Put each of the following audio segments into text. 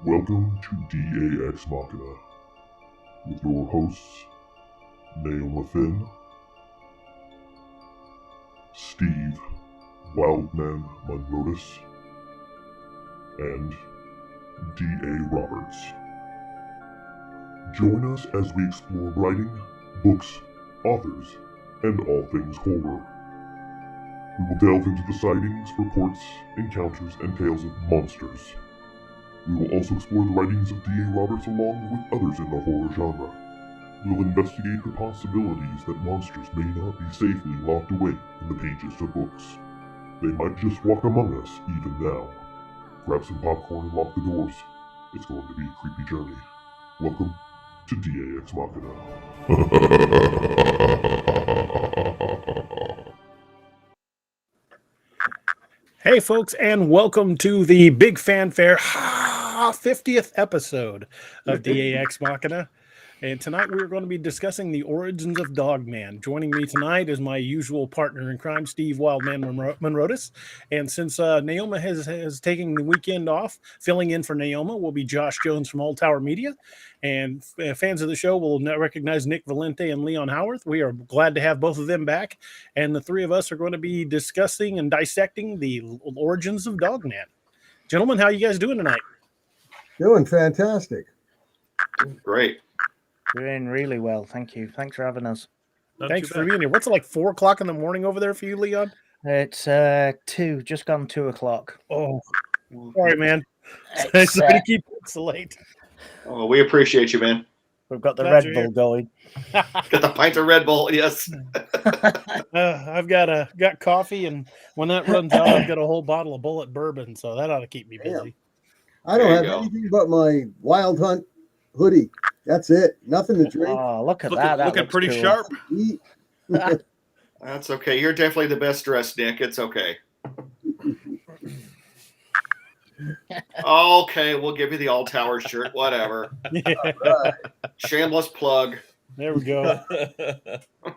Welcome to DAX Machina, with your hosts, Naoma Finn, Steve Wildman Munrotis, and D.A. Roberts. Join us as we explore writing, books, authors, and all things horror. We will delve into the sightings, reports, encounters, and tales of monsters. We will also explore the writings of D.A. Roberts along with others in the horror genre. We will investigate the possibilities that monsters may not be safely locked away in the pages of books. They might just walk among us even now. Grab some popcorn and lock the doors. It's going to be a creepy journey. Welcome to DAX Machina. Hey folks, and welcome to the big fanfare 50th episode of DAX Machina. And tonight we're going to be discussing the origins of Dogman. Joining me tonight is my usual partner in crime, Steve Wildman Munrotis. And since Naoma has taken the weekend off, filling in for Naoma will be Josh Jones from Old Tower Media. And fans of the show will recognize Nick Valente and Leon Howarth. We are glad to have both of them back. And the three of us are going to be discussing and dissecting the origins of Dogman. Gentlemen, how are you guys doing tonight? Doing fantastic. Great. Doing really well, thank you. Thanks for having us. Thanks for being here. What's it like 4 o'clock in the morning over there for you, Leon? It's 2, just gone 2 o'clock. Oh, sorry, man. Sorry to keep it so late. Oh, we appreciate you, man. We've got the Glad Red you're Bull going. Got the pint of Red Bull, yes. I've got coffee, and when that runs out, I've got a whole bottle of Bullet bourbon, so that ought to keep me busy. I don't have anything but my Wild Hunt hoodie. That's it. Nothing to drink. Oh, look at that. Looking pretty cool. sharp. That's okay. You're definitely the best dressed, Nick. It's okay. Okay, we'll give you the All Tower shirt, whatever. Yeah. Shameless plug. There we go.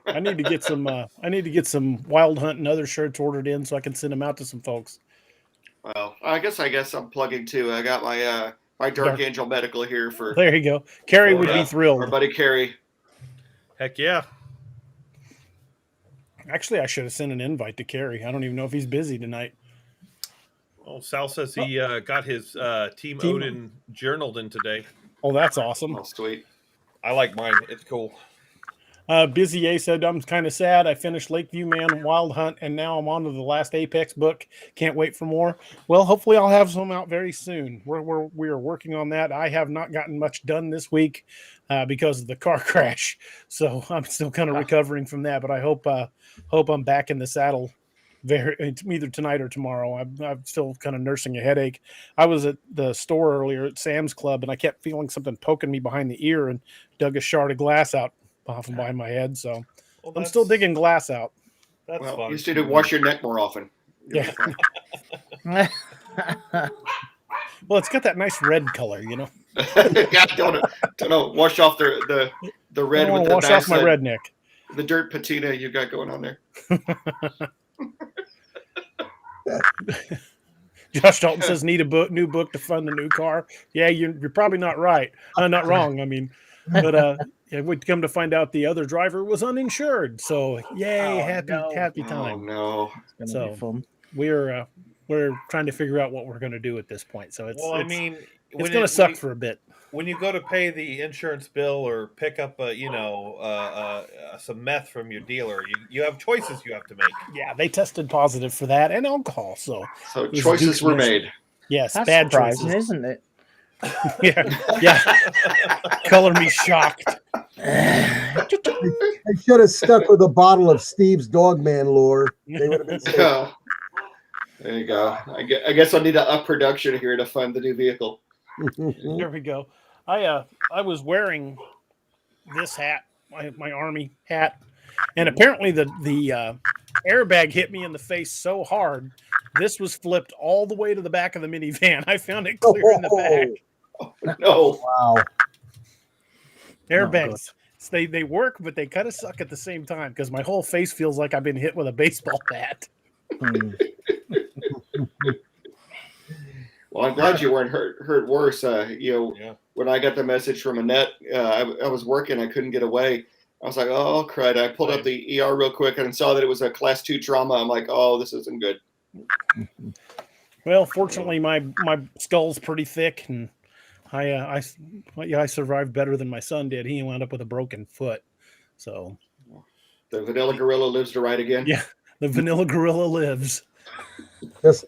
I need to get some Wild Hunt and other shirts ordered in so I can send them out to some folks. Well, I guess I'm plugging too. I got my Dark Angel Medical here for. There you go. Carrie would be thrilled. Our buddy Carrie. Heck yeah. Actually, I should have sent an invite to Carrie. I don't even know if he's busy tonight. Well, Sal says he got his Team Odin journaled in today. Oh, that's awesome. Oh, sweet. I like mine. It's cool. Busy A said, I'm kind of sad. I finished Lakeview Man, Wild Hunt, and now I'm on to the last Apex book. Can't wait for more. Well, hopefully I'll have some out very soon. We are working on that. I have not gotten much done this week because of the car crash. So I'm still kind of recovering from that, but I hope I'm back in the saddle either tonight or tomorrow. I'm still kind of nursing a headache. I was at the store earlier at Sam's Club, and I kept feeling something poking me behind the ear and dug a shard of glass out off and behind my head. So I'm still digging glass out. That's Well, fun. you need to wash your neck more often. Yeah. Well, it's got that nice red color, you know. Yeah, don't wash off the red with the wash off my redneck. The dirt patina you got going on there. Josh Dalton says need a new book to fund the new car. Yeah, you're probably not right. Not wrong. I mean, but it would come to find out the other driver was uninsured. So yay, happy time. Oh no, It's gonna be fun. We're trying to figure out what we're going to do at this point. So it's I mean, it's going to suck for a bit. When you go to pay the insurance bill or pick up some meth from your dealer, you have choices you have to make. Yeah, they tested positive for that and alcohol. So choices were made. Yes, That's bad surprising, choices. isn't it? Yeah. Color me shocked. I should have stuck with a bottle of Steve's Dogman lore. They would have been safe. Yeah. There you go. I guess I'll need to up production here to fund the new vehicle. There we go. I was wearing this hat, my army hat, and apparently the airbag hit me in the face so hard, this was flipped all the way to the back of the minivan. I found it clear in the back. Oh, no. Wow. Airbags, they work, but they kind of suck at the same time because my whole face feels like I've been hit with a baseball bat. Well, I'm glad you weren't hurt worse. Yeah. When I got the message from Annette, I was working. I couldn't get away. I was like, oh, crud. I pulled up the ER real quick and saw that it was a class 2 trauma. I'm like, oh, this isn't good. Well, fortunately, my skull's pretty thick, and I survived better than my son did. He wound up with a broken foot. So the vanilla gorilla lives to ride again. Yeah, the vanilla gorilla lives.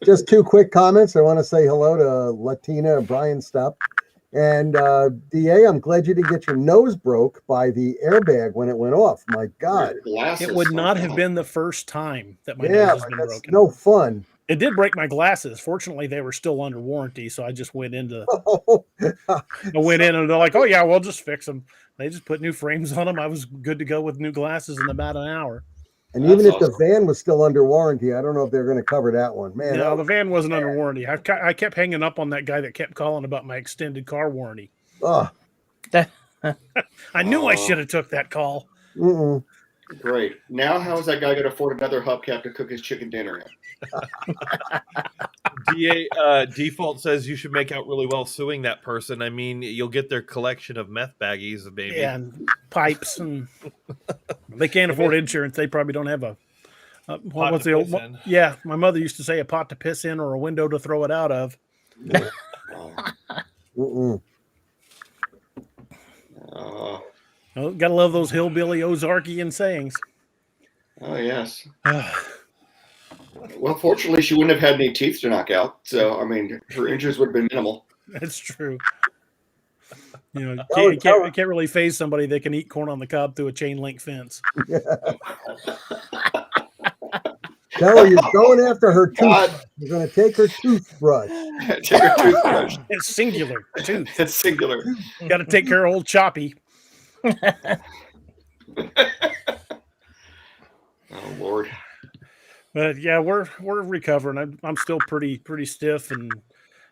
Just 2 quick comments. I want to say hello to Latina and Brian Stupp. And DA, I'm glad you didn't get your nose broke by the airbag when it went off. My God. It would not have been the first time that my nose has been that's broken. no fun. It did break my glasses. Fortunately, they were still under warranty, so I just went into. I went in and they're like, "Oh yeah, we'll just fix them." They just put new frames on them. I was good to go with new glasses in about an hour. And even if the van was still under warranty, I don't know if they're going to cover that one. Man, no, the van wasn't under warranty. I kept hanging up on that guy that kept calling about my extended car warranty. Oh. I knew I should have took that call. Mm-mm. Great. Now, how is that guy going to afford another hubcap to cook his chicken dinner in? DA default says you should make out really well suing that person. I mean, you'll get their collection of meth baggies, maybe. Yeah, and pipes, and they can't afford insurance. They probably don't have a. What's the old? Yeah, my mother used to say a pot to piss in or a window to throw it out of. Mm-mm. Oh, gotta love those hillbilly Ozarkian sayings. Oh yes. Well, fortunately, she wouldn't have had any teeth to knock out. So, I mean, her injuries would have been minimal. That's true. You know, you can't really phase somebody that can eat corn on the cob through a chain link fence. Tell her you're going after her tooth. You're going to take her toothbrush. Take her toothbrush. It's singular. Tooth. It's singular. Got to take care of old Choppy. Oh Lord. But yeah, we're recovering. I'm still pretty stiff and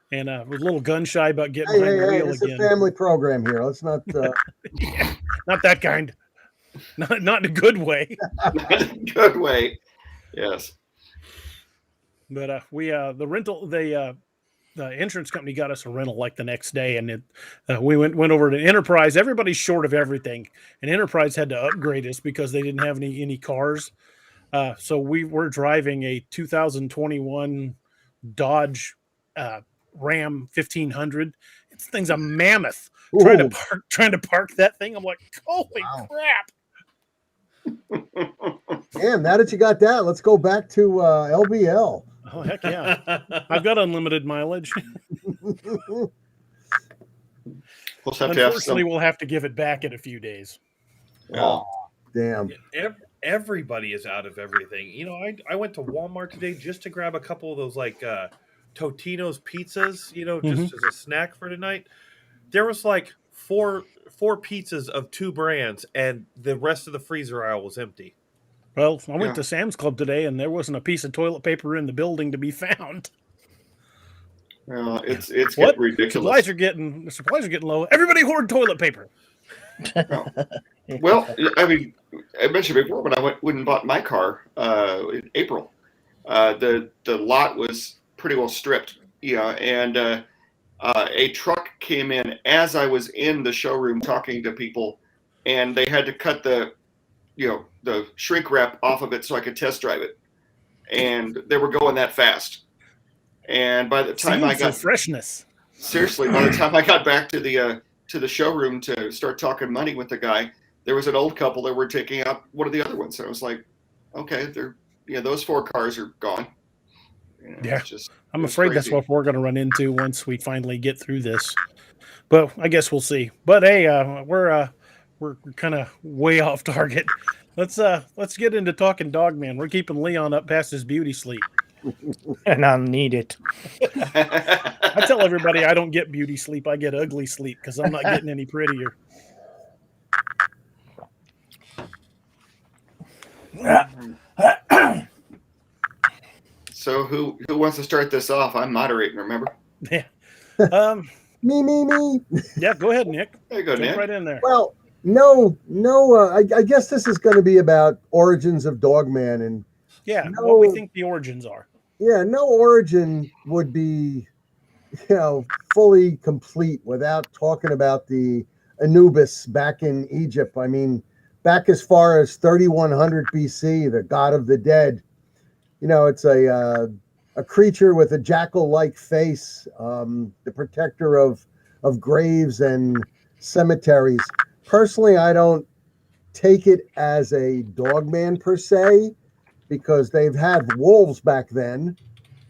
with a little gun shy about getting behind the wheel it's again. a family program here. Let's not. Yeah, not that kind. Not in a good way. Not in a good way. Yes. But we the rental the insurance company got us a rental like the next day, and we went over to Enterprise. Everybody's short of everything, and Enterprise had to upgrade us because they didn't have any cars. So we were driving a 2021 Dodge Ram 1500. This thing's a mammoth. Ooh. Trying to park that thing. I'm like, holy crap! Damn, now that you got that, let's go back to LBL. Oh heck yeah! I've got unlimited mileage. Unfortunately, we'll have to give it back in a few days. Oh, damn. Everybody is out of everything. You know, I went to Walmart today just to grab a couple of those like Totino's pizzas, you know, just as a snack for tonight. There was like four pizzas of 2 brands, and the rest of the freezer aisle was empty. Well, I went to Sam's Club today, and there wasn't a piece of toilet paper in the building to be found. It's getting ridiculous. The supplies are getting low. Everybody hoard toilet paper. Well, I mean, I mentioned before when I went and bought my car in April, the lot was pretty well stripped, and a truck came in as I was in the showroom talking to people, and they had to cut the shrink wrap off of it so I could test drive it, and they were going that fast. And by the time I got freshness, seriously, by the time I got back to the showroom to start talking money with the guy, there was an old couple that were taking out one of the other ones. So I was like, okay, those 4 cars are gone. Yeah, I'm afraid that's what we're going to run into once we finally get through this. But I guess we'll see. But hey, we're kind of way off target. Let's get into talking Dogman. We're keeping Leon up past his beauty sleep. And I'll need it. I tell everybody I don't get beauty sleep. I get ugly sleep because I'm not getting any prettier. So who wants to start this off? I'm moderating, remember? Yeah. Me. Yeah, go ahead, Nick. There you go, Nick. Right in there. Well, no. I guess this is going to be about origins of Dogman, and what we think the origins are. Yeah, no origin would be fully complete without talking about the Anubis back in Egypt. I mean, back as far as 3100 BC, the god of the dead. It's a creature with a jackal-like face, the protector of graves and cemeteries. Personally, I don't take it as a dogman per se, because they've had wolves back then.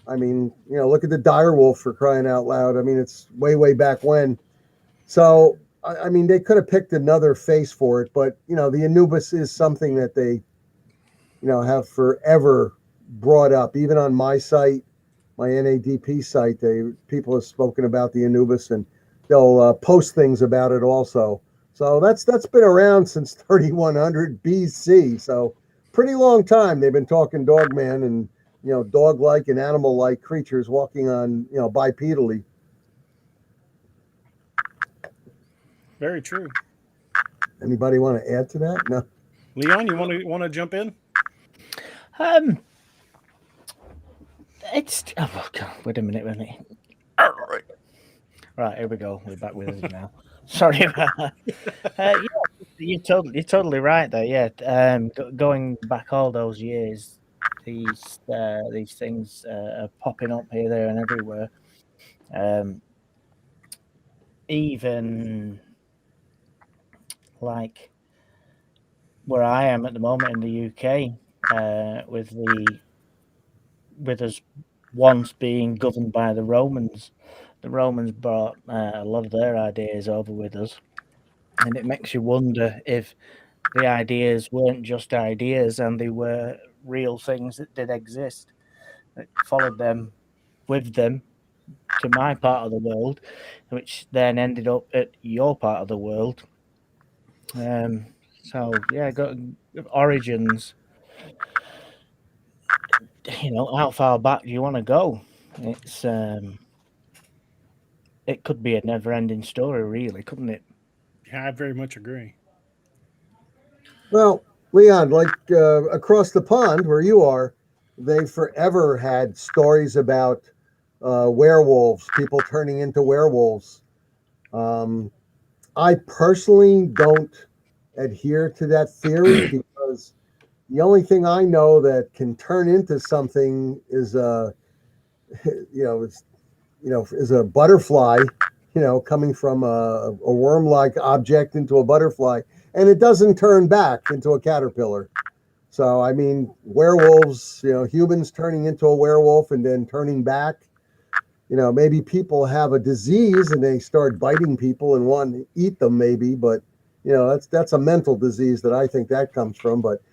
I mean, look at the dire wolf, for crying out loud. I mean, it's way, way back when. So, I mean, they could have picked another face for it, but, the Anubis is something that they, have forever brought up. Even on my site, my NADP site, people have spoken about the Anubis, and they'll post things about it also. So that's been around since 3100 BC. So pretty long time they've been talking dogman and dog-like and animal-like creatures walking on bipedally. Very true. Anybody want to add to that? No. Leon, you want to jump in? It's God, wait a minute. Right, here we go. We're back with us now. Sorry about that. Yeah, you're totally right there. Yeah, going back all those years, these things are popping up here, there, and everywhere. Even like where I am at the moment in the UK, with us once being governed by the Romans. The Romans brought a lot of their ideas over with us, and it makes you wonder if the ideas weren't just ideas and they were real things that did exist, that followed them with them to my part of the world, which then ended up at your part of the world. So yeah, got origins. How far back do you want to go? It's it could be a never-ending story, really, couldn't it? Yeah, I very much agree. Well, Leon, like across the pond where you are, they forever had stories about werewolves, people turning into werewolves. I personally don't adhere to that theory, because the only thing I know that can turn into something is is a butterfly, coming from a worm-like object into a butterfly, and it doesn't turn back into a caterpillar. So, I mean, werewolves, humans turning into a werewolf and then turning back. Maybe people have a disease and they start biting people and want to eat them, maybe, but that's a mental disease that I think that comes from. But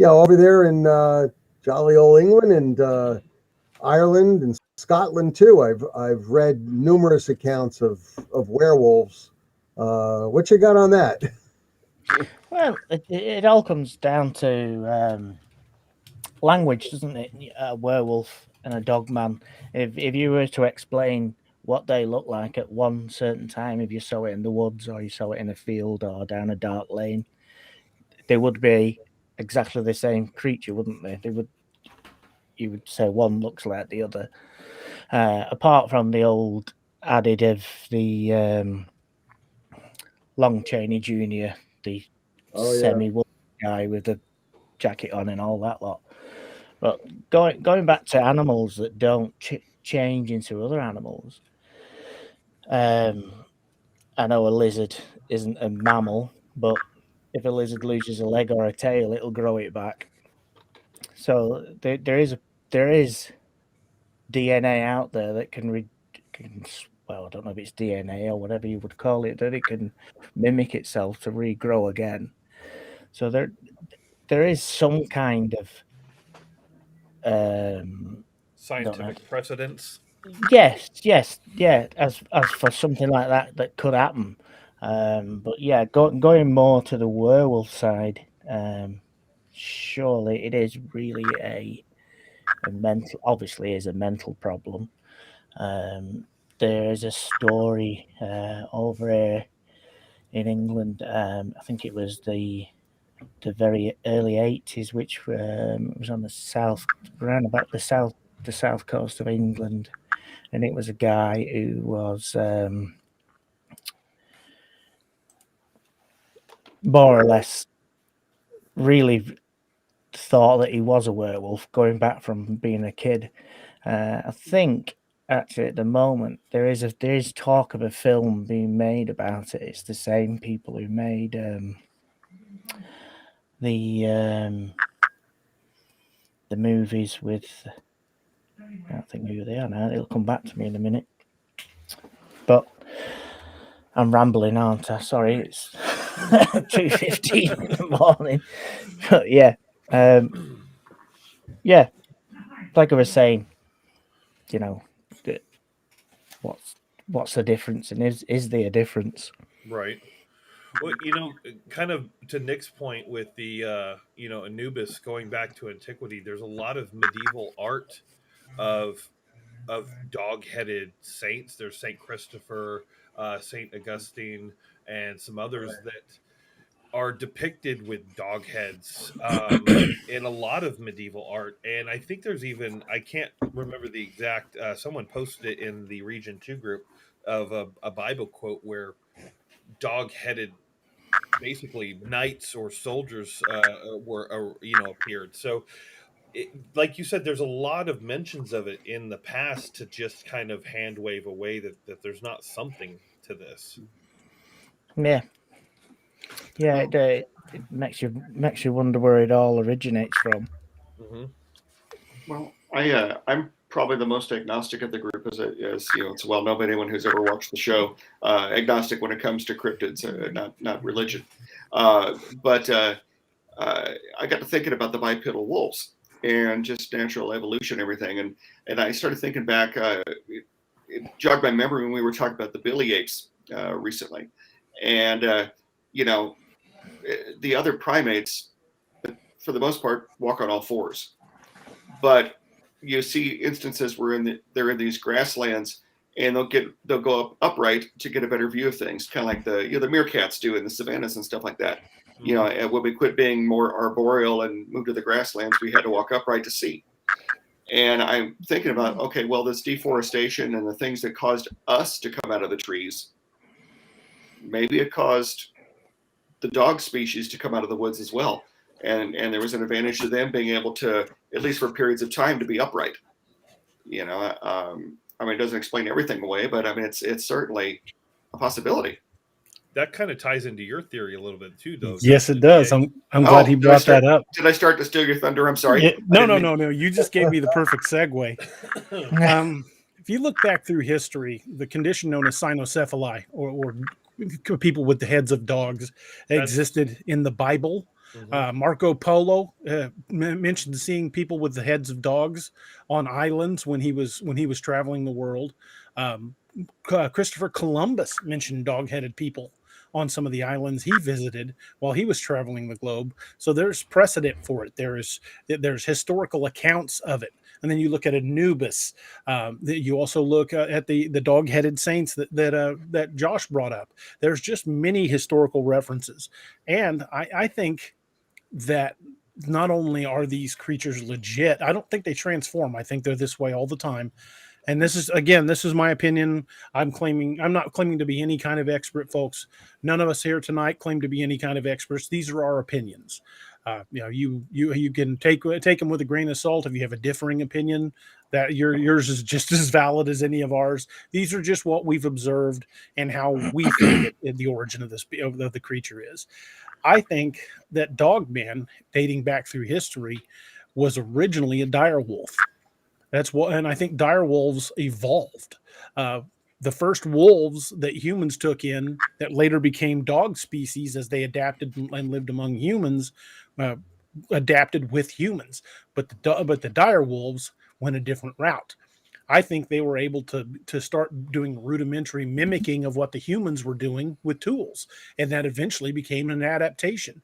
over there in jolly old England and Ireland and Scotland too, I've read numerous accounts of werewolves. What you got on that? Well, it all comes down to language, doesn't it? A werewolf and a dogman. If you were to explain what they look like at one certain time, if you saw it in the woods or you saw it in a field or down a dark lane, they would be exactly the same creature, wouldn't they? You would say one looks like the other. Apart from the old adage of the Long Chaney Jr., the semi-wolf guy with the jacket on and all that lot. But going back to animals that don't change into other animals, I know a lizard isn't a mammal, but if a lizard loses a leg or a tail, it'll grow it back. So there is DNA out there that can well, I don't know if it's DNA or whatever you would call it, that it can mimic itself to regrow again. So there is some kind of scientific precedence. Yes, yeah. As for something like that could happen, but yeah, going more to the werewolf side, surely it is really a mental, obviously, is a mental problem. There is a story over here in England. I think it was the very early 80s, which was on the south, around about the south coast of England. and it was a guy who was more or less really thought that he was a werewolf going back from being a kid. I think actually at the moment there is talk of a film being made about it. It's the same people who made the movies with, I can't think who they are now. It'll come back to me in a minute. But I'm rambling, aren't I? Sorry, it's 2:15 in the morning. But yeah, yeah. Like I was saying, you know, what's the difference, and is there a difference? Right. Well, kind of to Nick's point with the Anubis going back to antiquity, there's a lot of medieval art of dog-headed saints. There's Saint Christopher, Saint Augustine, and some others that are depicted with dog heads in a lot of medieval art. And I think there's even, I can't remember the exact, someone posted it in the Region 2 group of a Bible quote where dog-headed basically knights or soldiers were appeared. So like you said, there's a lot of mentions of it in the past to just kind of hand wave away that there's not something to this. Yeah, it makes you wonder where it all originates from. Mm-hmm. Well, I'm probably the most agnostic of the group, as it's well known by anyone who's ever watched the show. Agnostic when it comes to cryptids, not religion. But I got to thinking about the bipedal wolves and just natural evolution, and everything, and I started thinking back. It jogged my memory when we were talking about the billy apes recently, and the other primates, for the most part, walk on all fours. But you see instances where they're in these grasslands, and they'll go up upright to get a better view of things, kind of like the meerkats do in the savannas and stuff like that. And when we quit being more arboreal and moved to the grasslands, we had to walk upright to see. And I'm thinking about, okay, well, this deforestation and the things that caused us to come out of the trees, maybe it caused the dog species to come out of the woods as well. And there was an advantage to them being able to, at least for periods of time, to be upright. It doesn't explain everything away, but I mean, it's certainly a possibility. That kind of ties into your theory a little bit too, though. Yes, it does. I'm glad he brought that up. Did I start to steal your thunder? I'm sorry. Yeah, no. You just gave me the perfect segue. If you look back through history, the condition known as cynocephaly, or people with the heads of dogs, existed in the Bible. Mm-hmm. Marco Polo mentioned seeing people with the heads of dogs on islands when he was traveling the world. Christopher Columbus mentioned dog-headed people on some of the islands he visited while he was traveling the globe. So there's precedent for it. There's historical accounts of it. And then you look at Anubis. You also look at the dog-headed saints that Josh brought up. There's just many historical references. And I think that not only are these creatures legit, I don't think they transform. I think they're this way all the time. And this is my opinion. I'm not claiming to be any kind of expert, folks. None of us here tonight claim to be any kind of experts. These are our opinions. You can take them with a grain of salt. If you have a differing opinion, that yours is just as valid as any of ours. These are just what we've observed and how we think the origin of the creature is. I think that Dogman, dating back through history, was originally a dire wolf. And I think dire wolves evolved. The first wolves that humans took in that later became dog species as they adapted and lived among humans, adapted with humans. But the dire wolves went a different route. I think they were able to start doing rudimentary mimicking of what the humans were doing with tools. And that eventually became an adaptation.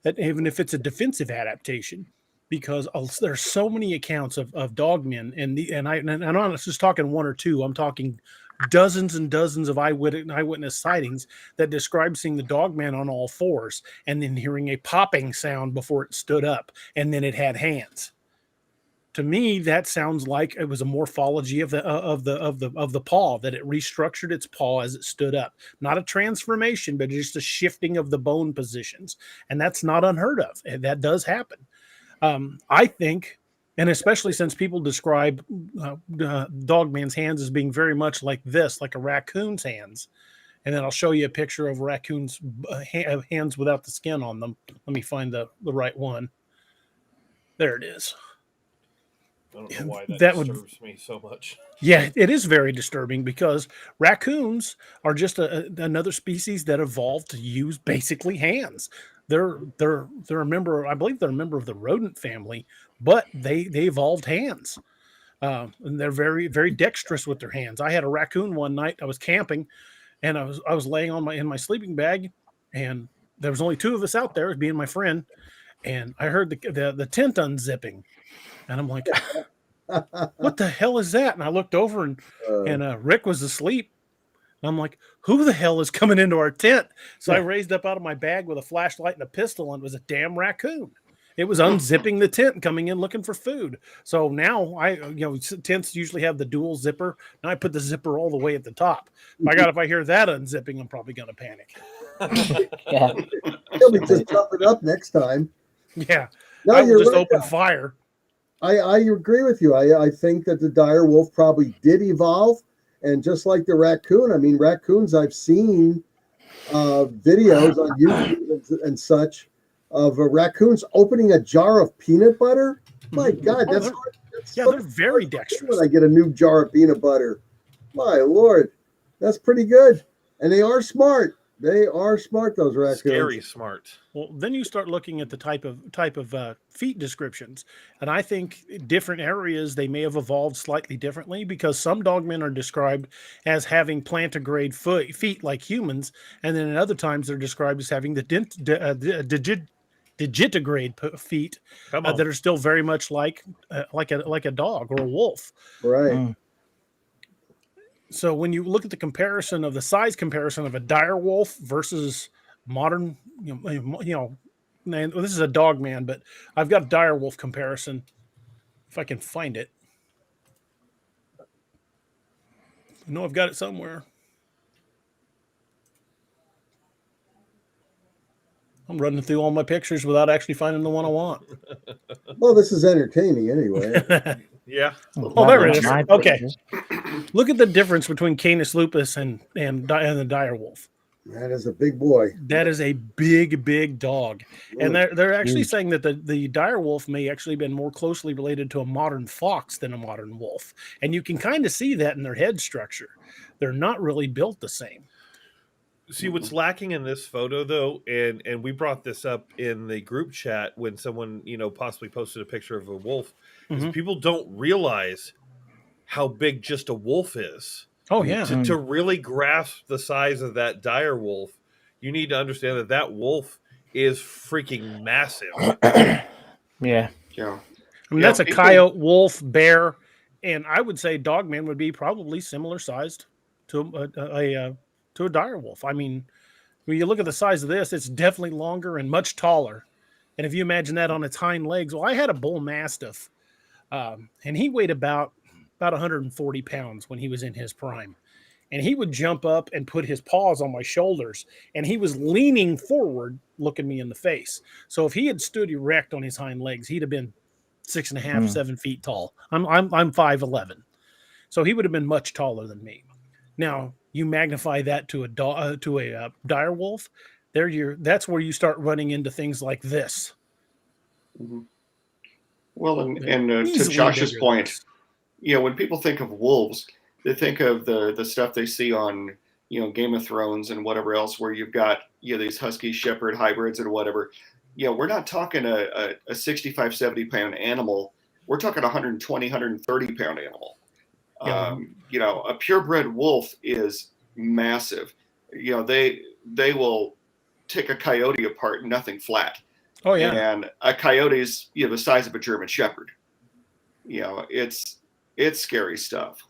That even if it's a defensive adaptation, because there's so many accounts of dogmen, and I'm not just talking one or two. I'm talking dozens and dozens of eyewitness sightings that describe seeing the dogman on all fours, and then hearing a popping sound before it stood up, and then it had hands. to me, that sounds like it was a morphology of the paw, that it restructured its paw as it stood up. Not a transformation, but just a shifting of the bone positions, and that's not unheard of. And that does happen. I think, and especially since people describe Dogman's hands as being very much like this, like a raccoon's hands. And then I'll show you a picture of raccoon's hands without the skin on them. Let me find the right one. There it is. I don't know why that disturbs me so much. Yeah, it is very disturbing because raccoons are just another species that evolved to use basically hands. They're a member, I believe they're a member of the rodent family, but they evolved hands. And they're very, very dexterous with their hands. I had a raccoon one night. I was camping, and I was laying in my sleeping bag, and there was only two of us out there, me and my friend, and I heard the tent unzipping. And I'm like, what the hell is that? And I looked over, and Rick was asleep. And I'm like, who the hell is coming into our tent? So I raised up out of my bag with a flashlight and a pistol, and it was a damn raccoon. It was unzipping the tent and coming in looking for food. So now tents usually have the dual zipper. Now I put the zipper all the way at the top. If I hear that unzipping, I'm probably going to panic. Yeah. He'll be just jumping up next time. Yeah. No, I will just right, open fire. I agree with you. I think that the dire wolf probably did evolve. And just like the raccoon, I mean, raccoons, I've seen videos on YouTube and such of raccoons opening a jar of peanut butter. My God, that's they're very dexterous. When I get a new jar of peanut butter, my Lord, that's pretty good. And they are smart. They are smart, those raccoons. Scary smart. Well, then you start looking at the type of feet descriptions, and I think different areas they may have evolved slightly differently, because some dogmen are described as having plantigrade feet like humans, and then at other times they're described as having the digitigrade feet that are still very much like a dog or a wolf. Right. So when you look at the size comparison of a dire wolf versus modern, and this is a dog man, but I've got a dire wolf comparison. If I can find it. I know I've got it somewhere. I'm running through all my pictures without actually finding the one I want. Well, this is entertaining anyway. Yeah. Oh, there it is. Okay. Look at the difference between Canis lupus and the dire wolf. That is a big boy. That is a big, big dog. And they're actually saying that the dire wolf may actually been more closely related to a modern fox than a modern wolf. And you can kind of see that in their head structure. They're not really built the same. See, what's lacking in this photo, though, and we brought this up in the group chat when someone, possibly posted a picture of a wolf, is people don't realize how big just a wolf is. Oh, yeah. To really grasp the size of that dire wolf, you need to understand that wolf is freaking massive. Yeah. I mean, that's a coyote, wolf, bear, and I would say Dogman would be probably similar sized to a dire wolf. I mean, when you look at the size of this, it's definitely longer and much taller. And if you imagine that on its hind legs, well, I had a bull mastiff, and he weighed about 140 pounds when he was in his prime. And he would jump up and put his paws on my shoulders, and he was leaning forward, looking me in the face. So if he had stood erect on his hind legs, he'd have been 6.5, 7 feet tall. I'm 5'11", so he would have been much taller than me. Now you magnify that to a dire wolf. That's where you start running into things like this. Mm-hmm. Well, and to Josh's point, when people think of wolves, they think of the stuff they see on Game of Thrones and whatever else, where you've got these husky shepherd hybrids and whatever. We're not talking a 65, 70 pound animal. We're talking a 120, 130 pound animal. A purebred wolf is massive. They will take a coyote apart, nothing flat. Oh yeah. And a coyote is the size of a German shepherd. It's scary stuff.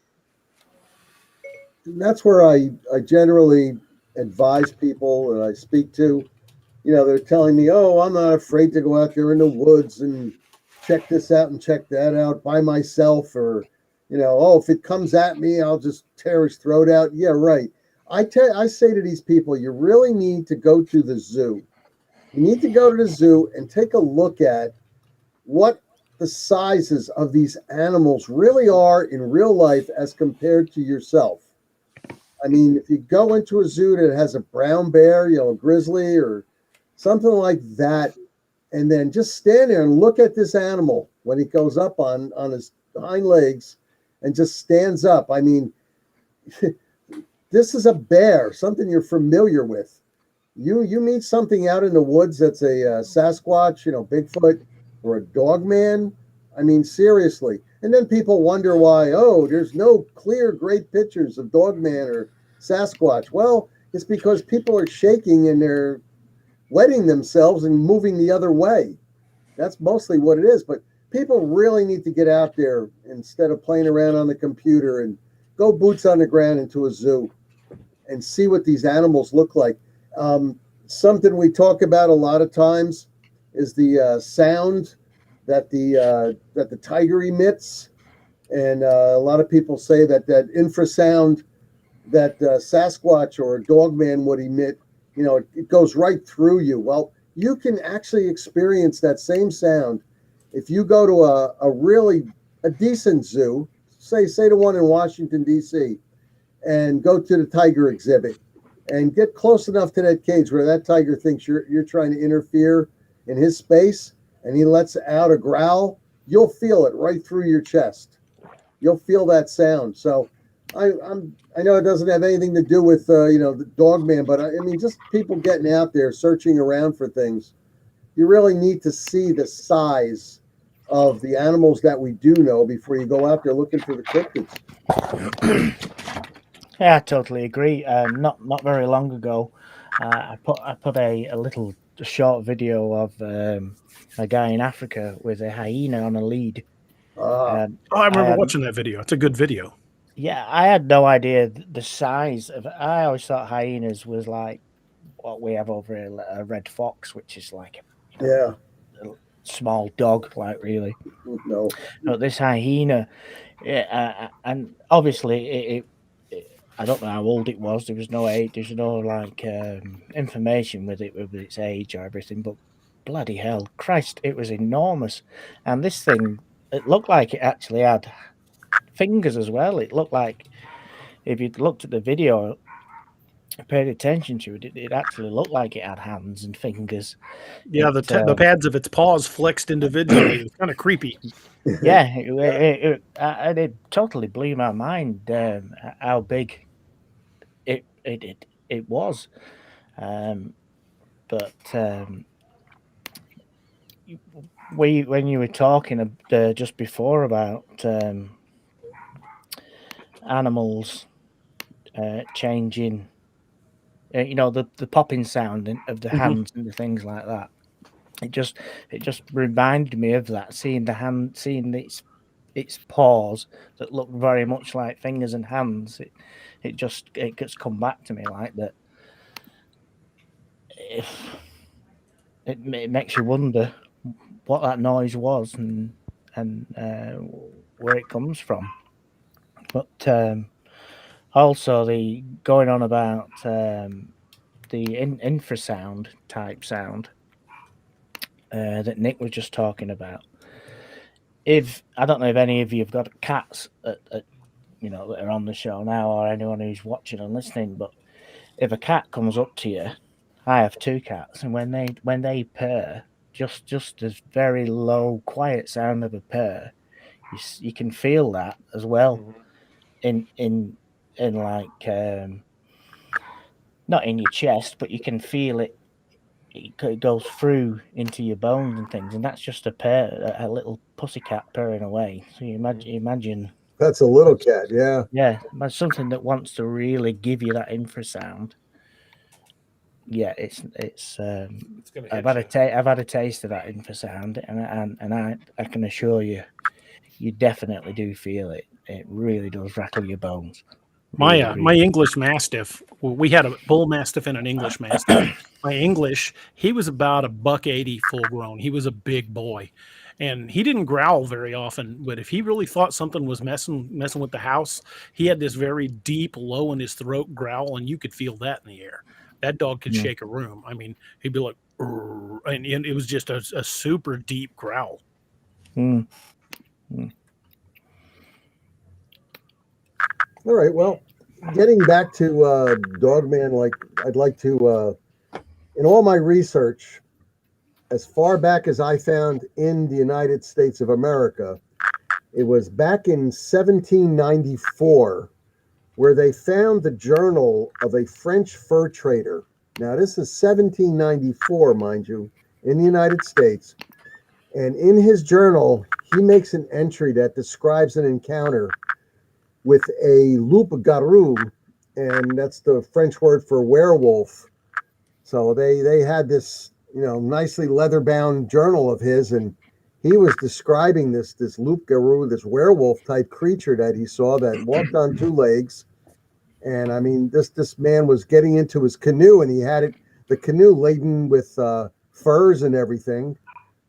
And that's where I generally advise people that I speak to. They're telling me, "Oh, I'm not afraid to go out there in the woods and check this out and check that out by myself, or oh, if it comes at me, I'll just tear his throat out. Yeah, right. I say to these people, you really need to go to the zoo. You need to go to the zoo and take a look at what the sizes of these animals really are in real life as compared to yourself. I mean, if you go into a zoo that has a brown bear, a grizzly or something like that, and then just stand there and look at this animal when he goes up on his hind legs and just stands up. I mean, this is a bear, something you're familiar with. You meet something out in the woods that's a Sasquatch, Bigfoot, or a Dogman. I mean, seriously. And then people wonder why, there's no clear, great pictures of Dogman or Sasquatch. Well, it's because people are shaking and they're wetting themselves and moving the other way. That's mostly what it is. But people really need to get out there instead of playing around on the computer and go boots on the ground into a zoo and see what these animals look like. Something we talk about a lot of times is the sound that the tiger emits, and a lot of people say that infrasound that Sasquatch or a Dogman would emit, it goes right through you. Well, you can actually experience that same sound if you go to a decent zoo, say the one in Washington D.C., and go to the tiger exhibit and get close enough to that cage where that tiger thinks you're trying to interfere in his space, and he lets out a growl. You'll feel it right through your chest. You'll feel that sound. So I know it doesn't have anything to do with the Dogman, but I mean, just people getting out there searching around for things. You really need to see the size of the animals that we do know before you go out there looking for the cryptids. Yeah, I totally agree. Not very long ago, I put a little short video of a guy in Africa with a hyena on a lead. I remember watching that video. It's a good video. Yeah, I had no idea the size of it. I always thought hyenas was like what we have over here, a red fox, which is like a small dog, like really. No, this hyena, and obviously it I don't know how old it was. There was no age. There's no information with its age or everything. But bloody hell, Christ, it was enormous. And this thing, it looked like it actually had fingers as well. It looked like if you looked at the video, paid attention to it, it actually looked like it had hands and fingers. Yeah, the pads of its paws flexed individually. It was kind of creepy. Yeah, it totally blew my mind how big it was. But when you were talking just before about animals changing, the popping sound of the hands and the things like that. It just reminded me of that, seeing its paws that look very much like fingers and hands. It just come back to me like that. It makes you wonder what that noise was and where it comes from. But also the going on about the infrasound type sound that Nick was just talking about. I don't know if any of you have got cats that are on the show now, or anyone who's watching and listening, but if a cat comes up to you, I have 2 cats, and when they purr, just this very low, quiet sound of a purr, you can feel that as well in like not in your chest, but you can feel it. It goes through into your bones and things, and that's just a little pussycat purring away. So you imagine that's a little cat, yeah, but something that wants to really give you that infrasound. Yeah, it's I've had a taste of that infrasound, and I can assure you, you definitely do feel it. It really does rattle your bones. My English Mastiff, we had a Bull Mastiff and an English Mastiff. My English, he was about $180 full grown. He was a big boy. and he didn't growl very often. But if he really thought something was messing with the house, he had this very deep, low in his throat growl, and you could feel that in the air. That dog could shake a room. I mean, he'd be like, "Urgh," and it was just a super deep growl. All right. Well, getting back to Dogman, like I'd like to, in all my research, as far back as I found in the United States of America, it was back in 1794 where they found the journal of a French fur trader. Now, this is 1794, mind you, in the United States. And in his journal, he makes an entry that describes an encounter with a loup-garou, and that's the French word for werewolf. So they had this, nicely leather-bound journal of his, and he was describing this loup-garou, this werewolf-type creature that he saw that walked on two legs. And I mean, this man was getting into his canoe, and he had the canoe laden with furs and everything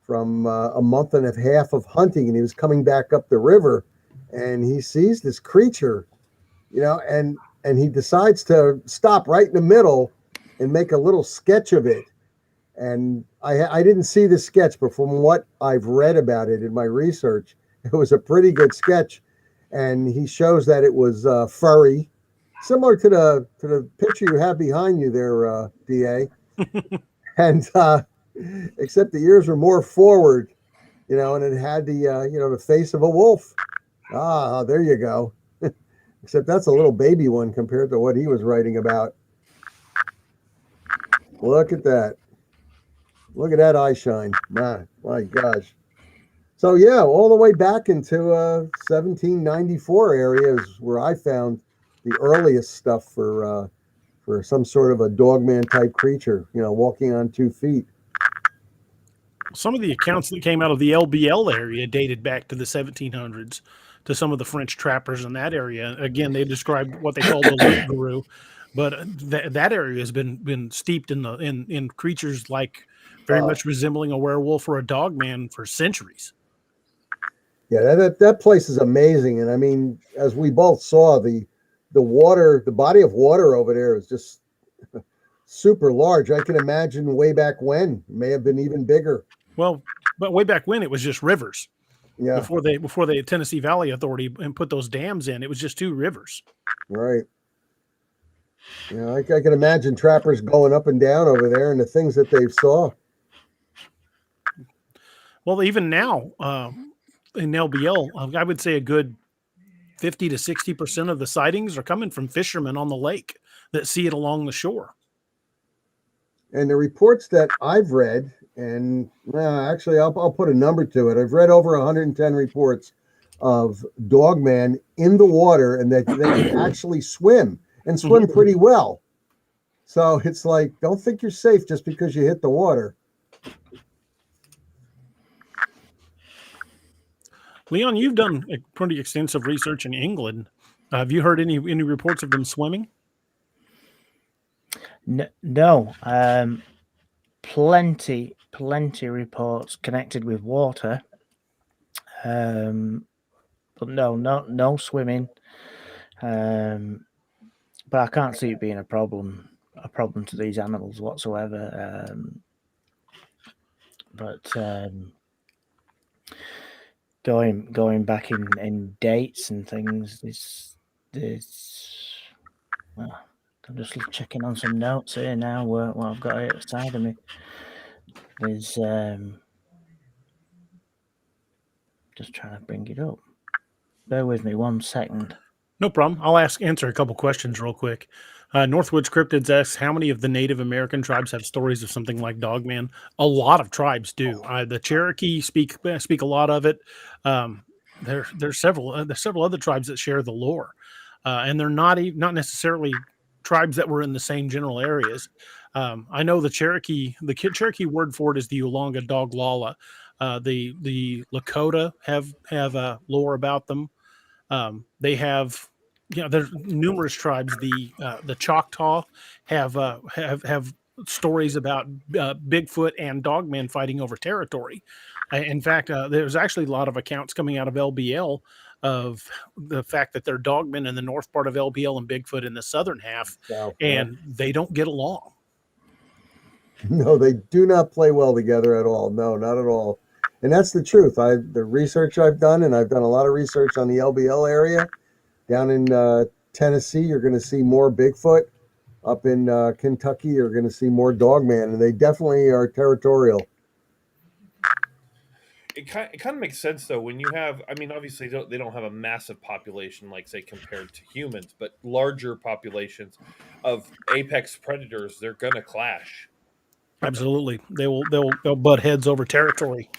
from a month and a half of hunting, and he was coming back up the river, and he sees this creature, and he decides to stop right in the middle and make a little sketch of it. And I didn't see the sketch, but from what I've read about it in my research, it was a pretty good sketch. And he shows that it was furry, similar to the picture you have behind you there, DA. And except the ears were more forward, and it had the face of a wolf. Ah, there you go. Except that's a little baby one compared to what he was writing about. Look at that. Look at that eye shine. My gosh. So yeah, all the way back into 1794 areas where I found the earliest stuff for some sort of a Dogman type creature, walking on 2 feet. Some of the accounts that came out of the LBL area dated back to the 1700s to some of the French trappers in that area. Again, they described what they called the loup-garou, but that area has been steeped in creatures like very much resembling a werewolf or a dogman for centuries. Yeah, that place is amazing, and I mean, as we both saw, the water, the body of water over there is just super large. I can imagine way back when it may have been even bigger. Well, but way back when it was just rivers. Yeah. Before the Tennessee Valley Authority and put those dams in, it was just 2 rivers. Right. I can imagine trappers going up and down over there and the things that they saw. Well, even now in LBL, I would say a good 50 to 60% of the sightings are coming from fishermen on the lake that see it along the shore. And the reports that I've read, and actually I'll put a number to it. I've read over 110 reports of Dogman in the water, and that they can actually swim and swim pretty well. So it's like, don't think you're safe just because you hit the water. Leon, you've done a pretty extensive research in England. Have you heard any reports of them swimming? No. Plenty reports connected with water. But no swimming. But I can't see it being a problem to these animals whatsoever. But going back in dates and things, well, I'm just checking on some notes here now. What I've got here beside of me is just trying to bring it up. Bear with me 1 second. No problem. I'll answer a couple questions real quick. Northwoods Cryptids asks, how many of the Native American tribes have stories of something like Dogman? A lot of tribes do. The Cherokee speak a lot of it. There's several other tribes that share the lore, and they're not necessarily tribes that were in the same general areas. I know the Cherokee word for it is the Ulonga Doglala. The Lakota have lore about them. They have, there's numerous tribes. The Choctaw have stories about Bigfoot and Dogman fighting over territory. In fact, there's actually a lot of accounts coming out of LBL of the fact that they're Dogmen in the north part of LBL and Bigfoot in the southern half, South, and they don't get along. No, they do not play well together at all. No, not at all. And that's the truth. The research I've done, and I've done a lot of research on the LBL area. Down in Tennessee, you're going to see more Bigfoot. Up in Kentucky, you're going to see more Dogman, and they definitely are territorial. It kind of makes sense though when you have. I mean, obviously they don't have a massive population like say compared to humans, but larger populations of apex predators. They're gonna clash. Absolutely, they'll butt heads over territory.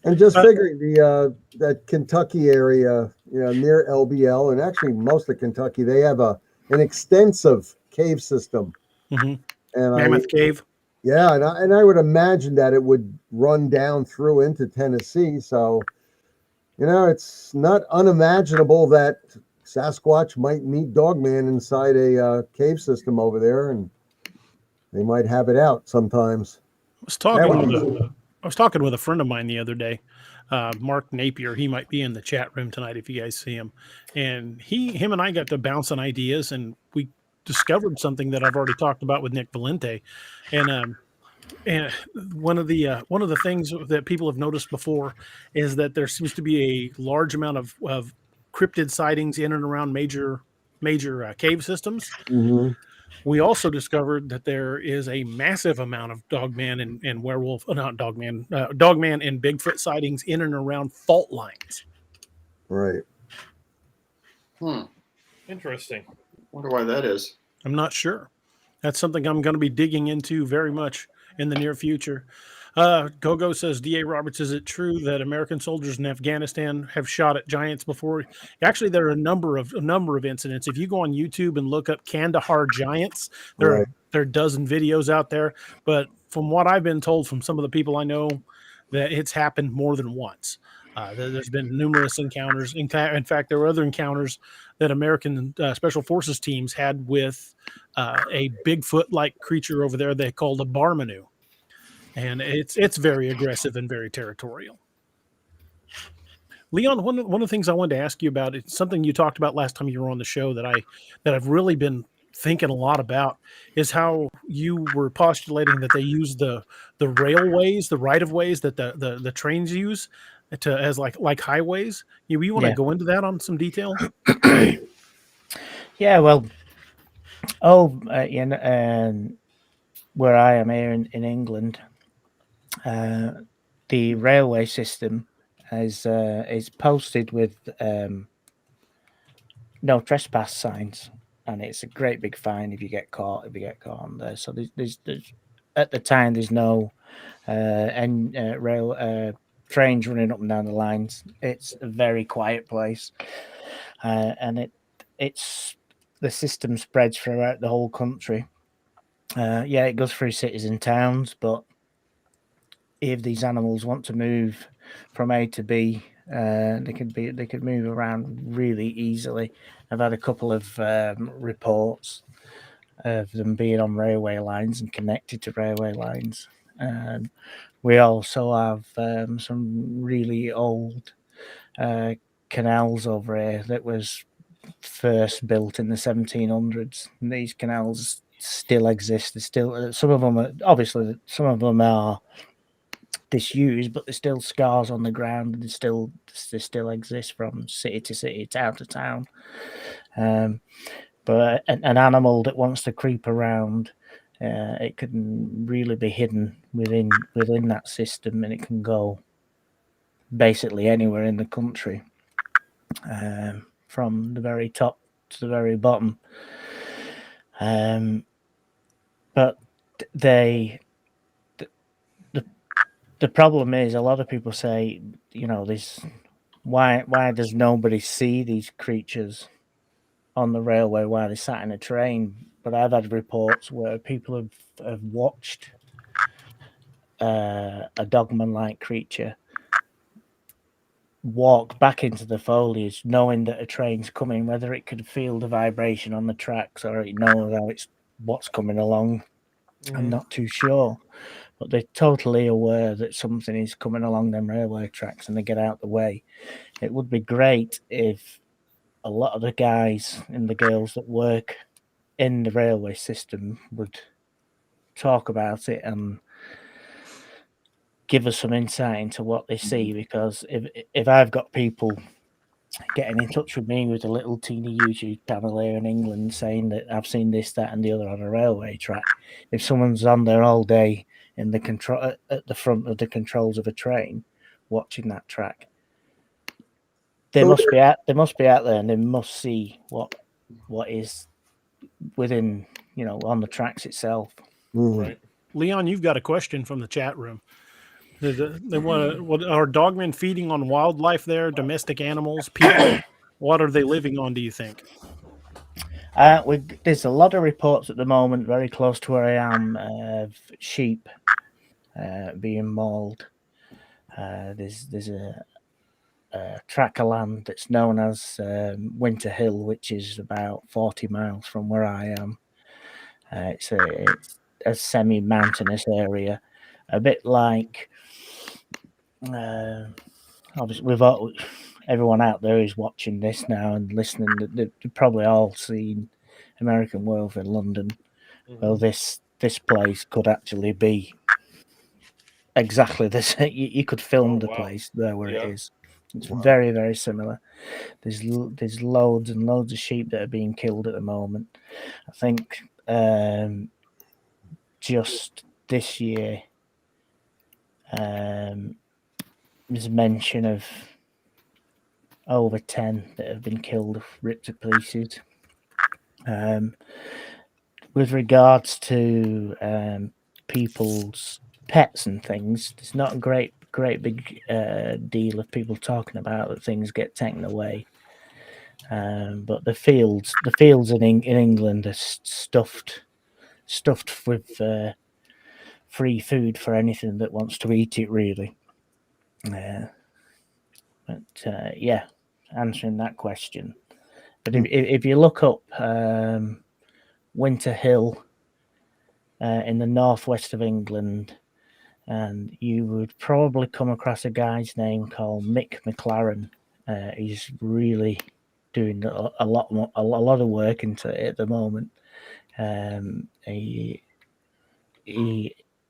And just figuring that Kentucky area, near LBL, and actually most of Kentucky, they have an extensive cave system. Mm-hmm. And Mammoth Cave. Yeah, and I would imagine that it would run down through into Tennessee. So, it's not unimaginable that Sasquatch might meet Dogman inside a cave system over there, and they might have it out sometimes. I was talking with a friend of mine the other day, Mark Napier. He might be in the chat room tonight if you guys see him. And him and I got to bouncing ideas, and we discovered something that I've already talked about with Nick Valente. And one of the things that people have noticed before is that there seems to be a large amount of cryptid sightings in and around major cave systems. Mm-hmm. We also discovered that there is a massive amount of Dogman and werewolf, not Dogman, Dogman and Bigfoot sightings in and around fault lines. Right. Interesting. Wonder why that is. I'm not sure. That's something I'm going to be digging into very much in the near future. Gogo says, D.A. Roberts, is it true that American soldiers in Afghanistan have shot at giants before? Actually, there are a number of incidents. If you go on YouTube and look up Kandahar giants, there are a dozen videos out there. But from what I've been told from some of the people I know, that it's happened more than once. There's been numerous encounters. In fact, there were other encounters that American Special Forces teams had with a Bigfoot-like creature over there they called a barmanu. And it's very aggressive and very territorial. Leon, one of the things I wanted to ask you about, it's something you talked about last time you were on the show that I've really been thinking a lot about, is how you were postulating that they use the railways, the right of ways that the trains use as like highways. You want to go into that on some detail? Yeah, well, where I am here in England, the railway system is posted with no trespass signs, and it's a great big fine if you get caught on there. So there's at the time there's no trains running up and down the lines. It's a very quiet place, and it's the system spreads throughout the whole country. It goes through cities and towns, but if these animals want to move from A to B, they could move around really easily. I've had a couple of reports of them being on railway lines and connected to railway lines. We also have some really old canals over here that was first built in the 1700s. And these canals still exist. There's still some of them are disused, but there's still scars on the ground. They still exist from city to city, town to town. But an animal that wants to creep around, it can really be hidden within that system, and it can go basically anywhere in the country, from the very top to the very bottom. But the problem is, a lot of people say, this why does nobody see these creatures on the railway while they sat in a train? But I've had reports where people have watched a Dogman-like creature walk back into the foliage, knowing that a train's coming, whether it could feel the vibration on the tracks or it knows what's coming along. I'm not too sure, but they're totally aware that something is coming along them railway tracks and they get out the way. It would be great if a lot of the guys and the girls that work in the railway system would talk about it and give us some insight into what they see, because if I've got people getting in touch with me with a little teeny YouTube channel here in England saying that I've seen this, that, and the other on a railway track, if someone's on there all day in the control at the front of the controls of a train watching that track, they must be out there and they must see what is within, on the tracks itself. Right. Leon, you've got a question from the chat room. They want to, are dogmen feeding on wildlife there, domestic animals, people? What are they living on, do you think? There's a lot of reports at the moment, very close to where I am, of sheep being mauled. There's a tract of land that's known as Winter Hill, which is about 40 miles from where I am. It's a semi-mountainous area, a bit like obviously everyone out there who's watching this now and listening, they've probably all seen American Werewolf in London. Well, this place could actually be exactly this. You could film the place there where it is. It's very, very similar. There's loads and loads of sheep that are being killed at the moment. I think just this year there's mention of over 10 that have been killed, ripped to pieces. With regards to people's pets and things, there's not a great big deal of people talking about that things get taken away. But the fields in England are stuffed with free food for anything that wants to eat it, really. But yeah, answering that question. But if you look up Winter Hill in the northwest of England, and you would probably come across a guy's name called Mick McLaren. He's really doing a lot of work into it at the moment. He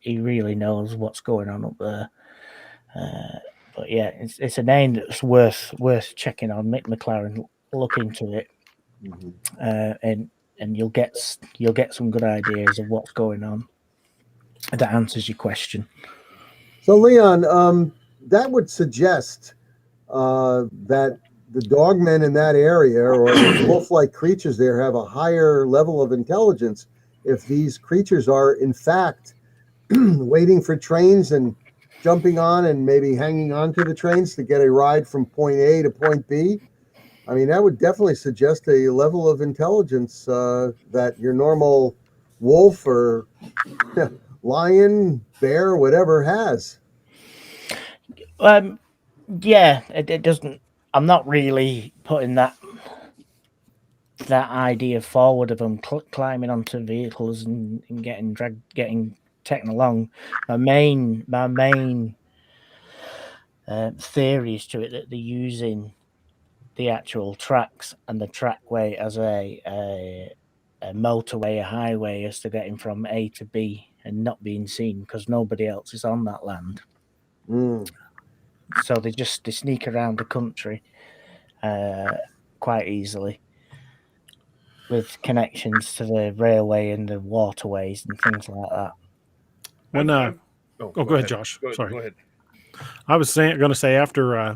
really knows what's going on up there. But yeah, it's a name that's worth checking on. Mick McLaren, look into it, and you'll get some good ideas of what's going on. That answers your question. So, Leon, that would suggest that the dogmen in that area or wolf-like creatures there have a higher level of intelligence if these creatures are, in fact, waiting for trains and jumping on and maybe hanging on to the trains to get a ride from point A to point B. I mean, that would definitely suggest a level of intelligence that your normal wolf or lion, bear, whatever has. Yeah, it doesn't. I'm not really putting that idea forward of them climbing onto vehicles and getting taken along. My main theories to it that they're using the actual tracks and the trackway as a motorway, a highway, as to getting from A to B and not being seen because nobody else is on that land. So they sneak around the country quite easily with connections to the railway and the waterways and things like that. Go ahead, Josh. Sorry. Go ahead. I was going to say after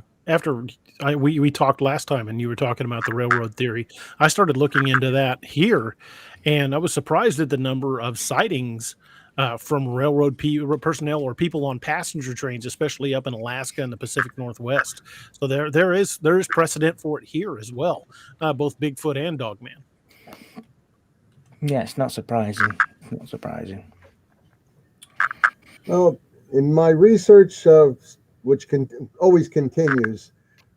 we talked last time and you were talking about the railroad theory, I started looking into that here, and I was surprised at the number of sightings from railroad personnel or people on passenger trains, especially up in Alaska and the Pacific Northwest. So there is precedent for it here as well, both Bigfoot and Dogman. Yeah, it's not surprising. Not surprising. Well, in my research, which always continues,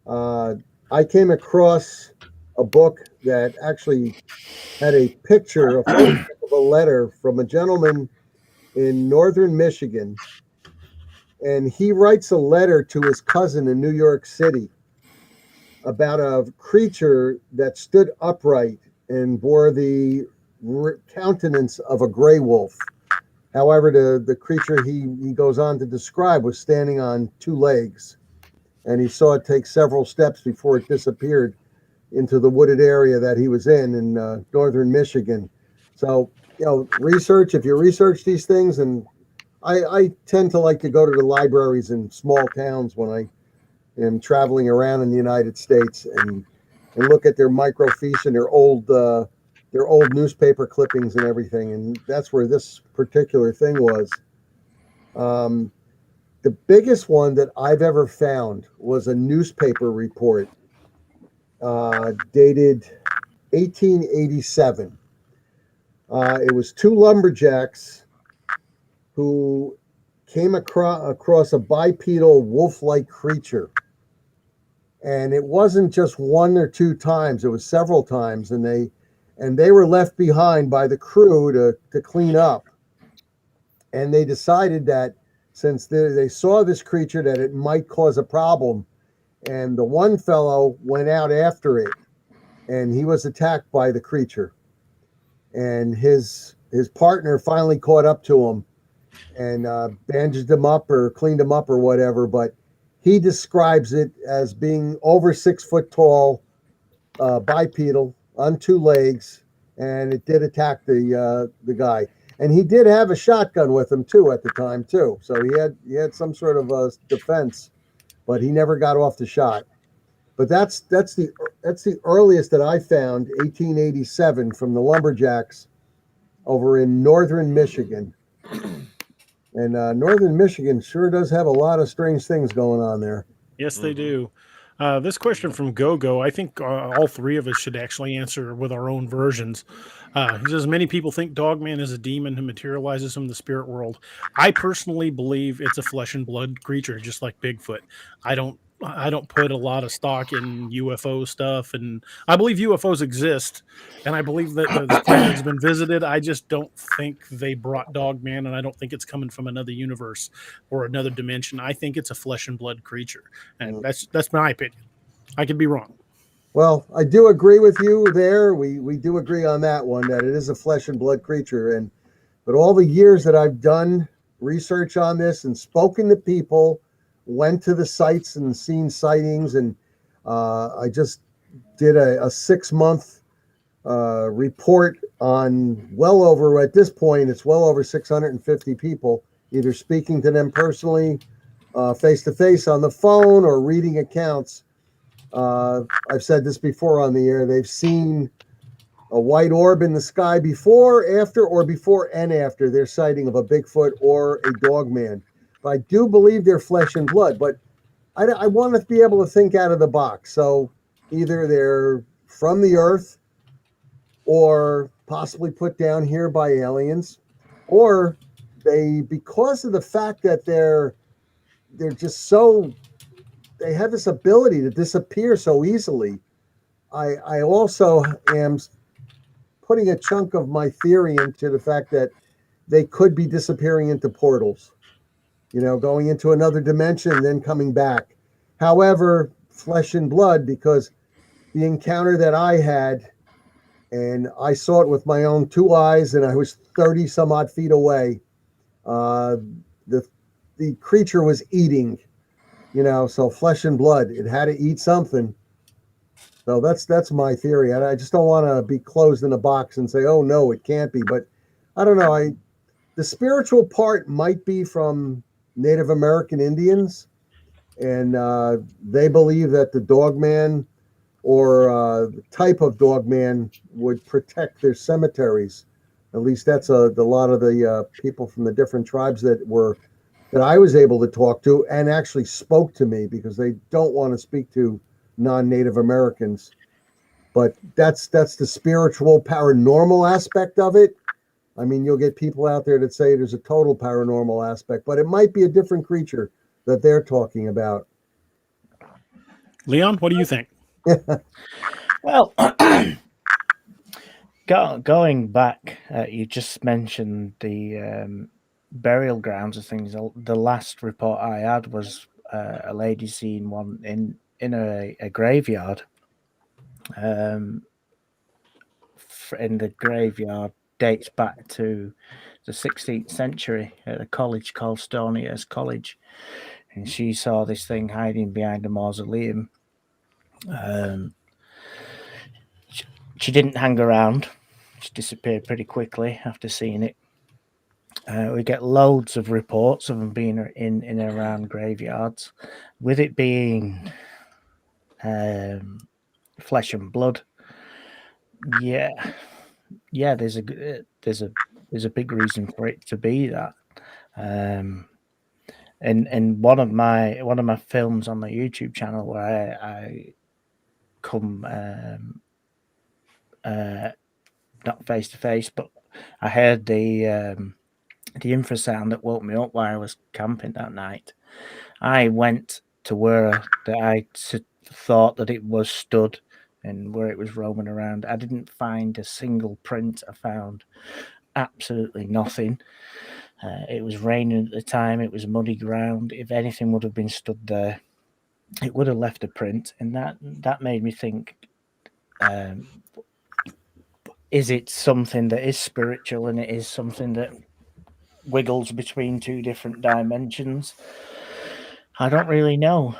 I came across a book that actually had a picture, a photograph of a letter from a gentleman in northern Michigan, and he writes a letter to his cousin in New York City about a creature that stood upright and bore the countenance of a gray wolf. However, the creature he goes on to describe was standing on two legs, and he saw it take several steps before it disappeared into the wooded area that he was in northern Michigan. So, research, if you research these things, and I tend to like to go to the libraries in small towns when I am traveling around in the United States and look at their microfiche and their old newspaper clippings and everything. And that's where this particular thing was. The biggest one that I've ever found was a newspaper report dated 1887. It was two lumberjacks who came across a bipedal wolf-like creature. And it wasn't just one or two times, it was several times. And they were left behind by the crew to clean up. And they decided that since they saw this creature, that it might cause a problem. And the one fellow went out after it, and he was attacked by the creature. And his partner finally caught up to him and bandaged him up or cleaned him up or whatever. But he describes it as being over 6 foot tall, bipedal, on two legs, and it did attack the guy. And he did have a shotgun with him too at the time too, so he had some sort of a defense, but he never got off the shot. But that's the earliest that I found, 1887, from the lumberjacks over in northern Michigan. And northern Michigan sure does have a lot of strange things going on there. Yes, they do. This question from Gogo, I think all three of us should actually answer with our own versions. He says, many people think Dogman is a demon who materializes from the spirit world. I personally believe it's a flesh and blood creature, just like Bigfoot. I don't put a lot of stock in UFO stuff, and I believe UFOs exist, and I believe that the planet has been visited. I just don't think they brought Dogman, and I don't think it's coming from another universe or another dimension. I think it's a flesh and blood creature, and that's my opinion. I could be wrong. Well, I do agree with you there. We do agree on that one, that it is a flesh and blood creature. But all the years that I've done research on this and spoken to people, went to the sites and seen sightings, and I just did a 6-month report on at this point, it's well over 650 people, either speaking to them personally, face to face on the phone, or reading accounts. I've said this before on the air. They've seen a white orb in the sky before and after their sighting of a Bigfoot or a Dogman. But I do believe they're flesh and blood. But I want to be able to think out of the box. So either they're from the earth, or possibly put down here by aliens, or because of the fact that they're just so, they have this ability to disappear so easily. I also am putting a chunk of my theory into the fact that they could be disappearing into portals, going into another dimension and then coming back. However, flesh and blood, because the encounter that I had, and I saw it with my own two eyes, and I was 30 some odd feet away. The creature was eating, so flesh and blood, it had to eat something. So that's my theory. I just don't want to be closed in a box and say, oh no, it can't be. But I don't know. The spiritual part might be from Native American Indians, and they believe that the Dogman, or the type of Dogman, would protect their cemeteries. At least that's a lot of the people from the different tribes that I was able to talk to and actually spoke to me, because they don't want to speak to non-Native Americans. But that's the spiritual paranormal aspect of it. I mean, you'll get people out there that say there's a total paranormal aspect, but it might be a different creature that they're talking about. Leon, what do you think? Well, going back, you just mentioned the burial grounds and things. The last report I had was a lady seen one in a graveyard. In the graveyard dates back to the 16th century at a college called Stonyhurst College, and she saw this thing hiding behind a mausoleum. She didn't hang around. She disappeared pretty quickly after seeing it. We get loads of reports of them being in and around graveyards, with it being flesh and blood. Yeah, there's a big reason for it to be that. And one of my films on my YouTube channel where I come not face to face, but I heard the infrasound that woke me up while I was camping that night. I went to where I thought that it was stood and where it was roaming around. I didn't find a single print. I found absolutely nothing. It was raining at the time. It was muddy ground. If anything would have been stood there, it would have left a print. And that made me think, is it something that is spiritual and it is something that wiggles between two different dimensions? I don't really know.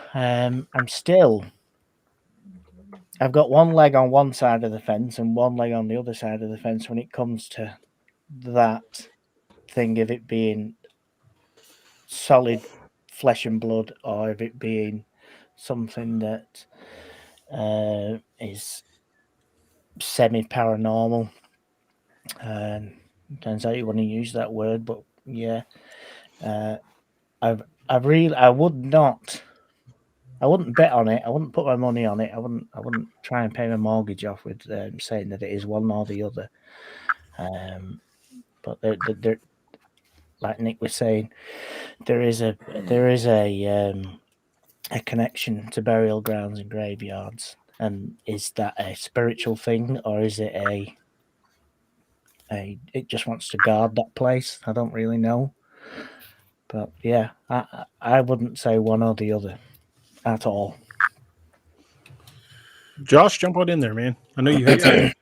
I've got one leg on one side of the fence and one leg on the other side of the fence when it comes to that thing of it being solid flesh and blood, or of it being something that is semi-paranormal. Turns out you want to use that word, but yeah, I wouldn't bet on it. I wouldn't put my money on it. I wouldn't try and pay my mortgage off with saying that it is one or the other. But they're, like Nick was saying, there is a connection to burial grounds and graveyards. And is that a spiritual thing, or is it it just wants to guard that place? I don't really know. But yeah, I wouldn't say one or the other at all. Josh, jump on in there, man. I know you had something.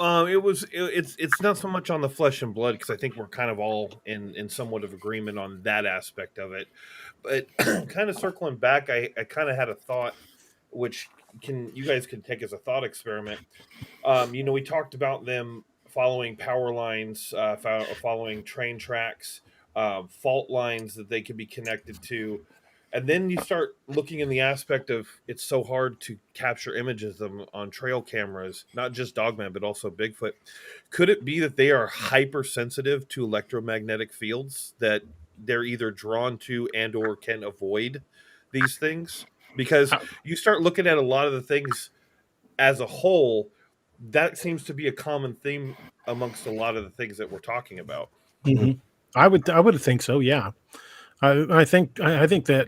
It's not so much on the flesh and blood, because I think we're kind of all in somewhat of agreement on that aspect of it. But kind of circling back, I kind of had a thought, which you guys can take as a thought experiment. We talked about them following power lines, following train tracks, fault lines that they could be connected to. And then you start looking in the aspect of it's so hard to capture images of them on trail cameras, not just Dogman, but also Bigfoot. Could it be that they are hypersensitive to electromagnetic fields, that they're either drawn to and or can avoid these things? Because you start looking at a lot of the things as a whole, that seems to be a common theme amongst a lot of the things that we're talking about. Mm-hmm. I would think so. Yeah. I think that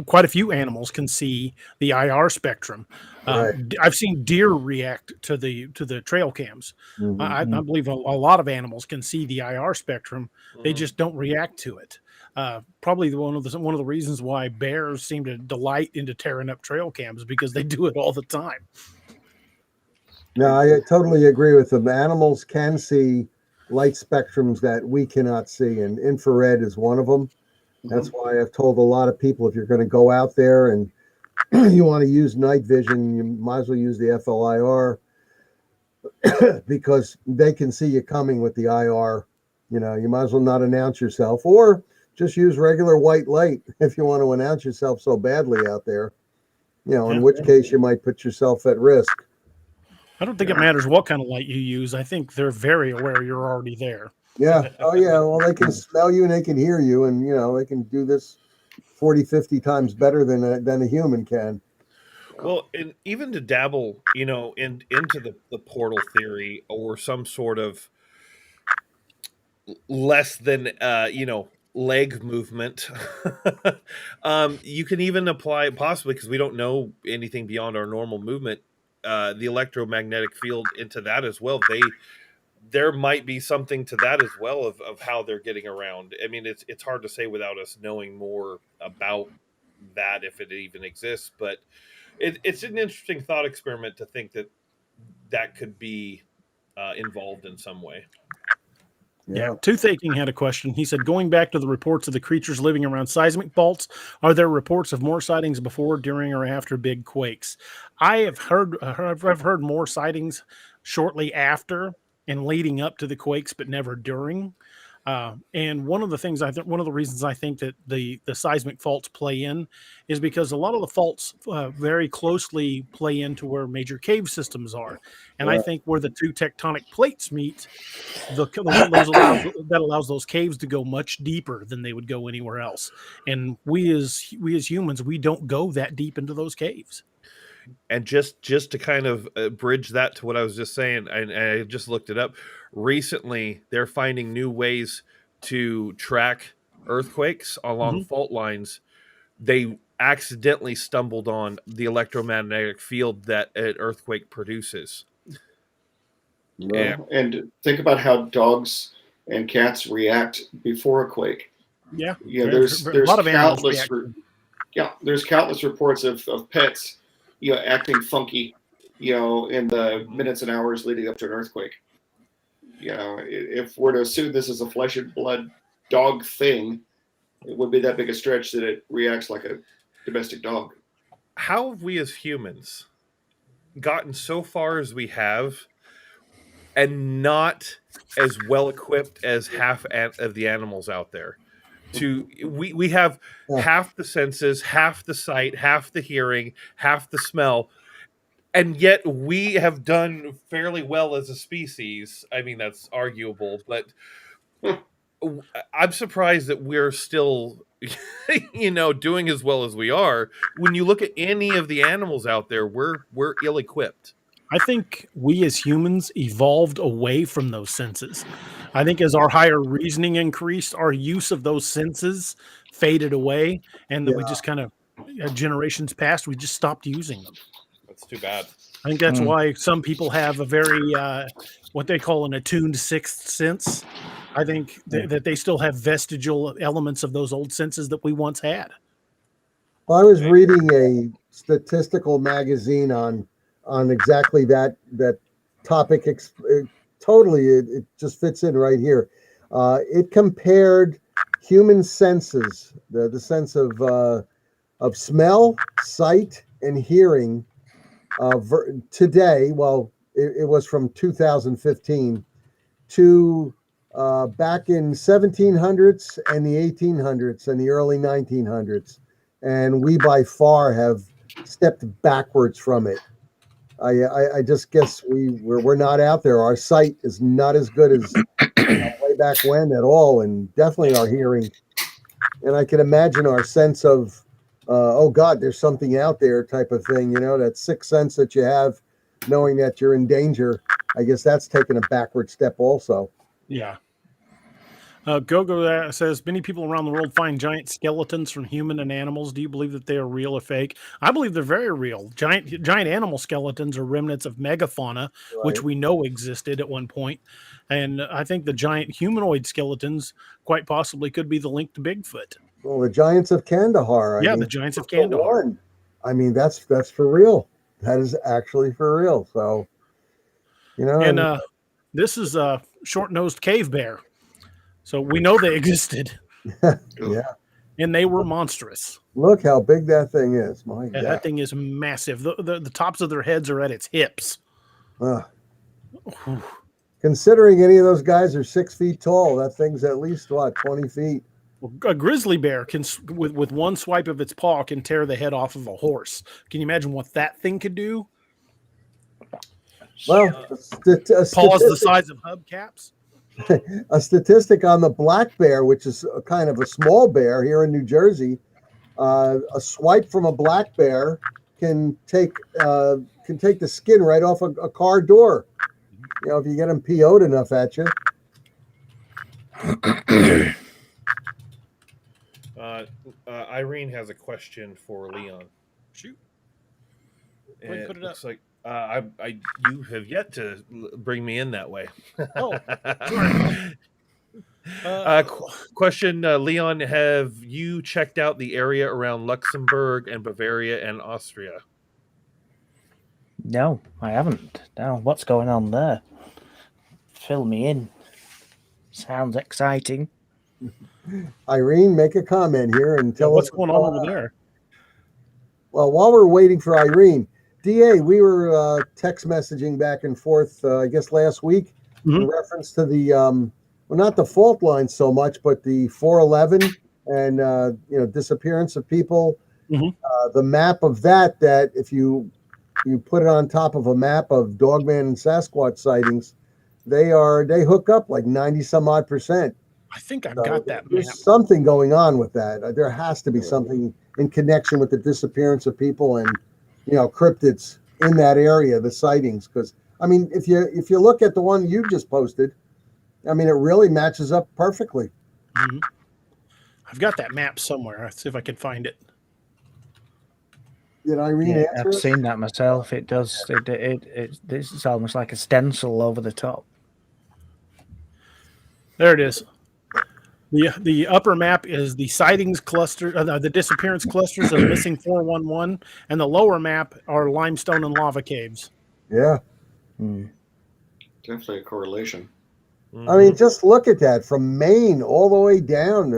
quite a few animals can see the IR spectrum. Right. I've seen deer react to the trail cams. Mhm. I believe a lot of animals can see the IR spectrum. They just don't react to it. Probably one of the reasons why bears seem to delight into tearing up trail cams, because they do it all the time. No, I totally agree with them. Animals can see light spectrums that we cannot see, and infrared is one of them. That's why I've told a lot of people, if you're going to go out there and you want to use night vision, you might as well use the FLIR because they can see you coming with the IR. You might as well not announce yourself, or just use regular white light if you want to announce yourself so badly out there. In which case you might put yourself at risk. I don't think it matters what kind of light you use. I think they're very aware you're already there. Yeah. Oh, yeah. Well, they can smell you and they can hear you, and they can do this 40, 50 times better than a human can. Well, and even to dabble, into the portal theory, or some sort of less than leg movement. You can even apply, possibly because we don't know anything beyond our normal movement, the electromagnetic field into that as well. there might be something to that as well of how they're getting around. I mean, it's hard to say without us knowing more about that, if it even exists. But it's an interesting thought experiment to think that could be involved in some way. Yeah. Toothaking had a question. He said, going back to the reports of the creatures living around seismic faults, are there reports of more sightings before, during, or after big quakes? I've heard more sightings shortly after and leading up to the quakes, but never during. And one of the reasons I think that the seismic faults play in is because a lot of the faults very closely play into where major cave systems are. And I think where the two tectonic plates meet, that allows those caves to go much deeper than they would go anywhere else. And we as humans, we don't go that deep into those caves. And just to kind of bridge that to what I was just saying, and I just looked it up recently, they're finding new ways to track earthquakes along fault lines. They accidentally stumbled on the electromagnetic field that an earthquake produces. Well, and think about how dogs and cats react before a quake. Yeah, there's a lot of countless there's countless reports of pets acting funky in the minutes and hours leading up to an earthquake. If we're to assume this is a flesh and blood dog thing, it would be that big a stretch that it reacts like a domestic dog. How have we as humans gotten so far as we have and not as well equipped as half of the animals out there? We have half the senses, half the sight, half the hearing, half the smell, and yet we have done fairly well as a species. I mean, that's arguable, but I'm surprised that we're still doing as well as we are. When you look at any of the animals out there, we're ill-equipped. I think we as humans evolved away from those senses. I think as our higher reasoning increased, our use of those senses faded away, and that we just kind of, generations past, we just stopped using them. That's too bad. I think that's why some people have a very, what they call an attuned sixth sense. I think that they still have vestigial elements of those old senses that we once had. I was reading a statistical magazine on exactly that topic. Totally, it just fits in right here. It compared human senses, the sense of smell, sight, and hearing today. Well, it was from 2015 to back in 1700s and the 1800s and the early 1900s, and we by far have stepped backwards from it. I just guess we're not out there. Our sight is not as good as way back when at all, and definitely our hearing. And I can imagine our sense of, oh God, there's something out there type of thing. That sixth sense that you have, knowing that you're in danger. I guess that's taken a backward step also. Yeah. Gogo says, many people around the world find giant skeletons from human and animals. Do you believe that they are real or fake? I believe they're very real. Giant animal skeletons are remnants of megafauna, which we know existed at one point. And I think the giant humanoid skeletons quite possibly could be the link to Bigfoot. Well, the giants of Kandahar. The giants of Kandahar. I mean, that's for real. That is actually for real. So, And this is a short-nosed cave bear. So we know they existed. Yeah. And they were monstrous. Look how big that thing is. My God. That thing is massive. The tops of their heads are at its hips. Considering any of those guys are 6 feet tall, that thing's at least, 20 feet? A grizzly bear can, with one swipe of its paw, can tear the head off of a horse. Can you imagine what that thing could do? Well, paws the size of hubcaps. A statistic on the black bear, which is a kind of a small bear here in New Jersey. A swipe from a black bear can take the skin right off a car door. If you get them PO'd enough at you. Irene has a question for Leon. Shoot. It looks like You have yet to bring me in that way. Oh, sorry. Question, Leon, have you checked out the area around Luxembourg and Bavaria and Austria? No, I haven't. No, what's going on there? Fill me in. Sounds exciting. Irene, make a comment here and tell what's us going on over there. Well, while we're waiting for Irene, DA, we were text messaging back and forth, I guess last week, in reference to the, well, not the fault line so much, but the 411 and, disappearance of people. The map of that if you put it on top of a map of Dogman and Sasquatch sightings, they hook up like 90 some odd %. I think I've got that map. There's something going on with that. There has to be something in connection with the disappearance of people and, cryptids in that area, the sightings. Because, I mean, if you look at the one you just posted, I mean, it really matches up perfectly. I've got that map somewhere. Let's see if I can find it. Did Irene answer? I've seen that myself. It does. It's almost like a stencil over the top. There it is. The upper map is the sightings cluster, the disappearance clusters of missing 411, and the lower map are limestone and lava caves. Yeah. Definitely a correlation. I mean, just look at that from Maine all the way down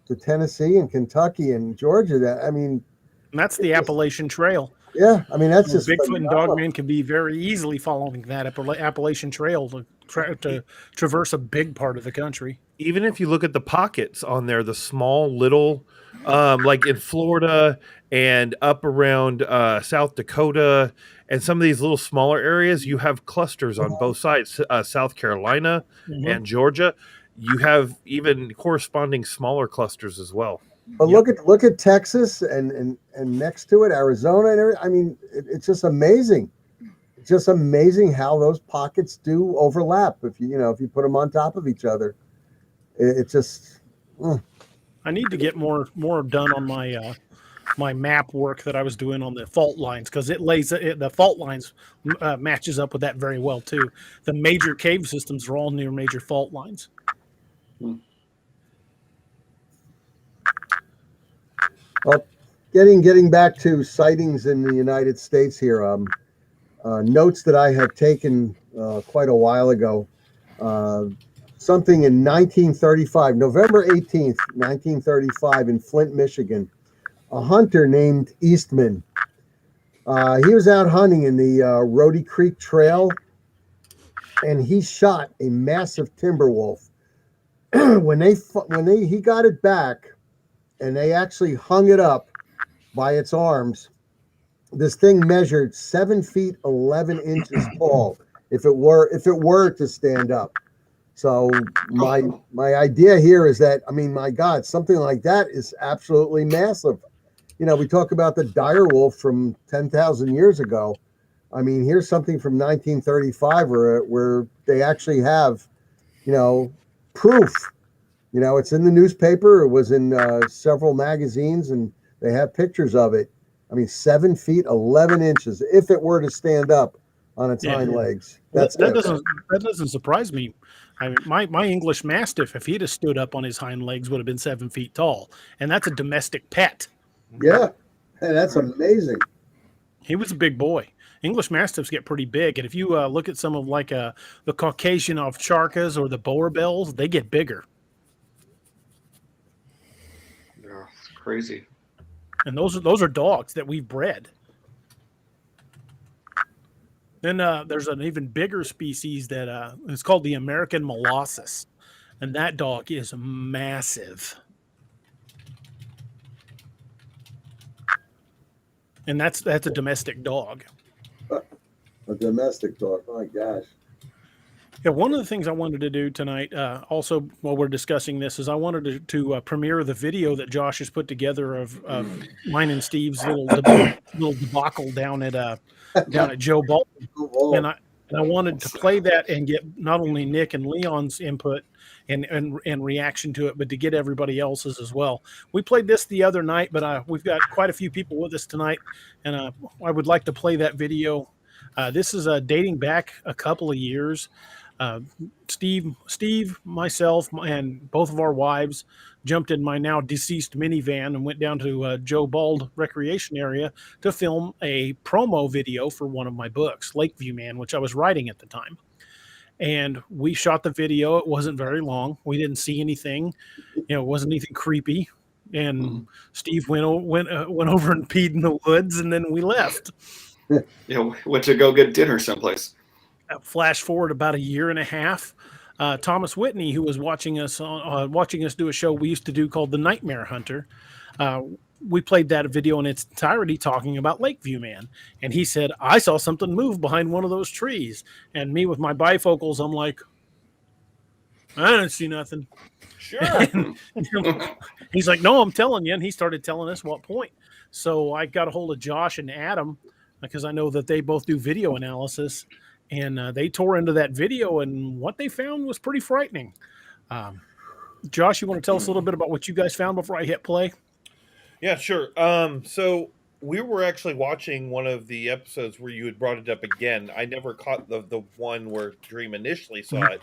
to Tennessee and Kentucky and Georgia. And that's the Appalachian Trail. Yeah, I mean, that's just Bigfoot and Dogman can be very easily following that Appalachian Trail to traverse a big part of the country. Even if you look at the pockets on there, the small little, like in Florida and up around South Dakota and some of these little smaller areas, you have clusters on both sides, South Carolina and Georgia. You have even corresponding smaller clusters as well. But look at Texas and next to it, Arizona and everything. I mean, it's just amazing. It's just amazing how those pockets do overlap if you put them on top of each other. It just. I need to get more done on my my map work that I was doing on the fault lines, because the fault lines matches up with that very well too. The major cave systems are all near major fault lines. Well, getting back to sightings in the United States here, notes that I had taken quite a while ago. Something in 1935, November 18th, 1935, in Flint, Michigan, a hunter named Eastman. He was out hunting in the Rhodey Creek Trail, and he shot a massive timber wolf. when he got it back, and they actually hung it up by its arms, this thing measured 7 feet 11 inches tall. If it were to stand up. So my idea here is that, I mean, my God, something like that is absolutely massive. We talk about the dire wolf from 10,000 years ago. I mean, here's something from 1935 where they actually have, proof. It's in the newspaper. It was in several magazines, and they have pictures of it. I mean, 7 feet 11 inches. If it were to stand up on its hind legs, that doesn't surprise me. I mean, my English Mastiff, if he'd have stood up on his hind legs, would have been 7 feet tall, and that's a domestic pet. Yeah, and that's amazing. He was a big boy. English Mastiffs get pretty big, and if you look at some of the Caucasian ovcharkas or the Boer bells, they get bigger. Yeah, it's crazy. And those are dogs that we've bred. Then there's an even bigger species that it's called the American Molossus, and that dog is massive. And that's a domestic dog. A domestic dog. My gosh. Yeah, one of the things I wanted to do tonight, also while we're discussing this, is I wanted to premiere the video that Josh has put together of mine and Steve's little debacle down at Joe Bolton, and I wanted to play that and get not only Nick and Leon's input and reaction to it, but to get everybody else's as well. We played this the other night, but we've got quite a few people with us tonight, and I would like to play that video This is dating back a couple of years. Steve, myself, and both of our wives jumped in my now deceased minivan and went down to Joe Bald Recreation Area to film a promo video for one of my books, Lakeview Man, which I was writing at the time. And we shot the video. It wasn't very long. We didn't see anything. It wasn't anything creepy. And Steve went over and peed in the woods, and then we left. Went to go get dinner someplace. Flash forward about a year and a half. Thomas Whitney, who was watching us do a show we used to do called The Nightmare Hunter, we played that video in its entirety talking about Lakeview Man. And he said, I saw something move behind one of those trees. And me with my bifocals, I'm like, I didn't see nothing. Sure. And, he's like, no, I'm telling you. And he started telling us what point. So I got a hold of Josh and Adam because I know that they both do video analysis. And they tore into that video, and what they found was pretty frightening. Josh, you want to tell us a little bit about what you guys found before I hit play? Yeah, sure. So we were actually watching one of the episodes where you had brought it up again. I never caught the one where Dream initially saw it,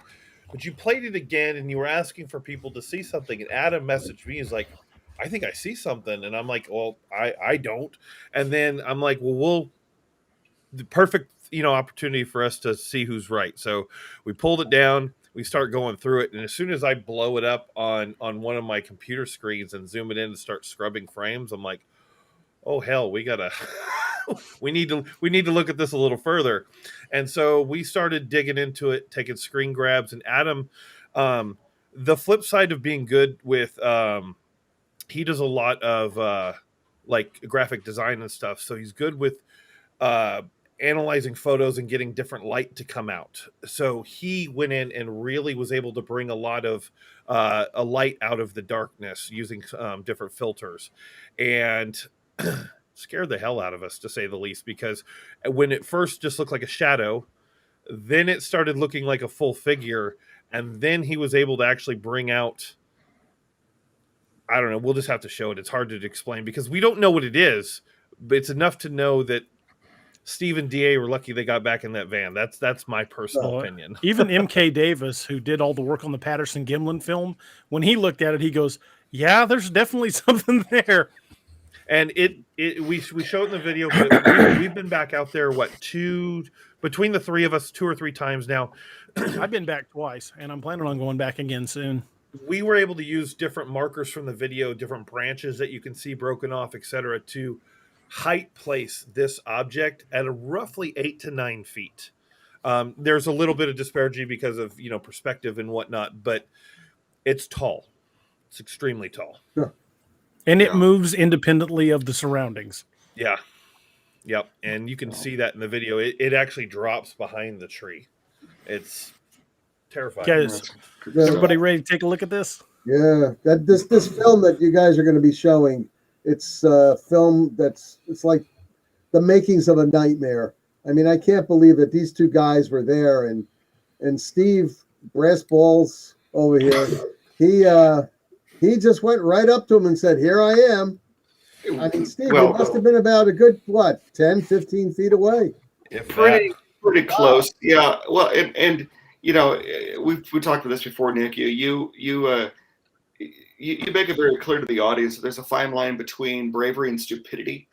but you played it again, and you were asking for people to see something. And Adam messaged me. He's like, I think I see something. And I'm like, well, I don't. And then I'm like, well, the perfect opportunity for us to see who's right. So we pulled it down, we start going through it, and as soon as I blow it up on one of my computer screens and zoom it in and start scrubbing frames, I'm like, oh hell, we gotta we need to look at this a little further. And so we started digging into it, taking screen grabs. And Adam, the flip side of being good with he does a lot of like graphic design and stuff, so he's good with analyzing photos and getting different light to come out. So he went in and really was able to bring a lot of a light out of the darkness using different filters, and scared the hell out of us, to say the least, because when it first just looked like a shadow, then it started looking like a full figure, and then he was able to actually bring out, I don't know, we'll just have to show it. It's hard to explain because we don't know what it is, but it's enough to know that Steve and DA were lucky they got back in that van. That's my personal opinion. Even MK Davis, who did all the work on the Patterson Gimlin film, when he looked at it, he goes, yeah, there's definitely something there. And we show it in the video, but we've been back out there, between the three of us, 2 or 3 times now. I've been back twice, and I'm planning on going back again soon. We were able to use different markers from the video, different branches that you can see broken off, etc., to height place this object at a roughly 8 to 9 feet. There's a little bit of disparity because of perspective and whatnot, but it's tall. It's extremely tall. Sure. And it moves independently of the surroundings. Yeah. Yep. And you can see that in the video. It actually drops behind the tree. It's terrifying. Guys, everybody ready to take a look at this? Yeah, this film that you guys are going to be showing, it's a film it's like the makings of a nightmare. I mean, I can't believe that these two guys were there, and Steve Brass Balls over here, he just went right up to him and said, "Here I am." I mean, Steve, you must have been about a good 10, 15 feet away. Pretty close. Yeah. Well, and we talked about this before, Nick. You make it very clear to the audience that there's a fine line between bravery and stupidity.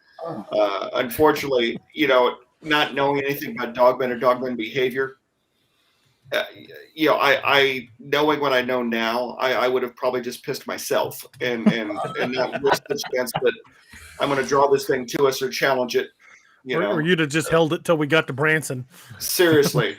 Unfortunately, not knowing anything about Dogman or Dogman behavior, I knowing what I know now, I would have probably just pissed myself and not risk the chance that I'm going to draw this thing to us or challenge it. Or you'd have just held it till we got to Branson. Seriously.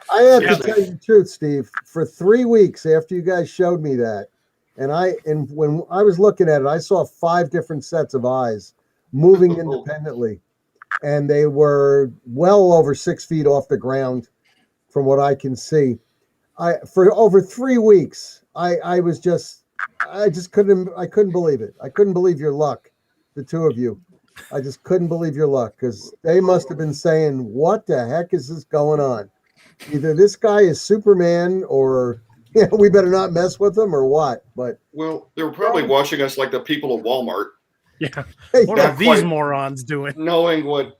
I have to tell you the truth, Steve. For 3 weeks after you guys showed me that, and when I was looking at it, I saw 5 different sets of eyes moving independently, and they were well over 6 feet off the ground, from what I can see. For over 3 weeks, I couldn't believe it. I couldn't believe your luck, the two of you. I just couldn't believe your luck, because they must have been saying, "What the heck is this going on? Either this guy is Superman, or we better not mess with him, or what?" But they were probably watching us like the people of Walmart. Yeah, what are these morons doing? Knowing what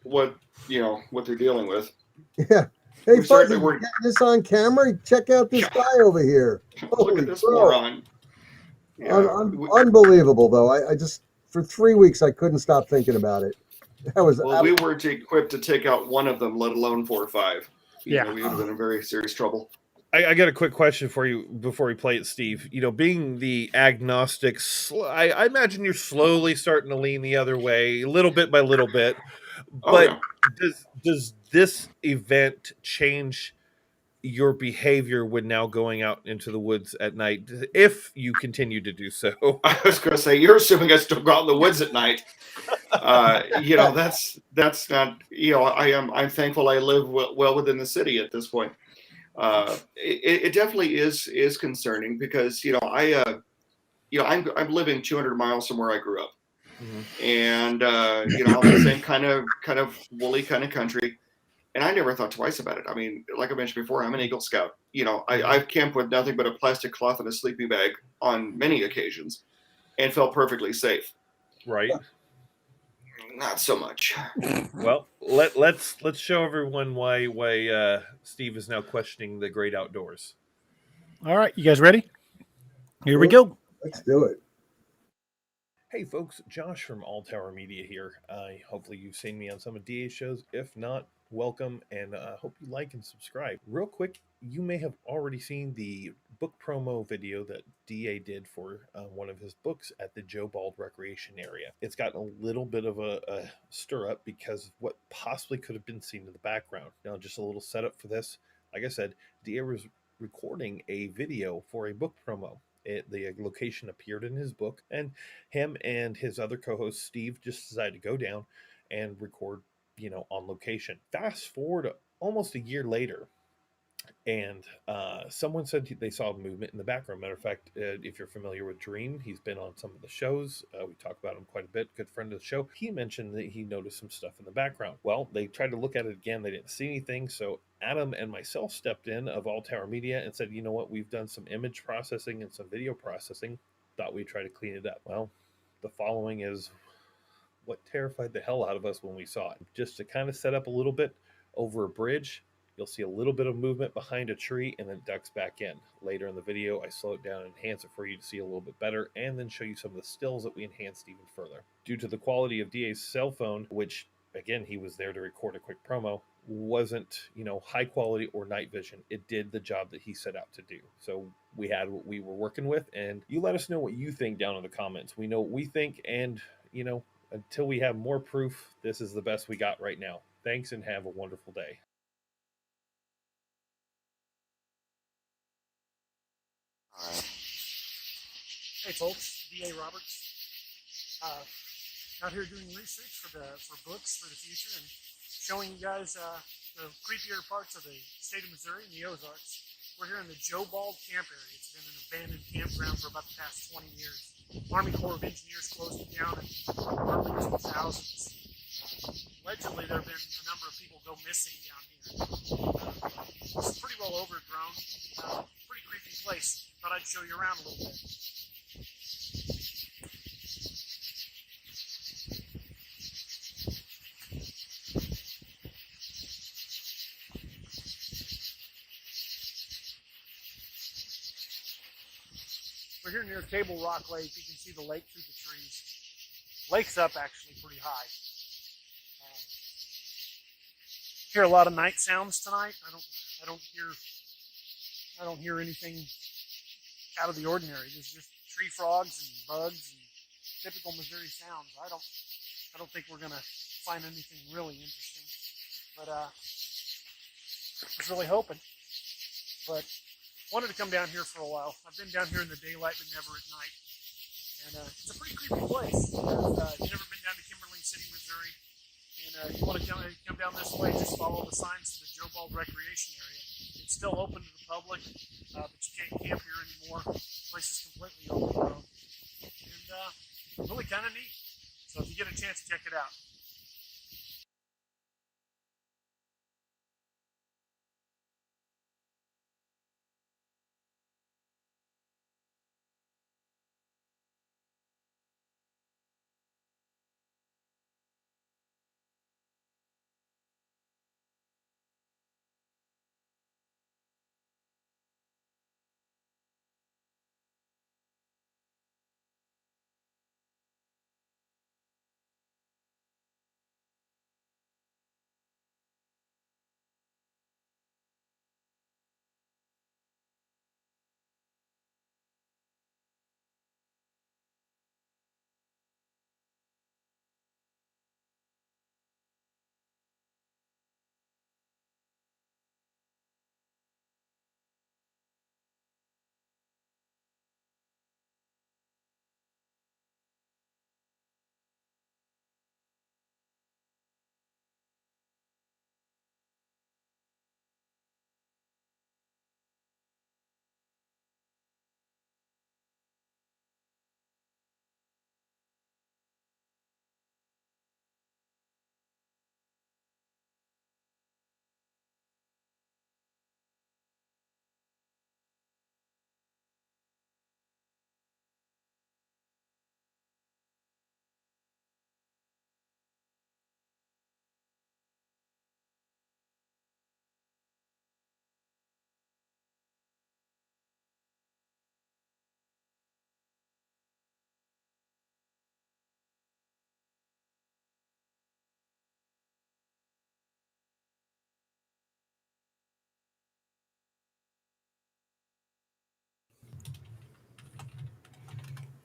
they're dealing with. Yeah. Hey, We certainly Fuzzy, weren't. getting this on camera? Check out this guy over here. Look Holy at this crow. moron. Yeah, Unbelievable, though. I just, for 3 weeks, I couldn't stop thinking about it. That was, well, we weren't equipped to take out one of them, let alone 4 or 5. Yeah. We would have been in very serious trouble. I got a quick question for you before we play it, Steve. Being the agnostic, I imagine you're slowly starting to lean the other way, little bit by little bit. Oh, But yeah. does this event change your behavior when now going out into the woods at night, if you continue to do so? I was going to say, you're assuming I still go out in the woods at night. That's not. I'm thankful I live well within the city at this point. It definitely is concerning because I'm living 200 miles from where I grew up, and the same kind of woolly kind of country, and I never thought twice about it. I mean, like I mentioned before, I'm an Eagle Scout. I've camped with nothing but a plastic cloth and a sleeping bag on many occasions, and felt perfectly safe. Right. Not so much. Well, let's show everyone why Steve is now questioning the great outdoors. All right, you guys ready? Here we go. let's do it. Hey folks, Josh from All Tower Media here. Hopefully you've seen me on some of DA's shows. If not, welcome, and hope you like and subscribe. Real quick, you may have already seen the book promo video that DA did for one of his books at the Joe Bald Recreation Area. It's gotten a little bit of a stir up because of what possibly could have been seen in the background. Now, just a little setup for this. Like I said, DA was recording a video for a book promo. The location appeared in his book, and him and his other co-host Steve just decided to go down and record, on location. Fast forward almost a year later, and someone said they saw movement in the background. Matter of fact, if you're familiar with Dream, he's been on some of the shows. We talk about him quite a bit. Good friend of the show. He mentioned that he noticed some stuff in the background. Well, they tried to look at it again. They didn't see anything. So Adam and myself stepped in of All Tower Media and said, you know what? We've done some image processing and some video processing. Thought we'd try to clean it up. Well, the following is what terrified the hell out of us when we saw it. Just to kind of set up a little bit, over a bridge, you'll see a little bit of movement behind a tree and then ducks back in. Later in the video, I slow it down and enhance it for you to see a little bit better, and then show you some of the stills that we enhanced even further. Due to the quality of DA's cell phone, which again, he was there to record a quick promo, wasn't, high quality or night vision. It did the job that he set out to do. So we had what we were working with, and you let us know what you think down in the comments. We know what we think, and until we have more proof, this is the best we got right now. Thanks, and have a wonderful day. Hey folks, D.A. Roberts. Out here doing research for books for the future and showing you guys the creepier parts of the state of Missouri and the Ozarks. We're here in the Joe Bald Camp area. It's been an abandoned campground for about the past 20 years. Army Corps of Engineers closed it down in the early 2000s. Allegedly, there have been a number of people go missing down here. It's pretty well overgrown, pretty creepy place. Thought I'd show you around a little bit. We're here near Table Rock Lake. You can see the lake through the trees. Lake's up actually pretty high. Hear a lot of night sounds tonight. I don't hear anything out of the ordinary. There's just tree frogs and bugs and typical Missouri sounds. I don't think we're gonna find anything really interesting. But I was really hoping. But wanted to come down here for a while. I've been down here in the daylight, but never at night. And it's a pretty creepy place. If you've never been down to Kimberling City, Missouri, and you want to come down this way, just follow the signs to the Joe Bald Recreation Area. It's still open to the public, but you can't camp here anymore. The place is completely overgrown. And really kind of neat. So if you get a chance, check it out.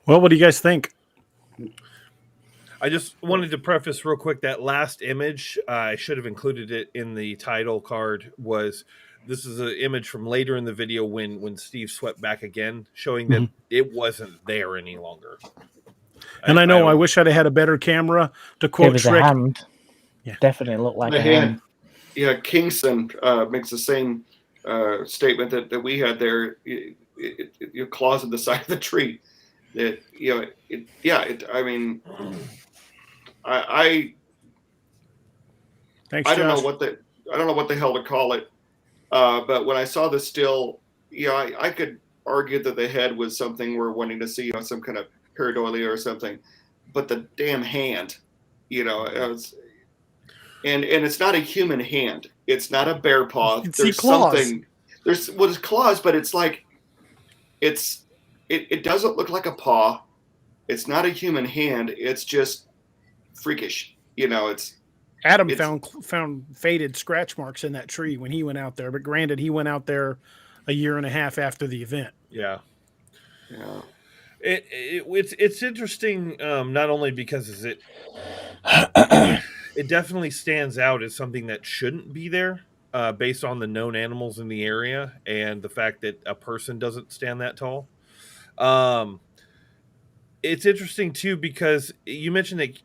Well, what do you guys think? I just wanted to preface real quick that last image. I should have included it in the title card. This is an image from later in the video when Steve swept back again, showing that it wasn't there any longer. And I know I wish I'd have had a better camera to quote It was Shrek. a hand. Yeah. Definitely looked like The a hand. hand. Yeah, Kingston makes the same statement that we had there. Your claws at the side of the tree. That I mean, Thanks, I don't Josh. know what the hell to call it. But when I saw the still, I could argue that the head was something we're wanting to see, some kind of pareidolia or something. But the damn hand, it was, and it's not a human hand. It's not a bear paw. There's something. There's it's claws, but it's like, it doesn't look like a paw. It's not a human hand. It's just freakish. Adam found faded scratch marks in that tree when he went out there. But granted, he went out there a year and a half after the event. Yeah. Yeah. It's interesting, not only because it definitely stands out as something that shouldn't be there, based on the known animals in the area and the fact that a person doesn't stand that tall. It's interesting too because you mentioned that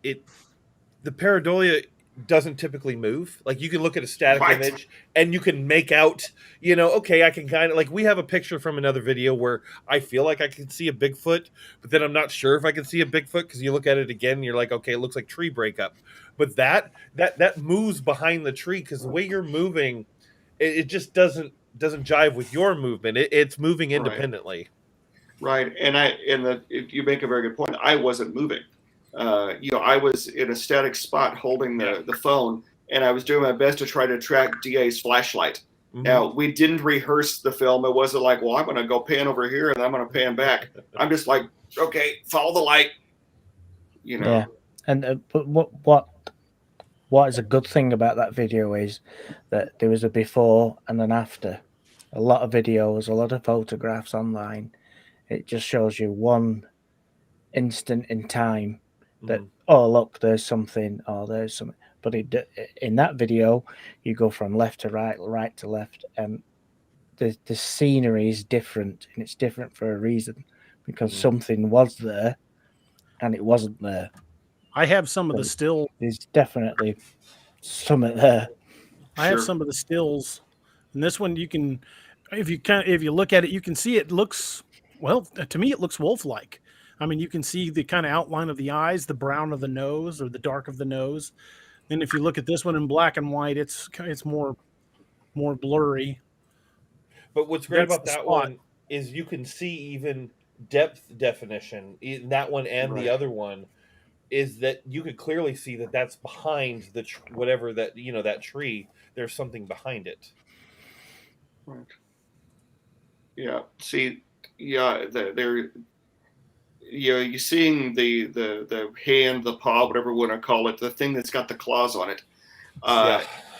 the pareidolia doesn't typically move. Like you can look at a static image and you can make out, okay, I can kind of like, we have a picture from another video where I feel like I can see a Bigfoot, but then I'm not sure if I can see a Bigfoot because you look at it again and you're like, okay, it looks like tree breakup. But that moves behind the tree because the way you're moving, it just doesn't jive with your movement. It's moving independently. Right. And you make a very good point. I wasn't moving. I was in a static spot holding the phone, and I was doing my best to try to track DA's flashlight. Mm-hmm. Now, we didn't rehearse the film. It wasn't like, well, I'm going to go pan over here and I'm going to pan back. I'm just like, okay, follow the light. Yeah. And but what is a good thing about that video is that there was a before and an after. A lot of videos, a lot of photographs online. It just shows you one instant in time that, oh, look, there's something, or there's something. But in that video, you go from left to right, right to left, and the scenery is different, and it's different for a reason, because something was there, and it wasn't there. I have some of the stills. There's definitely something there. I have some of the stills, and this one you can, if you look at it, you can see it looks, well, to me it looks wolf-like. I mean, you can see the kind of outline of the eyes, the brown of the nose, or the dark of the nose. And if you look at this one in black and white, it's more blurry. But what's great about that one is you can see even depth definition in that one and the other one. Is that you could clearly see that that's behind the whatever that that tree. There's something behind it. Right. Yeah. See. Yeah. You're seeing the hand, the paw, whatever we want to call it, the thing that's got the claws on it,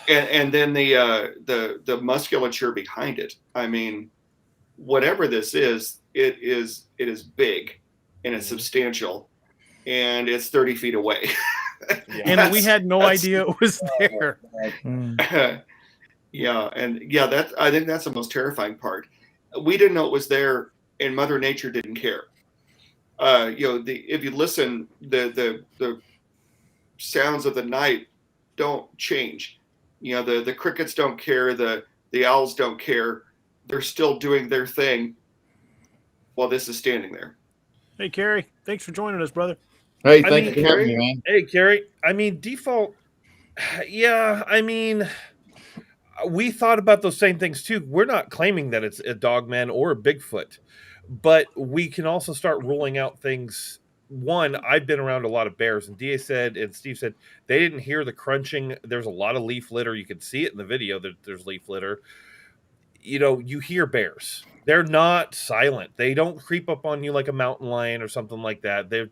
and then the musculature behind it. I mean, whatever this is, it is big, and it's substantial, and it's 30 feet away. And we had no idea it was there. I think that's the most terrifying part. We didn't know it was there, and Mother Nature didn't care. If you listen, the sounds of the night don't change. The crickets don't care. The owls don't care. They're still doing their thing while this is standing there. Hey, Kerry, thanks for joining us, brother. Hey, thank you for having me, man. Hey, Kerry. I mean, default. Yeah, I mean, we thought about those same things too. We're not claiming that it's a Dogman or a Bigfoot. But we can also start ruling out things. One, I've been around a lot of bears, and DA said, and Steve said, they didn't hear the crunching. There's a lot of leaf litter. You can see it in the video that there's leaf litter. You hear bears. They're not silent. They don't creep up on you like a mountain lion or something like that. They're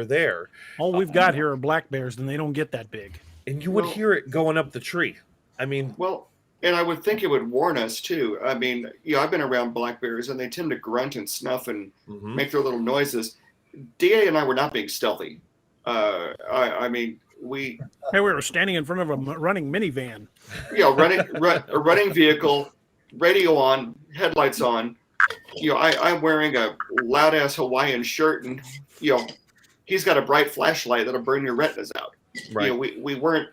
there. All we've got here are black bears, and they don't get that big. And you would hear it going up the tree. I mean, well, And I would think it would warn us too. I mean, I've been around black bears, and they tend to grunt and snuff and make their little noises. DA and I were not being stealthy. I mean, we were standing in front of a running minivan. A running vehicle, radio on, headlights on. I'm wearing a loud ass Hawaiian shirt, and he's got a bright flashlight that'll burn your retinas out. Right. We weren't.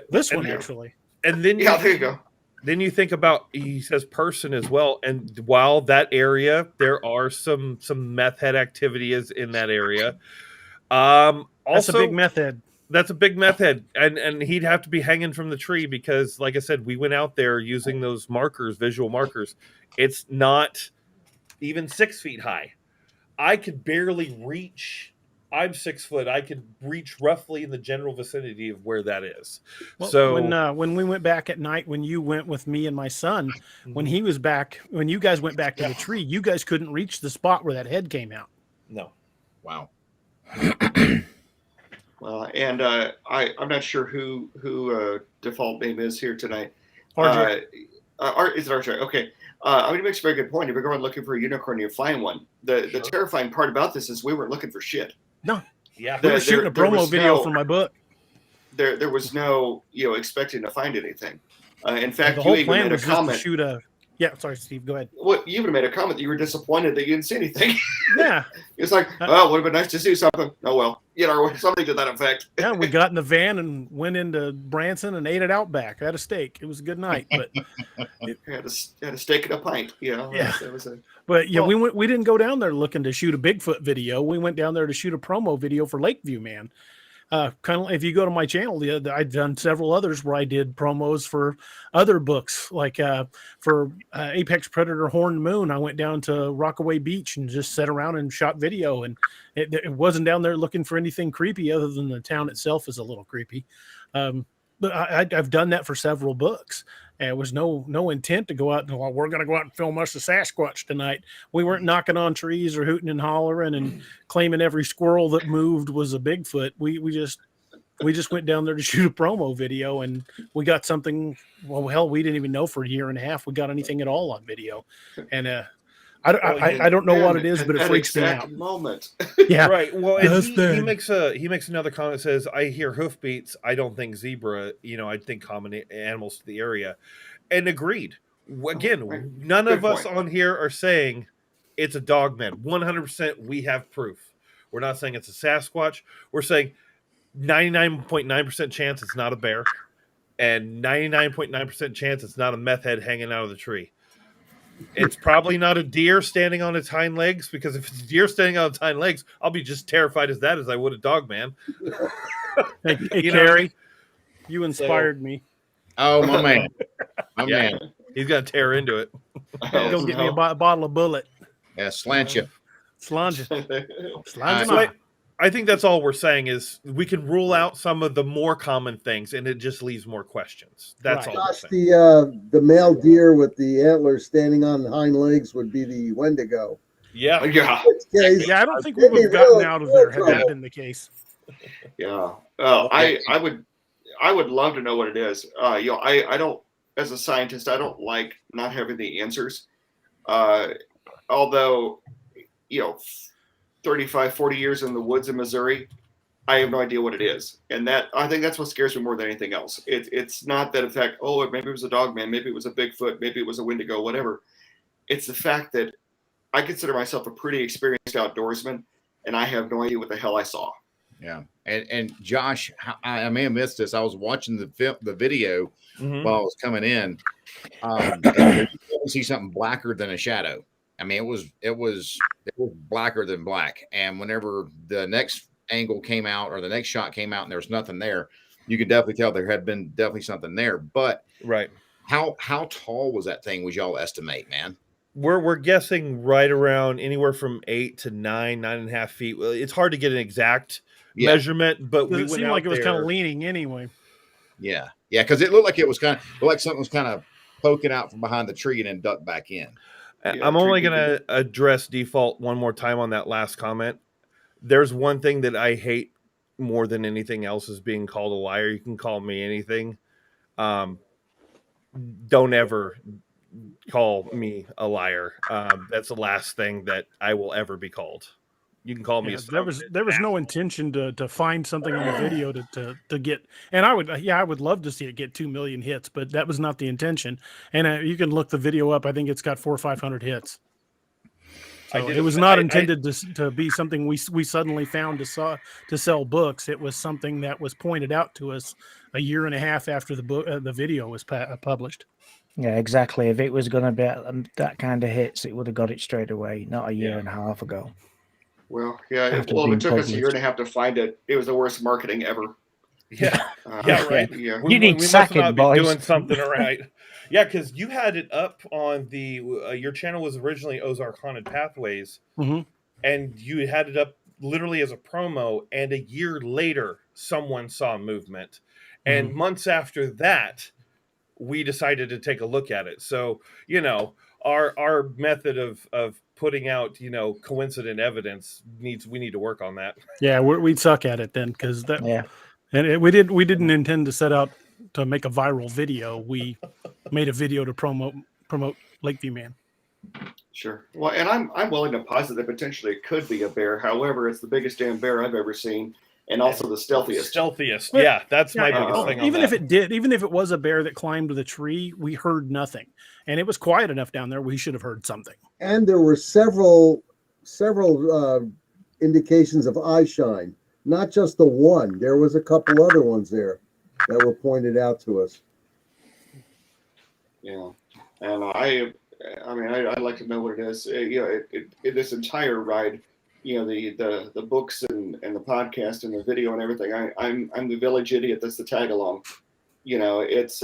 This one actually. And then there you go. Then you think about, he says person as well, and while that area, there are some meth head activity is in that area. Also, that's a big meth head. That's a big meth head, and he'd have to be hanging from the tree because, like I said, we went out there using those markers, visual markers. It's not even 6 feet high. I could barely reach. I'm 6 foot. I could reach roughly in the general vicinity of where that is. Well, so when we went back at night, when you went with me and my son, when he was back, when you guys went back to the tree, you guys couldn't reach the spot where that head came out. No. Wow. Well, and I'm not sure who default name is here tonight. RJ. Is it RJ? Okay. I mean, it makes a very good point. If you're going looking for a unicorn, you find one. The terrifying part about this is we weren't looking for shit. No. Yeah. We were shooting a promo video for my book. There was no, expecting to find anything. In fact, The whole you even plan made a was just to comment. shoot a. Yeah, sorry, Steve. Go ahead. Well, you even made a comment that you were disappointed that you didn't see anything. Yeah. It's like, oh, it would have been nice to see something. Oh well, something to that effect. Yeah, we got in the van and went into Branson and ate it out back. I had a steak. It was a good night, but had a steak and a pint. Yeah. That was but yeah, we didn't go down there looking to shoot a Bigfoot video. We went down there to shoot a promo video for Lakeview Man. Kind of, if you go to my channel, I've done several others where I did promos for other books, like for Apex Predator Horned Moon. I went down to Rockaway Beach and just sat around and shot video, and it wasn't down there looking for anything creepy other than the town itself is a little creepy. But I've done that for several books. And it was no intent to go out and, well, we're going to go out and film us a Sasquatch tonight. We weren't knocking on trees or hooting and hollering and claiming every squirrel that moved was a Bigfoot. We just went down there to shoot a promo video, and we got something. Well, hell, we didn't even know for a year and a half we got anything at all on video. And I don't know what it is, but it freaks me out. Moment. Yeah, right. Well, and he makes another comment. Says, "I hear hoofbeats. I don't think zebra. I think common animals to the area," and agreed. Again, none of us on here are saying it's a Dogman. 100%, we have proof. We're not saying it's a Sasquatch. We're saying 99.9% chance it's not a bear, and 99.9% chance it's not a meth head hanging out of the tree. It's probably not a deer standing on its hind legs, because if it's a deer standing on its hind legs, I'll be just terrified as I would a Dogman. Hey, Carrie, you inspired me. Oh, my man. My man. He's going to tear into it. Go get me a bottle of Bullet. Yeah, slant you. Slange. So I think that's all we're saying is we can rule out some of the more common things, and it just leaves more questions. That's all we're saying. The male deer with the antlers standing on hind legs would be the wendigo. Yeah. Yeah, I don't think we would have gotten out of there had that been the case. Yeah. Oh, I would love to know what it is. I don't, as a scientist, I don't like not having the answers. Although, 35, 40 years in the woods in Missouri, I have no idea what it is. And I think that's what scares me more than anything else. It's not that, in fact, maybe it was a Dogman, maybe it was a Bigfoot, maybe it was a wendigo, whatever. It's the fact that I consider myself a pretty experienced outdoorsman, and I have no idea what the hell I saw. Yeah. And Josh, I may have missed this. I was watching the video while I was coming in. You see something blacker than a shadow. I mean, it was blacker than black. And whenever the next angle came out or the next shot came out and there was nothing there, you could definitely tell there had been definitely something there. But right, how tall was that thing? Would y'all estimate, man? We're guessing right around anywhere from 8 to 9.5 feet. Well, it's hard to get an exact measurement, but it seemed like it was kind of leaning anyway. Yeah, because it looked like it was like something was kind of poking out from behind the tree and then ducked back in. I'm only going to address default one more time on that last comment. There's one thing that I hate more than anything else is being called a liar. You can call me anything. don't ever call me a liar. That's the last thing that I will ever be called. You can call me. Yeah, A there was no intention to find something on the video to get, and I would love to see it get 2 million hits, but that was not the intention. And you can look the video up. I think it's got 400 or 500 hits. So it was not intended to be something we suddenly found to sell books. It was something that was pointed out to us a year and a half after the video was published. Yeah, exactly. If it was going to be that kind of hits, it would have got it straight away, not a year and a half ago. Well, yeah. If it took us a year and a half to find it, it was the worst marketing ever. Yeah, right. Yeah. You need sacking, boys. Doing something right. Yeah, because you had it up on the your channel was originally Ozark Haunted Pathways, and you had it up literally as a promo. And a year later, someone saw movement, and months after that, we decided to take a look at it. So our method of putting out coincident evidence we need to work on that. Yeah, we'd suck at it then because we didn't intend to set out to make a viral video. We made a video to promote Lakeview Man. Sure. Well, and I'm willing to posit that potentially it could be a bear. However, it's the biggest damn bear I've ever seen, and also the stealthiest. Yeah, that's my biggest thing. Even if it was a bear that climbed the tree, we heard nothing, and it was quiet enough down there. We should have heard something. And there were several indications of eye shine, not just the one. There was a couple other ones there that were pointed out to us. Yeah, and I'd like to know what it is. This entire ride, the books and the podcast and the video and everything. I'm the village idiot that's the tag along. It's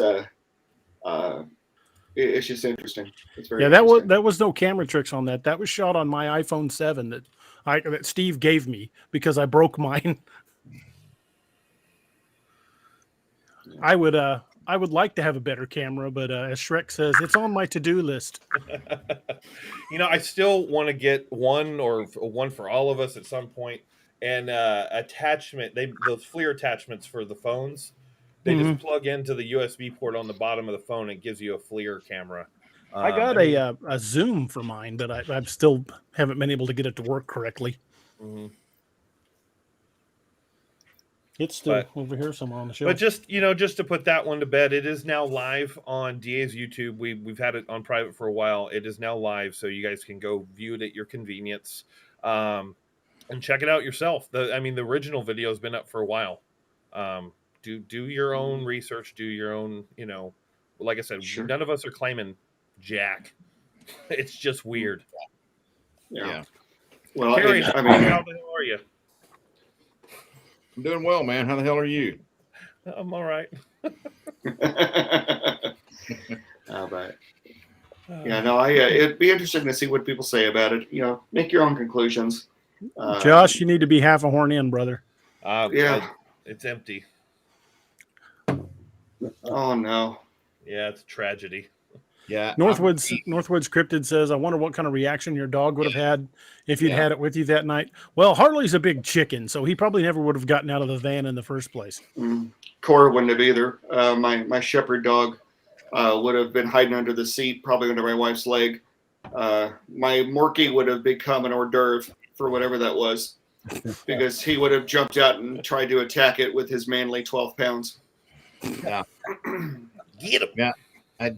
just interesting. It's very that was no camera tricks on that. That was shot on my iPhone 7 that Steve gave me because I broke mine. Yeah. I would like to have a better camera, but as Shrek says, it's on my to-do list. I still want to get one or one for all of us at some point. And attachment, those FLIR attachments for the phones, they just plug into the USB port on the bottom of the phone. And it gives you a FLIR camera. I got a Zoom for mine, but I still haven't been able to get it to work correctly. It's still over here somewhere on the show. But just to put that one to bed, it is now live on DA's YouTube. We've had it on private for a while. It is now live, so you guys can go view it at your convenience and check it out yourself. The original video has been up for a while. Do your own research. Do your own. Like I said, none of us are claiming jack. It's just weird. Yeah. Well, Carrie, how the hell are you? I'm doing well, man. How the hell are you? I'm all right. All right. It'd be interesting to see what people say about it. Make your own conclusions. Josh, you need to be half a horn in, brother. It's empty. Oh no. Yeah, it's a tragedy. Yeah. Northwoods Cryptid says, I wonder what kind of reaction your dog would have had if you'd had it with you that night. Well, Harley's a big chicken, so he probably never would have gotten out of the van in the first place. Cora wouldn't have either. My shepherd dog would have been hiding under the seat, probably under my wife's leg. My Morkie would have become an hors d'oeuvre for whatever that was, because he would have jumped out and tried to attack it with his manly 12 pounds. Yeah. Get him. Yeah.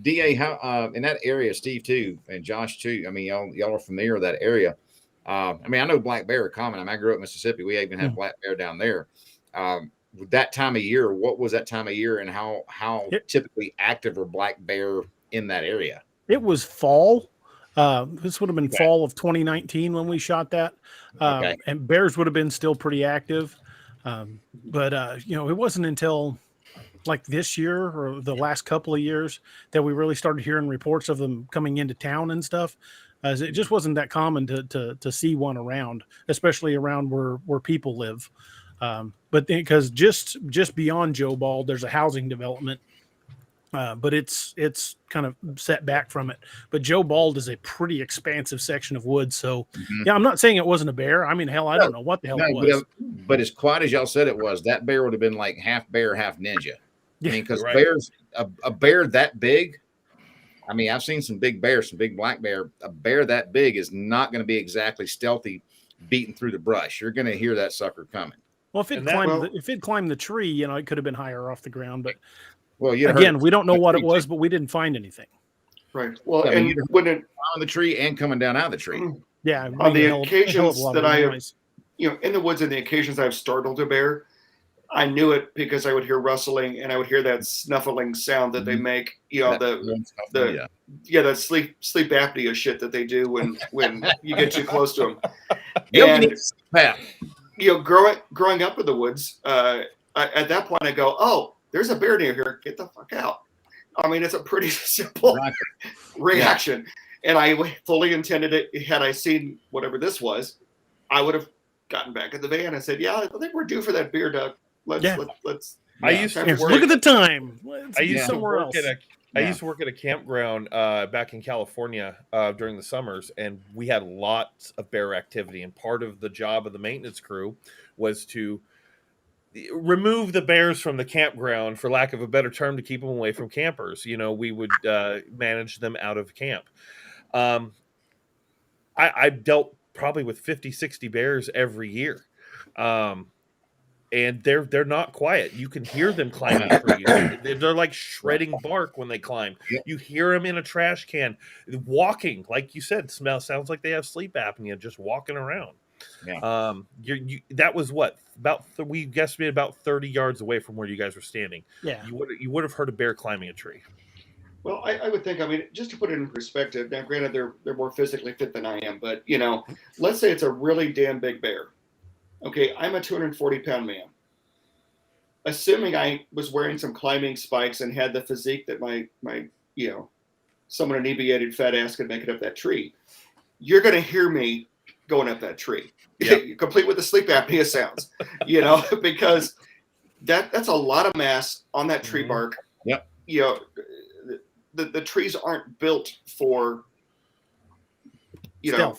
DA, how in that area, Steve too, and Josh too. Y'all are familiar with that area. I know black bear are common. I grew up in Mississippi. We even had black bear down there. That time of year, what was that time of year, and how typically active are black bear in that area? It was fall. This would have been fall of 2019 when we shot that. And bears would have been still pretty active. But it wasn't until like this year or the last couple of years that we really started hearing reports of them coming into town and stuff. As it just wasn't that common to see one around, especially around where people live. But because just beyond Joe Bald, there's a housing development, but it's kind of set back from it. But Joe Bald is a pretty expansive section of woods. So yeah, I'm not saying it wasn't a bear. I don't know what the hell it was. But as quiet as y'all said it was, that bear would have been like half bear, half ninja. Yeah, because right. bears, a bear that big. I mean, I've seen some big bears, some big black bear. A bear that big is not going to be exactly stealthy, beating through the brush. You're going to hear that sucker coming. Well, if it And that- climbed, well- if it climbed the tree, you know, it could have been higher off the ground. But Well, you again, we don't know what it was, but we didn't find anything. Right. Well, Yeah, I mean, and you're when it, on the tree and coming down out of the tree. Yeah, on the it held a occasions lot that of I have, noise. you know, in the woods, and the occasions I've startled a bear, I knew it because I would hear rustling and I would hear that snuffling sound that they make. You know, that sleep apnea shit that they do when you get too close to them. And you know, growing up in the woods, at that point I go, oh, there's a bear near here. Get the fuck out. I mean, it's a pretty simple reaction. And I fully intended it. Had I seen whatever this was, I would have gotten back in the van and said, yeah, I think we're due for that beer, Doug. Let's. I used to Here, work. look at the time. Let's I be used to somewhere work else. I used to work at a campground back in California during the summers, and we had lots of bear activity. And part of the job of the maintenance crew was to remove the bears from the campground, for lack of a better term, to keep them away from campers. You know, we would manage them out of camp. I've dealt probably with 50, 60 bears every year. And they're not quiet. You can hear them climbing trees. They're like shredding bark when they climb. You hear them in a trash can, walking. Like you said, sounds like they have sleep apnea, just walking around. Yeah. That was what we guesstimated about 30 yards away from where you guys were standing. Yeah, You would have heard a bear climbing a tree. Well, I would think, I mean, just to put it in perspective, now granted they're more physically fit than I am, but you know, let's say it's a really damn big bear. Okay, I'm a 240-pound man. Assuming I was wearing some climbing spikes and had the physique that my you know, someone inebriated fat ass could make it up that tree, you're going to hear me going up that tree, complete with the sleep apnea sounds, you know, because that's a lot of mass on that tree bark. Yep. You know, the trees aren't built for, you know,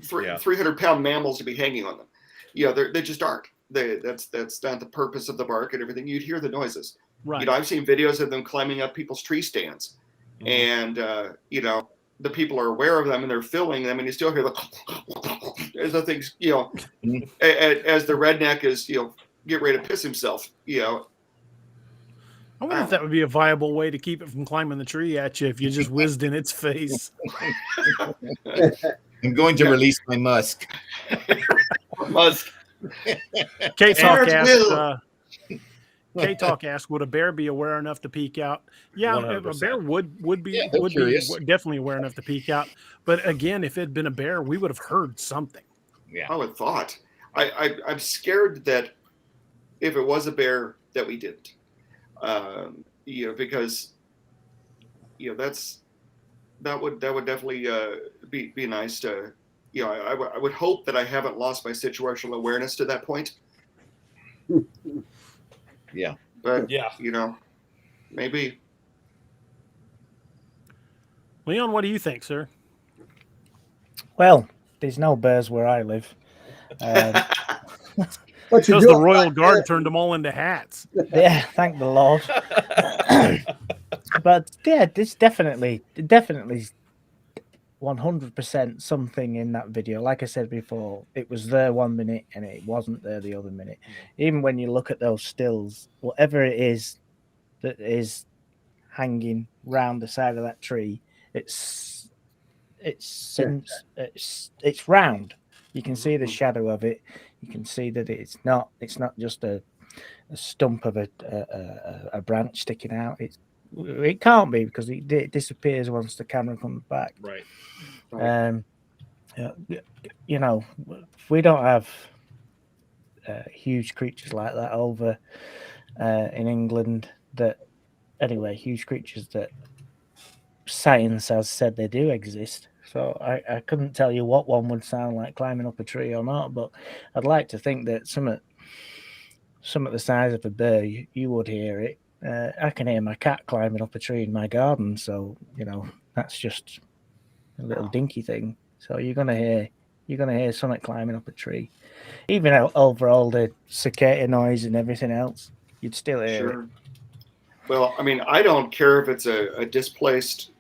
300-pound mammals to be hanging on them. You know, they just aren't. That's not the purpose of the bark and everything. You'd hear the noises. right. You know, I've seen videos of them climbing up people's tree stands, and you know, the people are aware of them and they're filming them, and you still hear as the things, you know, as the redneck is, you know, get ready to piss himself. You know, I wonder if that would be a viable way to keep it from climbing the tree at you if you just whizzed in its face. I'm going to release my musk. K-Talk asked, would a bear be aware enough to peek out? Yeah, 100%. a bear would be curious. definitely aware enough to peek out. But again, if it had been a bear, we would have heard something. Yeah. I would have thought. I'm scared that if it was a bear that we didn't, you know, because you know that would definitely be nice to. You know, I would hope that I haven't lost my situational awareness to that point. Yeah. But, Yeah. you know, maybe. Leon, what do you think, sir? Well, there's no bears where I live. What you Because do? the Royal Guard turned them all into hats. Yeah, thank the Lord. But yeah, there's definitely 100% something in that video. Like I said before, it was there 1 minute and it wasn't there the other minute. Even when you look at those stills, whatever it is that is hanging round the side of that tree, it's round. You can see the shadow of it. You can see that it's not just a stump of a branch sticking out. It can't be, because it disappears once the camera comes back. Right. You know, we don't have huge creatures like that over in England. Huge creatures that science has said they do exist. So I couldn't tell you what one would sound like climbing up a tree or not, but I'd like to think that some of the size of a bear, you would hear it. I can hear my cat climbing up a tree in my garden, so you know that's just a little dinky thing. So you're gonna hear something climbing up a tree, even over all the cicada noise and everything else. You'd still hear it. Well, I mean, I don't care if it's a displaced,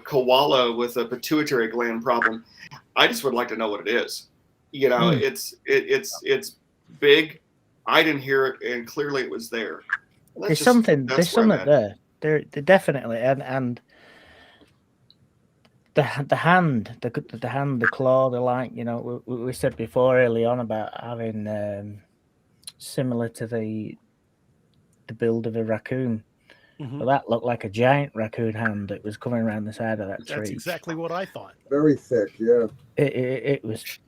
koala with a pituitary gland problem. I just would like to know what it is. It's big. I didn't hear it, and clearly it was there. There's something there. There definitely, and the hand, the claw, the like. We said before early on about having similar to the build of a raccoon. Mm-hmm. But that looked like a giant raccoon hand that was coming around the side of that tree. That's exactly what I thought. Very thick, yeah. It was.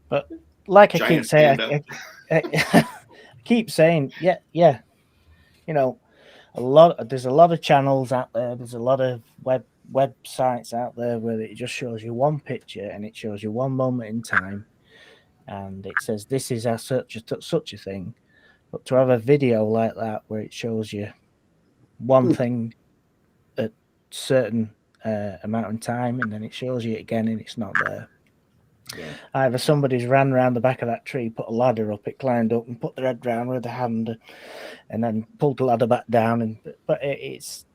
But like I keep saying, I keep saying, yeah. There's a lot of channels out there. There's a lot of websites out there where it just shows you one picture and it shows you one moment in time, and it says this is such a thing. But to have a video like that where it shows you one thing at certain amount of time, and then it shows you it again, and it's not there. Yeah. Either somebody's ran around the back of that tree, put a ladder up, it climbed up, and put their head down with a hand, and then pulled the ladder back down. But it's,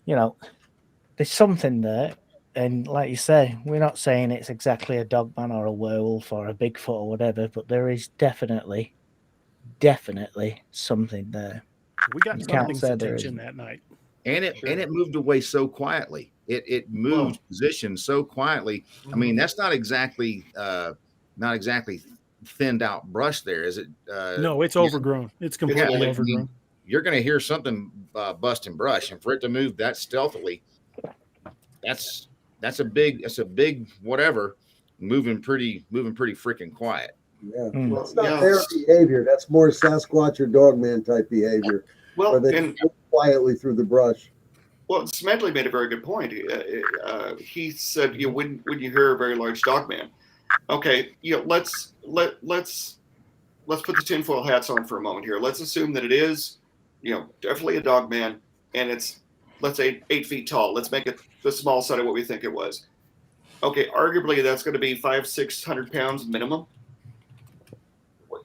there's something there, and like you say, we're not saying it's exactly a dogman or a werewolf or a bigfoot or whatever, but there is definitely something there. We got something's attention that night, and it moved away so quietly. It moved position so quietly. I mean, that's not exactly thinned out brush there, is it? No, it's overgrown. It's completely overgrown. You're going to hear something busting brush, and for it to move that stealthily, that's a big whatever moving pretty freaking quiet. Yeah, well, it's not their behavior. That's more Sasquatch or Dogman type behavior. Well, where they move quietly through the brush. Well, Smedley made a very good point. He said, when you hear a very large dogman, okay, let's put the tinfoil hats on for a moment here. Let's assume that it is, definitely a dogman, and it's, let's say, 8 feet tall. Let's make it the small side of what we think it was. Okay, arguably that's going to be 500-600 pounds minimum.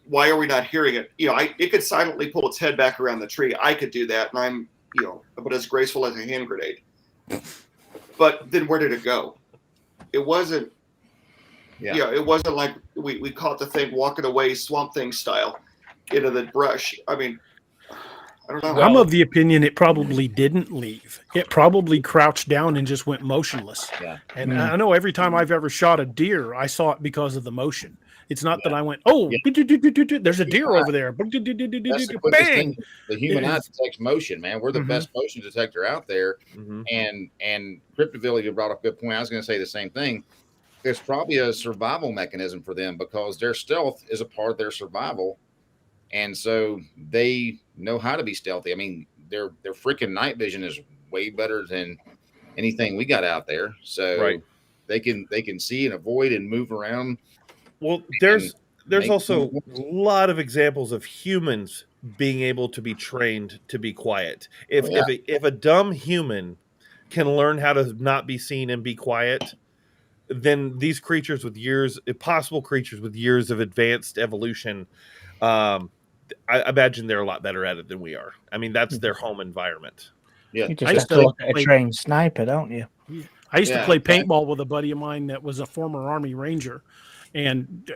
Why are we not hearing it? It could silently pull its head back around the tree. I could do that, and I'm, but as graceful as a hand grenade. But then where did it go? It wasn't. Yeah, it wasn't like we caught the thing walking away, Swamp Thing style, into the brush. I mean, I don't know. I'm of the opinion it probably didn't leave. It probably crouched down and just went motionless. Yeah. And I know every time I've ever shot a deer, I saw it because of the motion. It's not that I went, there's a deer over there. Bang! The human eye detects motion, man. We're the best motion detector out there. And Cryptovilli, you brought up a good point. I was going to say the same thing. There's probably a survival mechanism for them because their stealth is a part of their survival. And so they know how to be stealthy. I mean, their freaking night vision is way better than anything we got out there. So they can see and avoid and move around. Well, there's also a lot of examples of humans being able to be trained to be quiet. If a dumb human can learn how to not be seen and be quiet, then these creatures with years, possible creatures with years of advanced evolution, I imagine they're a lot better at it than we are. I mean, that's their home environment. Yeah, you just have to look at a trained sniper, don't you? I used to play paintball with a buddy of mine that was a former Army Ranger. And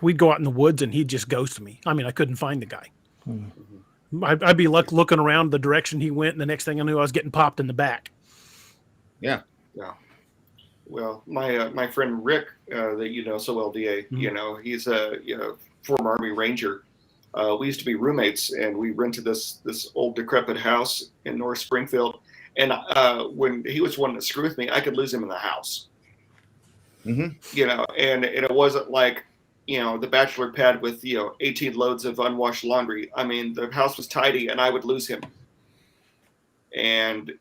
we'd go out in the woods, and he'd just ghost me. I mean, I couldn't find the guy. I'd be looking around the direction he went, and the next thing I knew, I was getting popped in the back. Yeah. Well, my friend Rick, that you know so well, DA, he's a former Army Ranger. We used to be roommates, and we rented this old decrepit house in North Springfield. And when he was wanting to screw with me, I could lose him in the house. And it wasn't like, the bachelor pad with, 18 loads of unwashed laundry. I mean, the house was tidy and I would lose him. And,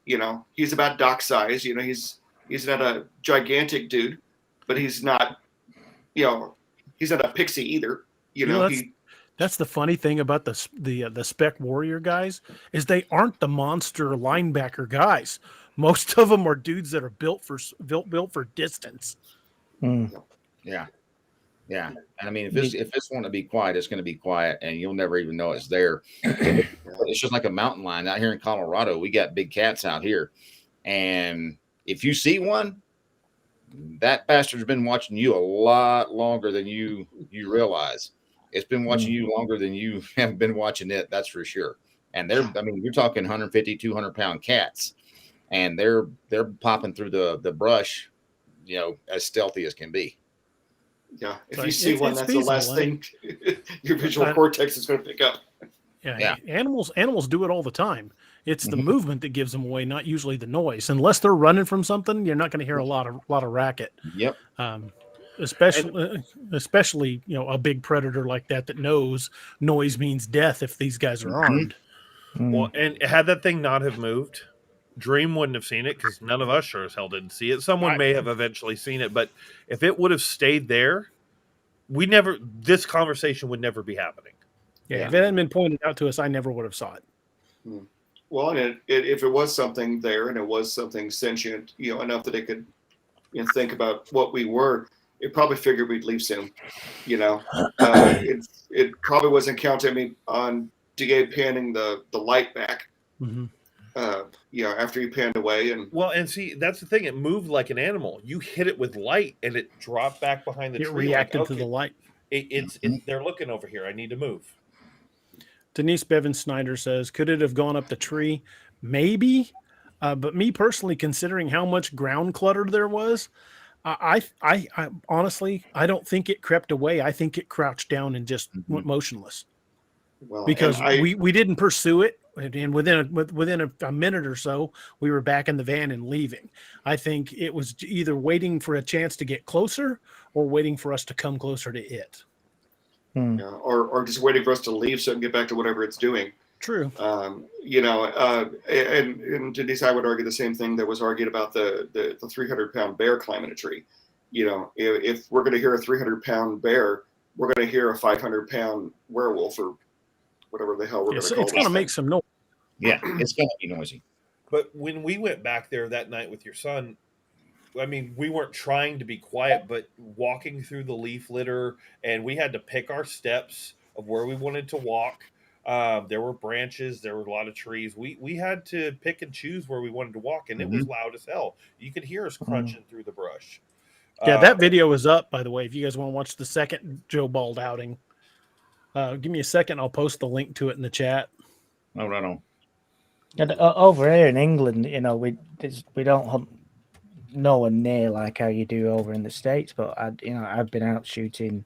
he's about dock size, he's not a gigantic dude, but he's not, he's not a pixie either. That's the funny thing about the Spec Warrior guys is they aren't the monster linebacker guys. Most of them are dudes that are built for distance. Yeah. Yeah, and I mean, if it's wanting to be quiet, it's going to be quiet, and you'll never even know it's there. It's just like a mountain lion out here in Colorado. We got big cats out here, and if you see one, that bastard's been watching you a lot longer than you realize. It's been watching you longer than you have been watching it. That's for sure. And I mean, you're talking 150, 200-pound cats, and they're popping through the brush, as stealthy as can be. Yeah, if you see one, that's the last thing your visual cortex is going to pick up. Yeah. Animals do it all the time. It's the movement that gives them away, not usually the noise. Unless they're running from something, you're not going to hear a lot of racket. Yep. Especially a big predator like that knows noise means death if these guys are armed. Well, and had that thing not have moved, Dream wouldn't have seen it because none of us sure as hell didn't see it. Someone may have eventually seen it, but if it would have stayed there, this conversation would never be happening. Yeah, if it hadn't been pointed out to us, I never would have saw it. Well, and if it was something there and it was something sentient, enough that it could think about what we were, it probably figured we'd leave soon. It probably wasn't counting on DA panning the light back. After you panned away and see, that's the thing. It moved like an animal. You hit it with light and it dropped back behind the tree. It reacted to the light. They're looking over here. I need to move. Denise Bevan Snyder says, could it have gone up the tree? Maybe. But me personally, considering how much ground clutter there was, I honestly, I don't think it crept away. I think it crouched down and just went motionless. Well, because we didn't pursue it, and within a minute or so, we were back in the van and leaving. I think it was either waiting for a chance to get closer or waiting for us to come closer to it. Or just waiting for us to leave so it can get back to whatever it's doing. True. And Denise, I would argue the same thing that was argued about the 300-pound bear climbing a tree. If we're going to hear a 300-pound bear, we're going to hear a 500-pound werewolf or whatever the hell we're going to call it. It's going to make some noise. Yeah, it's going to be noisy. But when we went back there that night with your son, I mean, we weren't trying to be quiet, but walking through the leaf litter, and we had to pick our steps of where we wanted to walk. There were branches, there were a lot of trees. We had to pick and choose where we wanted to walk, and it was loud as hell. You could hear us crunching through the brush. Yeah, that video is up, by the way. If you guys want to watch the second Joe Bald outing, give me a second. I'll post the link to it in the chat. Oh, right on. And over here in England, we don't hunt nowhere near like how you do over in the States. But I've been out shooting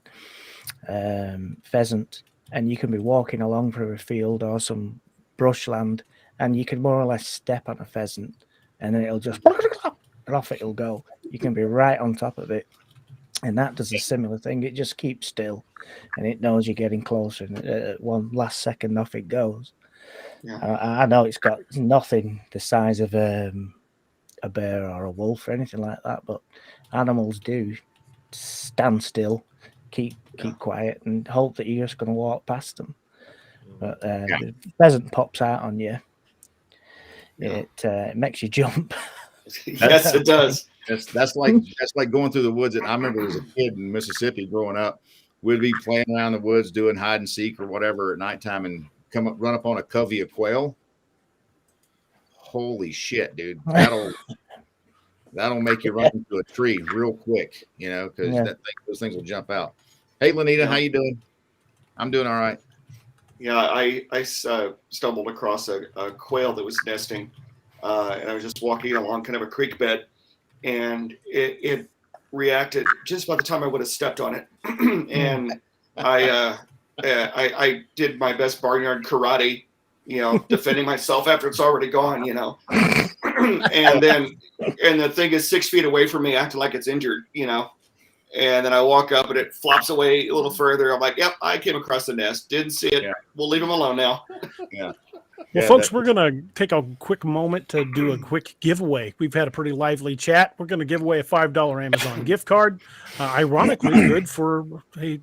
pheasant, and you can be walking along through a field or some brushland, and you can more or less step on a pheasant, and then it'll just and off it'll go. You can be right on top of it, and that does a similar thing. It just keeps still, and it knows you're getting closer, and at one last second off it goes. Yeah. I know it's got nothing the size of a bear or a wolf or anything like that, but animals do stand still, keep quiet, and hope that you're just going to walk past them. But the pheasant pops out on you. It makes you jump. Yes, it does. That's like going through the woods. I remember as a kid in Mississippi growing up, we'd be playing around the woods doing hide and seek or whatever at nighttime, and run up on a covey of quail. Holy shit, dude! That'll make you run into a tree real quick, because those things will jump out. Hey, Lanita, how you doing? I'm doing all right. Yeah, I stumbled across a quail that was nesting, and I was just walking along kind of a creek bed, and it reacted just by the time I would have stepped on it, and I did my best barnyard karate, defending myself after it's already gone, and the thing is 6 feet away from me, acting like it's injured, and then I walk up and it flops away a little further. I'm like, yep, I came across the nest, didn't see it. Yeah. We'll leave him alone now. Yeah. Well, folks, we're going to take a quick moment to do a quick giveaway. We've had a pretty lively chat. We're going to give away a $5 Amazon gift card. Ironically, good for a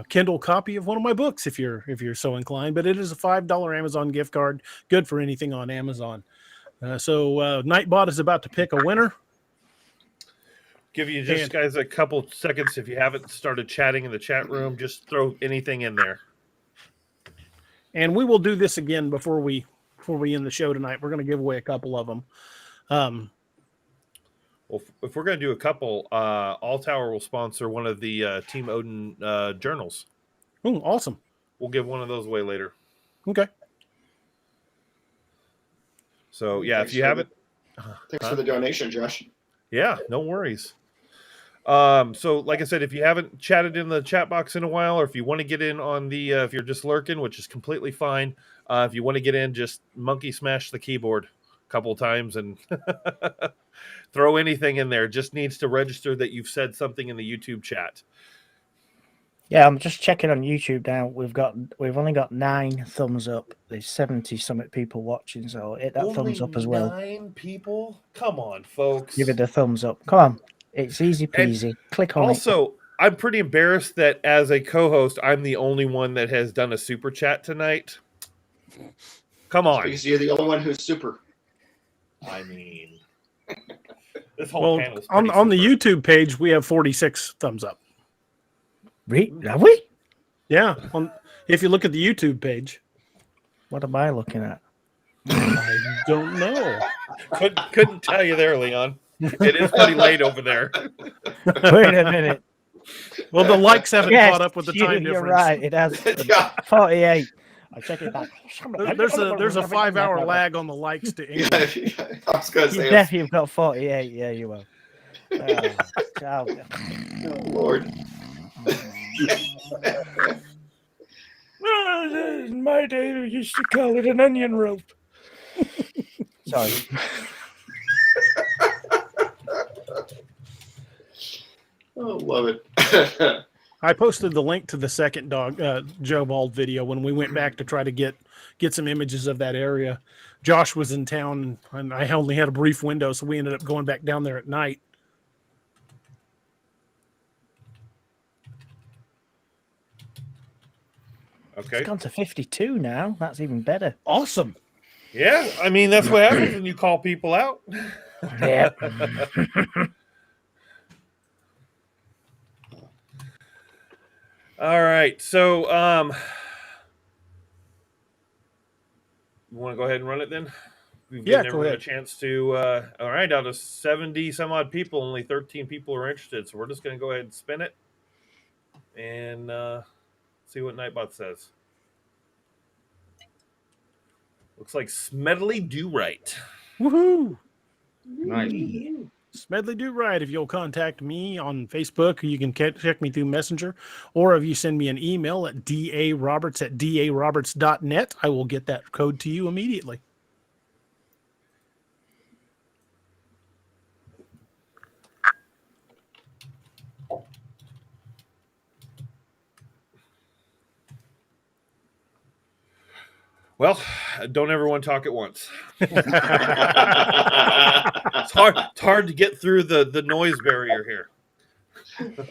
Kindle copy of one of my books if you're so inclined. But it is a $5 Amazon gift card, good for anything on Amazon. So Nightbot is about to pick a winner. Give you just guys a couple seconds. If you haven't started chatting in the chat room, just throw anything in there. And we will do this again before we end the show tonight. We're going to give away a couple of them. Well, if we're going to do a couple, All Tower will sponsor one of the Team Odin journals. Oh, awesome. We'll give one of those away later. Okay. So, yeah, if you haven't... Thanks for the donation, Josh. Yeah, no worries. So, like I said, if you haven't chatted in the chat box in a while, or if you want to get in on the... if you're just lurking, which is completely fine, if you want to get in, just monkey smash the keyboard a couple times and throw anything in there. Just needs to register that you've said something in the YouTube chat. Yeah, I'm just checking on YouTube now. We've only got 9 thumbs up. There's 70 something people watching, so hit that Only thumbs up as well. 9 people? Come on, folks. Give it a thumbs up. Come on. It's easy peasy. Click on it. Also, I'm pretty embarrassed that as a co-host, I'm the only one that has done a super chat tonight. Come on. Because you're the only one who's super. I mean, this whole panel's on the YouTube page, we have 46 thumbs up. Are we? Yeah. If you look at the YouTube page. What am I looking at? I don't know. Couldn't tell you there, Leon. It is pretty late over there. Wait a minute. Well, the likes haven't caught up with the time You're difference. right. It has 48. I check it back. There's a 5-hour lag on the likes to English. Yeah, I was going to You say, definitely have got 48. Yeah, you will. oh, Lord. In my day, we used to call it an onion rope. Sorry. Oh, love it. I posted the link to the second Joe Bald video when we went back to try to get some images of that area. Josh was in town, and I only had a brief window, so we ended up going back down there at night. Okay. It's gone to 52 now. That's even better. Awesome. Yeah, I mean, that's what happens when you call people out. Yeah. All right, so you want to go ahead and run it then? We've given everyone a chance to. All right, out of 70 some odd people, only 13 people are interested, so we're just going to go ahead and spin it and see what Nightbot says. Looks like Smedley Do Right. Woohoo! Nice. Smedley Do Right. If you'll contact me on Facebook, you can check me through Messenger, or if you send me an email at daroberts@daroberts.net, I will get that code to you immediately. Well, don't everyone talk at once. It's hard to get through the noise barrier here.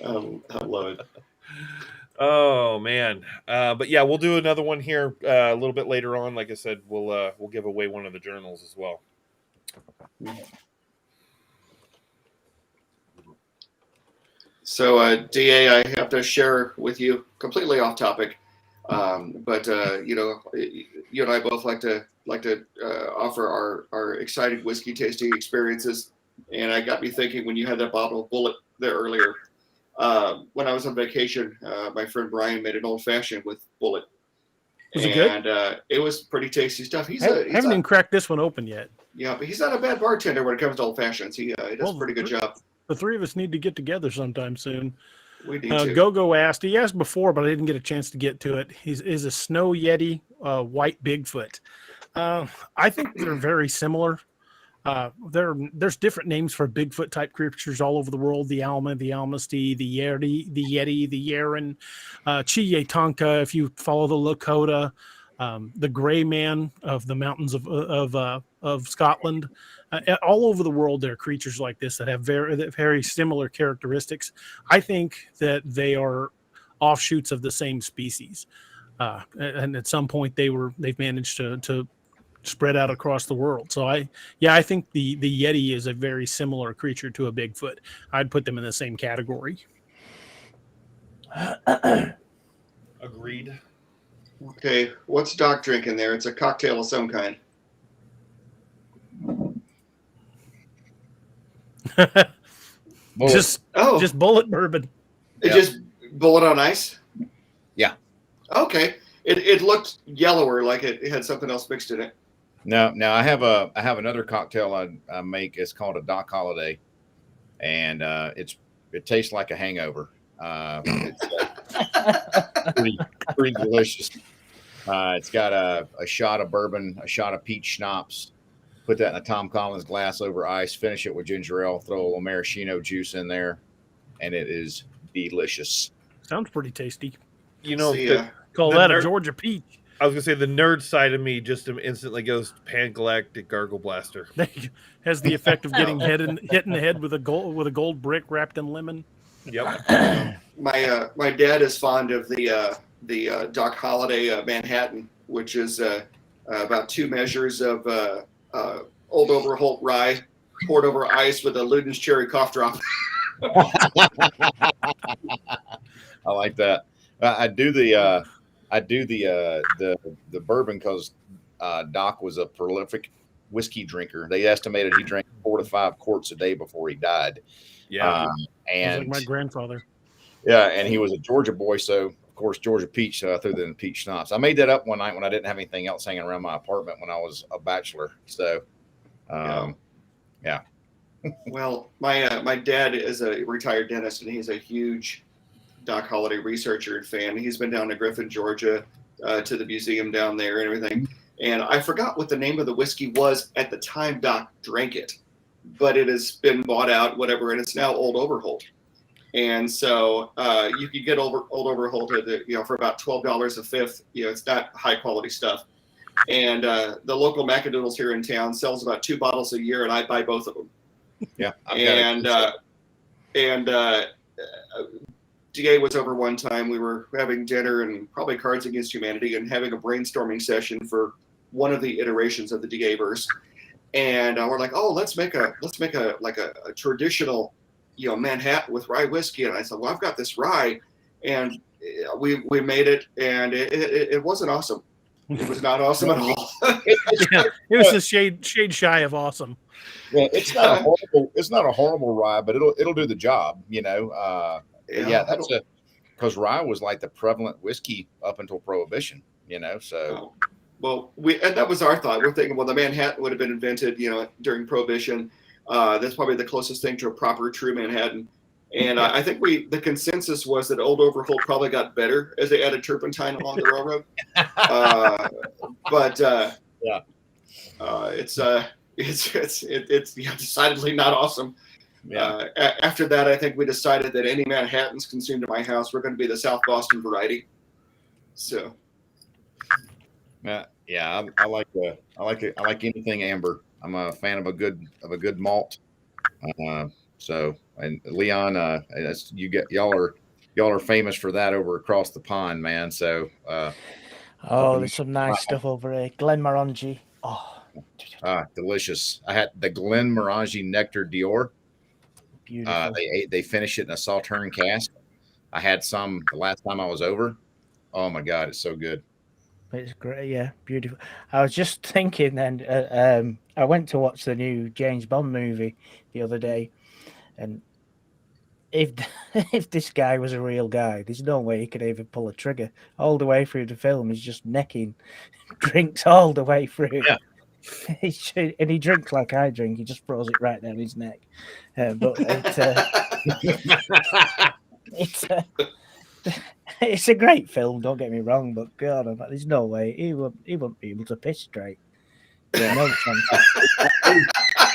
I love it. Oh man, but yeah, we'll do another one here a little bit later on. Like I said, we'll give away one of the journals as well. So, DA, I have to share with you, completely off topic, but you know, you and I both like to offer our exciting whiskey tasting experiences, and I got me thinking when you had that bottle of Bullet there earlier. When I was on vacation, my friend Brian made an old fashioned with Bullet. Was it good? And it was pretty tasty stuff. I haven't even cracked this one open yet. Yeah, but he's not a bad bartender when it comes to old fashions. He does a pretty good job. The three of us need to get together sometime soon. We need to. Gogo asked. He asked before, but I didn't get a chance to get to it. Is a snow yeti, white Bigfoot. I think they're very similar. There's different names for Bigfoot type creatures all over the world. The Alma, the Almasty, the Yeti, the Yeren, Chiyetonka, if you follow the Lakota, the Gray Man of the mountains of Scotland. All over the world, there are creatures like this that have very similar characteristics. I think that they are offshoots of the same species, and at some point they've managed to spread out across the world. So I think the Yeti is a very similar creature to a Bigfoot. I'd put them in the same category. Agreed. Okay, what's Doc drinking there? It's a cocktail of some kind. just Oh, just bullet bourbon. it just bullet on ice? Yeah. Okay. It looked yellower, like it had something else mixed in it. No, I have another cocktail I make. It's called a Doc Holiday, and it tastes like a hangover. It's pretty delicious. It's got a shot of bourbon, a shot of peach schnapps. Put that in a Tom Collins glass over ice. Finish it with ginger ale. Throw a little maraschino juice in there, and it is delicious. Sounds pretty tasty. You know, Call the that a nerd- Georgia peach. I was gonna say the nerd side of me just instantly goes Pan-Galactic Gargle Blaster. Has the effect of getting hit in the head with a gold brick wrapped in lemon. Yep. My dad is fond of the Doc Holiday Manhattan, which is about 2 measures of Old Overholt rye poured over ice with a Luden's cherry cough drop. I like that. I do the bourbon because Doc was a prolific whiskey drinker. They estimated he drank 4 to 5 quarts a day before he died. Yeah. And like my grandfather. Yeah, and he was a Georgia boy, so of course Georgia peach. So I threw in peach schnapps. I made that up one night when I didn't have anything else hanging around my apartment when I was a bachelor. So, yeah. Well, my dad is a retired dentist, and he's a huge Doc Holiday researcher and fan. He's been down to Griffin, Georgia, to the museum down there and everything. And I forgot what the name of the whiskey was at the time Doc drank it, but it has been bought out, whatever, and it's now Old Overholt. And so you could get Old Overholt for about $12 a fifth. It's not high quality stuff. And the local Macadoodles here in town sells about 2 bottles a year, and I buy both of them. Yeah. DA was over one time. We were having dinner and probably Cards Against Humanity and having a brainstorming session for one of the iterations of the DA verse. And we're like, oh, let's make a traditional, Manhattan with rye whiskey. And I said, well, I've got this rye, and we made it, and it wasn't awesome. It was not awesome at all. Yeah, it was a shade shy of awesome. Yeah, it's not a horrible rye, but it'll do the job. That's because rye was like the prevalent whiskey up until Prohibition. So. Well, and that was our thought. We're thinking, well, the Manhattan would have been invented, during Prohibition. That's probably the closest thing to a proper, true Manhattan. And I think the consensus was that Old Overholt probably got better as they added turpentine along the railroad. It's decidedly not awesome. Yeah. After that, I think we decided that any Manhattans consumed at my house were going to be the South Boston variety. So. Yeah, I like anything amber. I'm a fan of a good malt. And Leon, y'all are famous for that over across the pond, man. So there's some nice stuff over here. Glenmorangie. Oh, delicious. I had the Glenmorangie Nectar Dior. Beautiful. They finish it in a Sauterne cask. I had some the last time I was over. Oh my God, it's so good. It's great, yeah, beautiful. I was just thinking then, I went to watch the new James Bond movie the other day, and if this guy was a real guy, there's no way he could even pull a trigger. All the way through the film, he's just necking drinks all the way through. Yeah. And he drinks like I drink. He just throws it right down his neck. But it's a great film. Don't get me wrong, but God, there's no way he wouldn't be able to piss straight. Yeah, no chance. I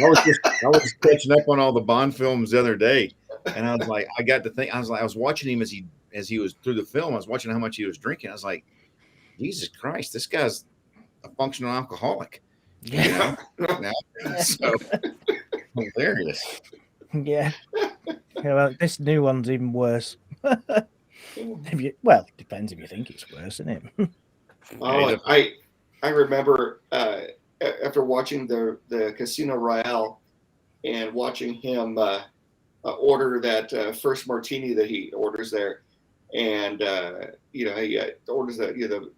was just catching up on all the Bond films the other day, and I was like, I was watching him as he was through the film. I was watching how much he was drinking. I was like, Jesus Christ, this guy's a functional alcoholic. Yeah. So hilarious. Yeah. Well, this new one's even worse. Depends if you think it's worse, isn't it? I remember after watching the Casino Royale and watching him order that first martini that he orders there, and he orders the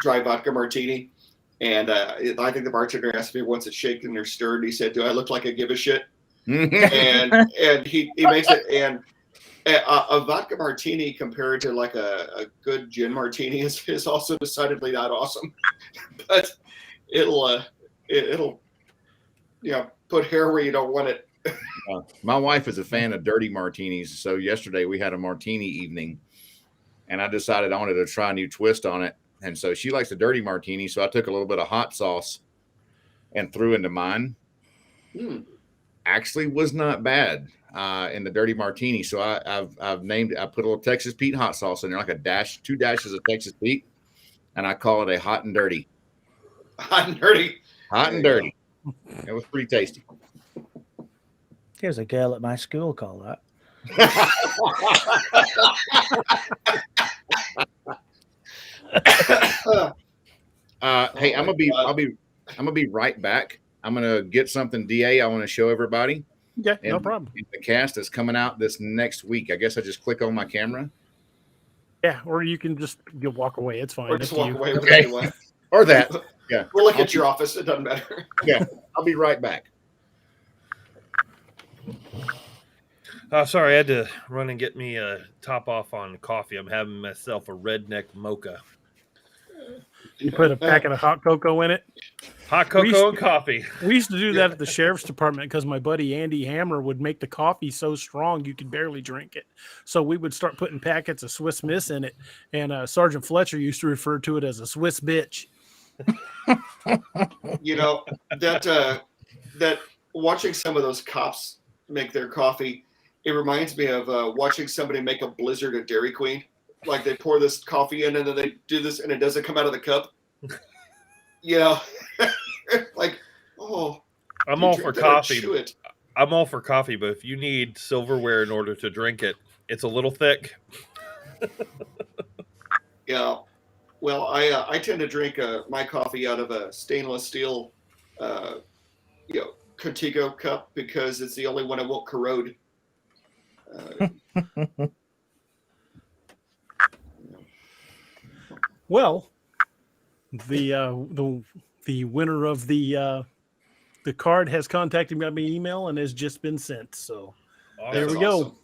dry vodka martini, and I think the bartender asked me once it's shaken or stirred, and he said, "Do I look like I give a shit?" and he makes it, and a vodka martini compared to like a good gin martini is also decidedly not awesome, but it'll put hair where you don't want it. My wife is a fan of dirty martinis, so yesterday we had a martini evening, and I decided I wanted to try a new twist on it. And so she likes a dirty martini, so I took a little bit of hot sauce and threw into mine. Actually was not bad in the dirty martini. So I've named it, I put a little Texas Pete hot sauce in there, like 2 dashes of Texas Pete, and I call it a hot and dirty. Hot and dirty. Hot and dirty. It was pretty tasty. There's a girl at my school called that. Hey, I'll be right back. I'm gonna get something DA I want to show everybody. Yeah, no problem. The cast is coming out this next week. I guess I just click on my camera. Yeah, or you can just walk away. It's fine. Or just walk away. Okay. Or that. Yeah. We'll look at your office. It doesn't matter. Yeah, I'll be right back. Sorry, I had to run and get me a top off on coffee. I'm having myself a redneck mocha. You put a packet of hot cocoa in it. Hot cocoa and coffee. We used to do that at the sheriff's department because my buddy Andy Hammer would make the coffee so strong you could barely drink it. So we would start putting packets of Swiss Miss in it, and Sergeant Fletcher used to refer to it as a Swiss bitch. That watching some of those cops make their coffee, it reminds me of watching somebody make a blizzard at Dairy Queen. Like they pour this coffee in and then they do this and it doesn't come out of the cup. Like, oh. I'm all for coffee. I'm all for coffee, but if you need silverware in order to drink it, it's a little thick. Yeah. Well, I tend to drink my coffee out of a stainless steel, Contigo cup because it's the only one that won't corrode. Well, the winner of the card has contacted me by email and has just been sent. So there we go.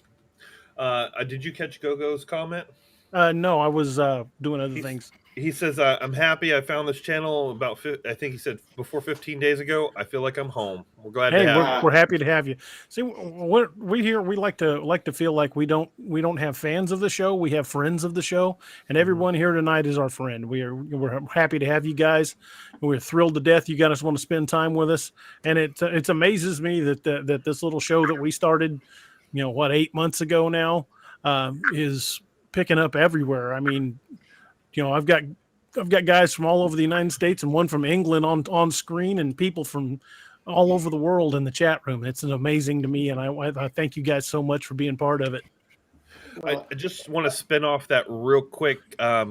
Awesome. Did you catch Gogo's comment? No, I was doing other things. He says, I'm happy I found this channel I think he said before 15 days ago. I feel like I'm home. We're glad to have you. We're happy to have you. See, we like to feel like we don't have fans of the show. We have friends of the show, and everyone here tonight is our friend. We're happy to have you guys. We're thrilled to death you guys want to spend time with us, and it amazes me that this little show that we started, 8 months ago now, is picking up everywhere. I mean, I've got guys from all over the United States and one from England on screen, and people from all over the world in the chat room. It's amazing to me, and I thank you guys so much for being part of it. I just want to spin off that real quick. I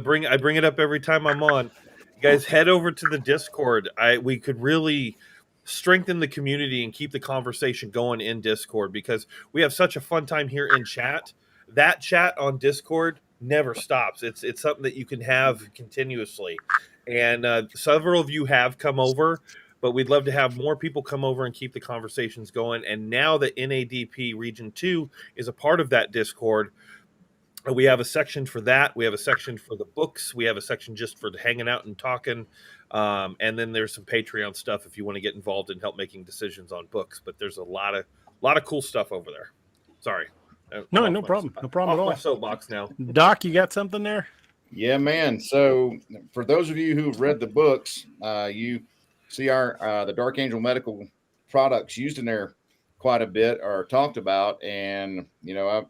bring it up every time I'm on. You guys, head over to the Discord. We could really strengthen the community and keep the conversation going in Discord because we have such a fun time here in chat. That chat on Discord never stops. It's something that you can have continuously, and several of you have come over, but we'd love to have more people come over and keep the conversations going. And now that NADP Region 2 is a part of that Discord, we have a section for that. We have a section for the books. We have a section just for hanging out and talking. And then there's some Patreon stuff if you want to get involved and help making decisions on books. But there's a lot of cool stuff over there. Sorry. No problem. No problem at all. My soapbox now. Doc, you got something there? Yeah, man. So for those of you who've read the books, you see the Dark Angel medical products used in there quite a bit are talked about. And,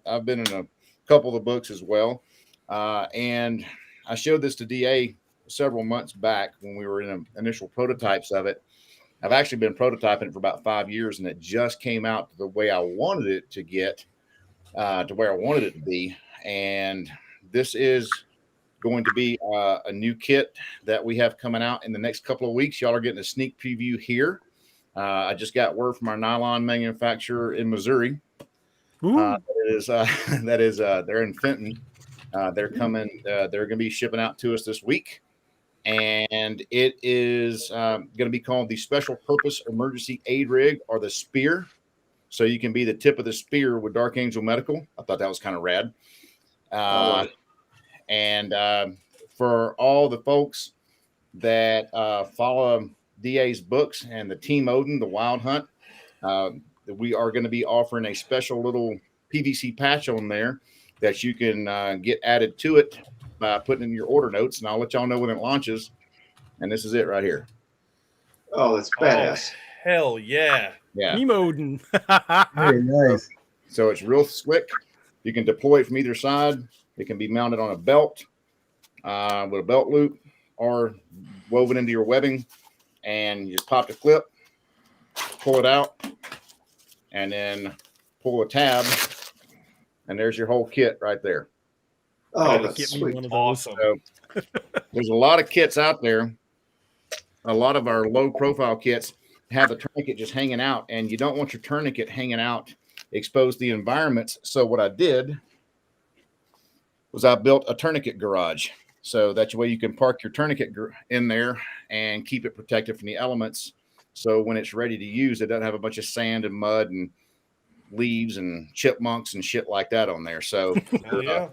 I've been in a couple of the books as well. And I showed this to DA several months back when we were in initial prototypes of it. I've actually been prototyping it for about 5 years, and it just came out the way I wanted it to get. To where I wanted it to be. And this is going to be a new kit that we have coming out in the next couple of weeks. Y'all are getting a sneak preview here. I just got word from our nylon manufacturer in Missouri. They're in Fenton. They're coming. They're going to be shipping out to us this week, and it is going to be called the Special Purpose Emergency Aid Rig, or the Spear. So you can be the tip of the spear with Dark Angel Medical. I thought that was kind of rad. And for all the folks that follow DA's books and the Team Odin, the Wild Hunt, we are going to be offering a special little PVC patch on there that you can get added to it by putting in your order notes. And I'll let y'all know when it launches. And this is it right here. Oh, that's badass. Oh, hell yeah. Yeah. Team Odin. Very nice. So it's real slick. You can deploy it from either side. It can be mounted on a belt with a belt loop, or woven into your webbing, and you just pop the clip, pull it out, and then pull a tab, and there's your whole kit right there. Oh, Get that's me sweet. one of those. Awesome. So there's a lot of kits out there. A lot of our low profile kits have the tourniquet just hanging out, and you don't want your tourniquet hanging out, expose the environments. So what I did was I built a tourniquet garage. So that way you can park your tourniquet in there and keep it protected from the elements. So when it's ready to use, it doesn't have a bunch of sand and mud and leaves and chipmunks and shit like that on there. So Hell yeah.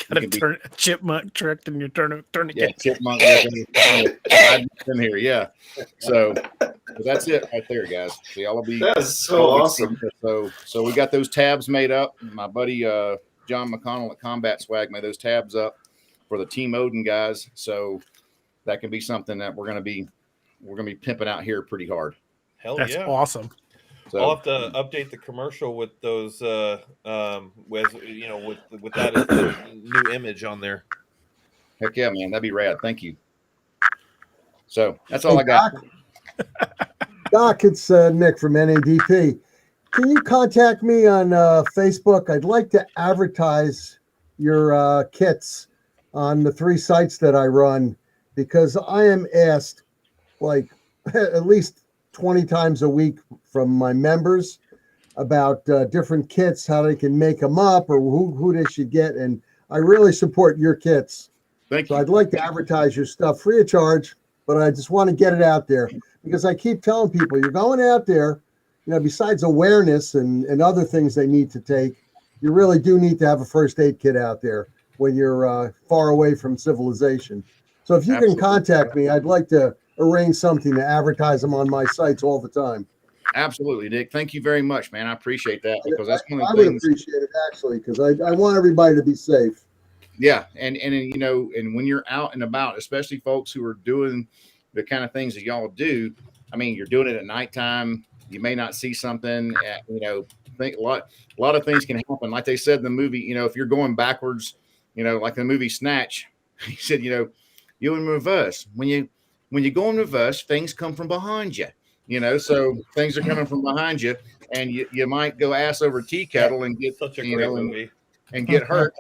Got a chipmunk tricked in your tourniquet. yeah, chipmunk in here. Yeah. So that's it right there, guys. So y'all will be. That's so awesome. So we got those tabs made up. My buddy John McConnell at Combat Swag made those tabs up for the Team Odin guys. So that can be something that we're gonna be pimping out here pretty hard. Hell That's yeah. awesome. So I'll have to update the commercial with those with that as the new image on there. heck yeah, man, that'd be rad. Thank you. So that's all I got. Doc, it's Nick from NADP. Can you contact me on Facebook? I'd like to advertise your kits on the 3 sites that I run, because I am asked like at least 20 times a week from my members about different kits, how they can make them up, or who they should get. And I really support your kits. Thank So you. I'd like to advertise your stuff free of charge, but I just want to get it out there, because I keep telling people, you're going out there, besides awareness and other things they need to take, you really do need to have a first aid kit out there when you're far away from civilization. So if you Absolutely. can contact me, I'd like to arrange something to advertise them on my sites all the time. Absolutely, Nick. Thank you very much, man. I appreciate that, because that's one of I the would things. appreciate it, actually, because I want everybody to be safe. Yeah, and when you're out and about, especially folks who are doing the kind of things that y'all do, I mean, you're doing it at nighttime. You may not see something. Think a lot of things can happen. Like they said in the movie, if you're going backwards, like the movie Snatch, he said, you in reverse. When you go in reverse, things come from behind you. So things are coming from behind you, and you might go ass over tea kettle and get Such a great movie. and get hurt.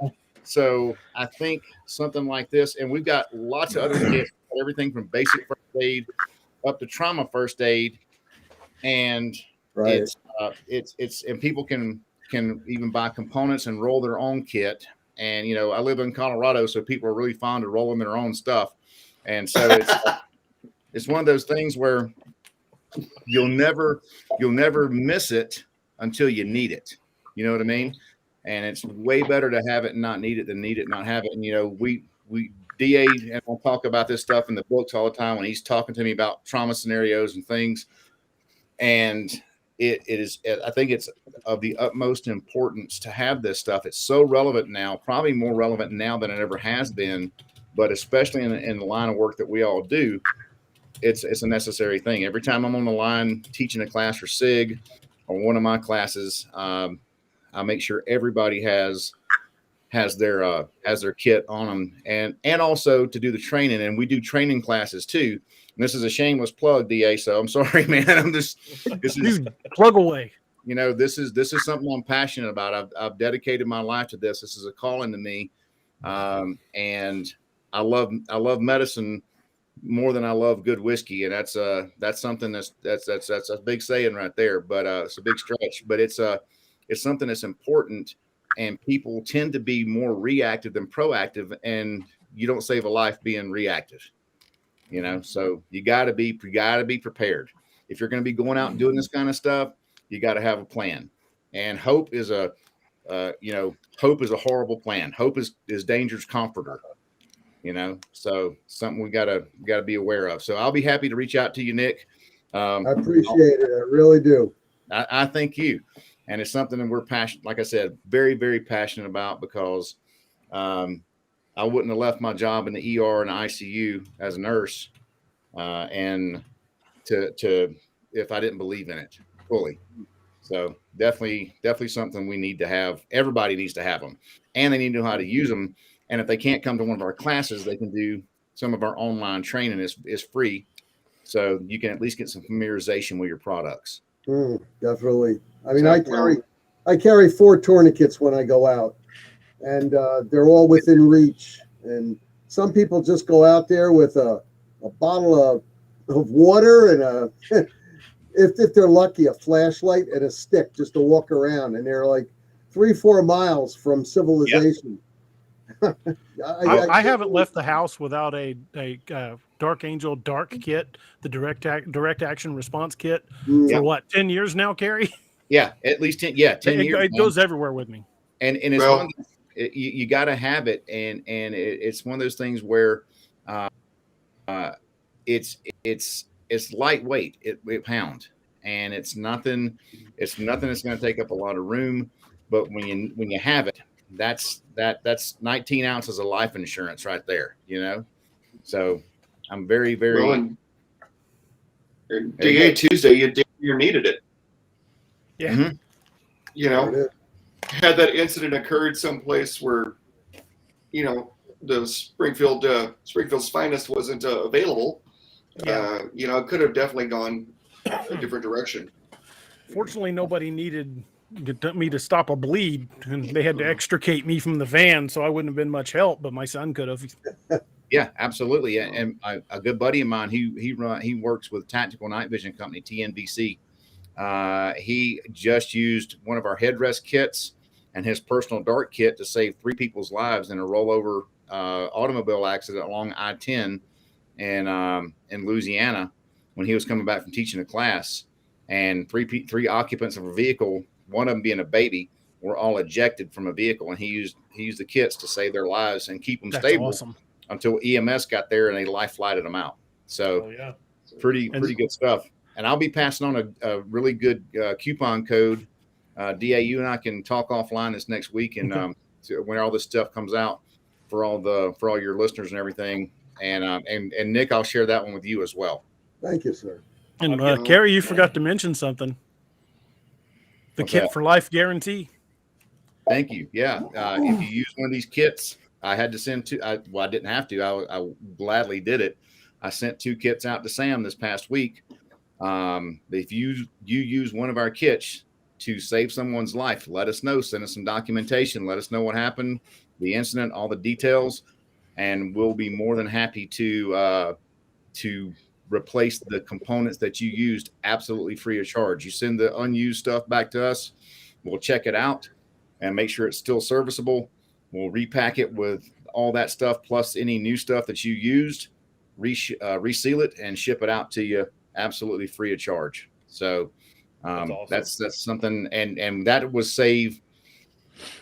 So I think something like this, and we've got lots of other kits, everything from basic first aid up to trauma first aid, and Right. it's and people can even buy components and roll their own kit. And I live in Colorado, so people are really fond of rolling their own stuff, and so it's one of those things where you'll never miss it until you need it. You know what I mean? And it's way better to have it and not need it than need it and not have it. And we DA, and I'll talk about this stuff in the books all the time when he's talking to me about trauma scenarios and things. And it is, I think it's of the utmost importance to have this stuff. It's so relevant now, probably more relevant now than it ever has been, but especially in the line of work that we all do, it's a necessary thing. Every time I'm on the line teaching a class for SIG or one of my classes, I make sure everybody has their kit on them, and also to do the training. And we do training classes too. And this is a shameless plug, DA. So I'm sorry, man. This is Dude, plug away. this is something I'm passionate about. I've dedicated my life to this. This is a calling to me, and I love medicine more than I love good whiskey, and that's something that's a big saying right there. But it's a big stretch. But it's something that's important, and people tend to be more reactive than proactive, and you don't save a life being reactive. So you got to be prepared. If you're going to be going out and doing this kind of stuff, you got to have a plan. And hope is a horrible plan. Hope is danger's comforter. So something we gotta be aware of. So I'll be happy to reach out to you, Nick. I appreciate it. I really do. I thank you. And it's something that we're passionate, like I said, very, very passionate about, because I wouldn't have left my job in the ER and the ICU as a nurse and to if I didn't believe in it fully. So definitely something we need to have. Everybody needs to have them, and they need to know how to use them. And if they can't come to one of our classes, they can do some of our online training. Is free, so you can at least get some familiarization with your products. Definitely. I mean, I carry 4 tourniquets when I go out, and they're all within reach. And some people just go out there with a bottle of water and if they're lucky, a flashlight and a stick just to walk around, and they're like 3-4 miles from civilization. Yep. I haven't left the house without a Dark Angel Dark kit, the direct action response kit, for what, 10 years now, Carrie? Yeah, at least 10 years. It goes everywhere with me. And it's you got to have it, and it's one of those things where it's lightweight, it pound, and it's nothing that's going to take up a lot of room. But when you have it, that's 19 ounces of life insurance right there, So I'm very, very. Well, and DA Tuesday, you needed it. Yeah. Mm-hmm. Had that incident occurred someplace where, the Springfield's finest wasn't available, it could have definitely gone a different direction. Fortunately, nobody needed me to stop a bleed, and they had to extricate me from the van, so I wouldn't have been much help, but my son could have. Yeah, absolutely. And a good buddy of mine, he works with Tactical Night Vision Company, TNVC. He just used one of our headrest kits and his personal dart kit to save 3 people's lives in a rollover automobile accident along I-10 in Louisiana when he was coming back from teaching a class. And three occupants of a vehicle, one of them being a baby, were all ejected from a vehicle, and he used the kits to save their lives and keep them stable until EMS got there and they life flighted them out. So pretty good stuff. And I'll be passing on a really good coupon code. DA, you and I can talk offline this next week, and when all this stuff comes out for all your listeners and everything. And Nick, I'll share that one with you as well. Thank you, sir. And Carrie, you forgot to mention something. The What's kit that? for life guarantee. Thank you. Yeah. If you use one of these kits, I had to send 2. I didn't have to. I gladly did it. I sent 2 kits out to Sam this past week. If you use one of our kits to save someone's life, let us know. Send us some documentation. Let us know what happened, the incident, all the details, and we'll be more than happy to replace the components that you used absolutely free of charge. You send the unused stuff back to us. We'll check it out and make sure it's still serviceable. We'll repack it with all that stuff plus any new stuff that you used, reseal it, and ship it out to you absolutely free of charge. So that's something, and that was save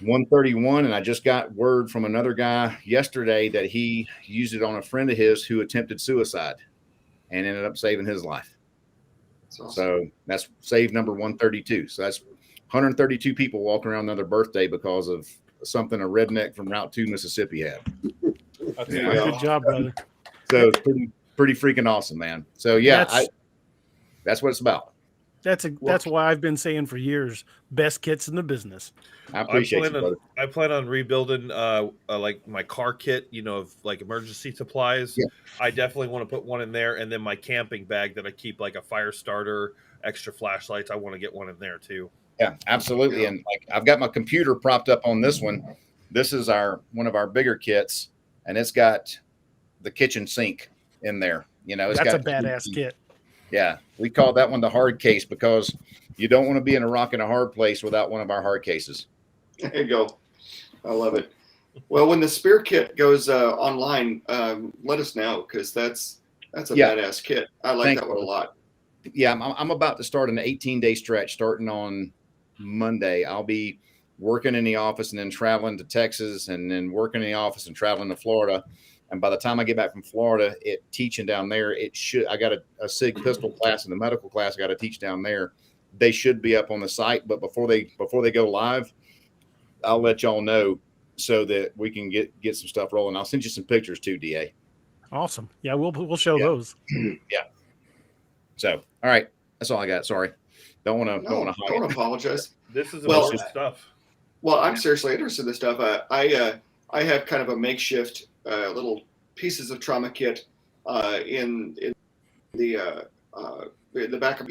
131. And I just got word from another guy yesterday that he used it on a friend of his who attempted suicide and ended up saving his life. Awesome. So that's save number 132. So that's 132 people walking around another birthday because of something a redneck from Route 2 Mississippi had. Good job, brother. So it's pretty freaking awesome, man. So that's what it's about. That's why I've been saying for years, best kits in the business. I appreciate you, brother. I plan on rebuilding like my car kit, of like emergency supplies. Yeah. I definitely want to put one in there, and then my camping bag that I keep like a fire starter, extra flashlights. I want to get one in there too. Yeah, absolutely. Yeah. And like I've got my computer propped up on this one. This is one of our bigger kits, and it's got the kitchen sink in there. You know, it's That's a got badass kit. Yeah, we call that one the hard case because you don't want to be in a rock and a hard place without one of our hard cases. There you go. I love it. Well, when the spear kit goes online, let us know, because that's a badass kit. I like that one a lot. Yeah, I'm about to start an 18-day stretch starting on Monday. I'll be working in the office and then traveling to Texas and then working in the office and traveling to Florida. And by the time I get back from Florida, teaching down there, I got a SIG pistol class and the medical class I got to teach down there. They should be up on the site, but before they go live, I'll let y'all know so that we can get some stuff rolling. I'll send you some pictures too, DA. Awesome. Yeah, we'll show those. Yeah. So, all right, that's all I got. Sorry, don't want to apologize. This is important stuff. Well, I'm seriously interested in this stuff. I have kind of a makeshift little pieces of trauma kit in the back of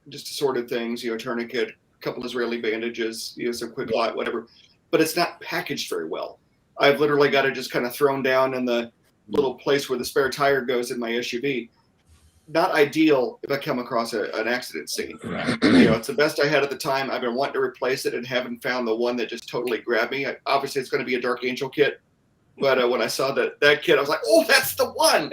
just assorted things. Tourniquet, a couple Israeli bandages, some quick light, whatever. But it's not packaged very well. I've literally got it just kind of thrown down in the little place where the spare tire goes in my SUV. Not ideal if I come across an accident scene. It's the best I had at the time. I've been wanting to replace it and haven't found the one that just totally grabbed me. Obviously, it's going to be a Dark Angel kit. But when I saw that kit, I was like, oh, that's the one.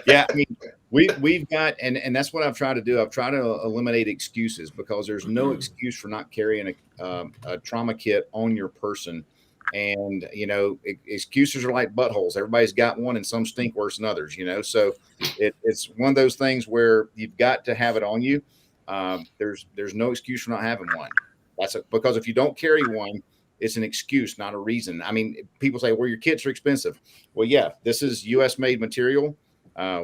Yeah, I mean, we've got, and that's what I've tried to do. I've tried to eliminate excuses, because there's no excuse for not carrying a trauma kit on your person. And, excuses are like buttholes. Everybody's got one, and some stink worse than others, So it's one of those things where you've got to have it on you. There's no excuse for not having one. Because if you don't carry one, it's an excuse, not a reason. I mean, people say, well, your kits are expensive. Well, yeah, this is U.S. made material.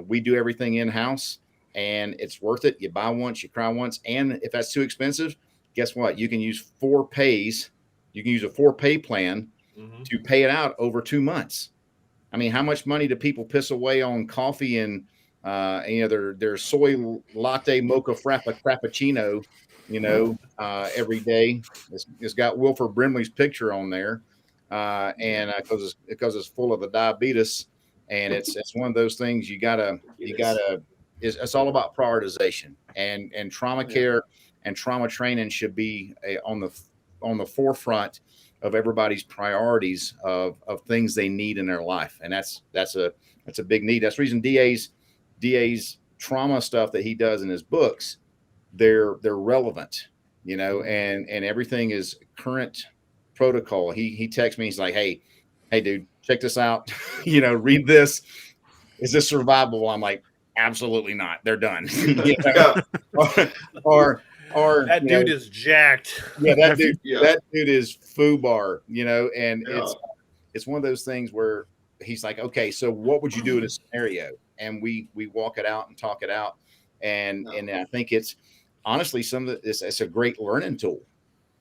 We do everything in-house, and it's worth it. You buy once, you cry once. And if that's too expensive, guess what? You can use 4 pays. You can use a 4-pay plan to pay it out over 2 months. I mean, how much money do people piss away on coffee and their soy latte mocha frappuccino, every day? It's got Wilford Brimley's picture on there, and because it's full of the diabetes, and it's one of those things you gotta. It's all about prioritization, and trauma care and trauma training should be on the forefront of everybody's priorities of things they need in their life. And that's a big need. That's the reason DA's trauma stuff that he does in his books, they're relevant, and everything is current protocol. He texts me, he's like, hey dude, check this out. Read this. Is this survivable? I'm like, absolutely not. They're done. Or that dude is jacked. Yeah, that dude is foobar, and it's one of those things where he's like, okay, so what would you do in a scenario? And we walk it out and talk it out. And I think it's honestly it's a great learning tool,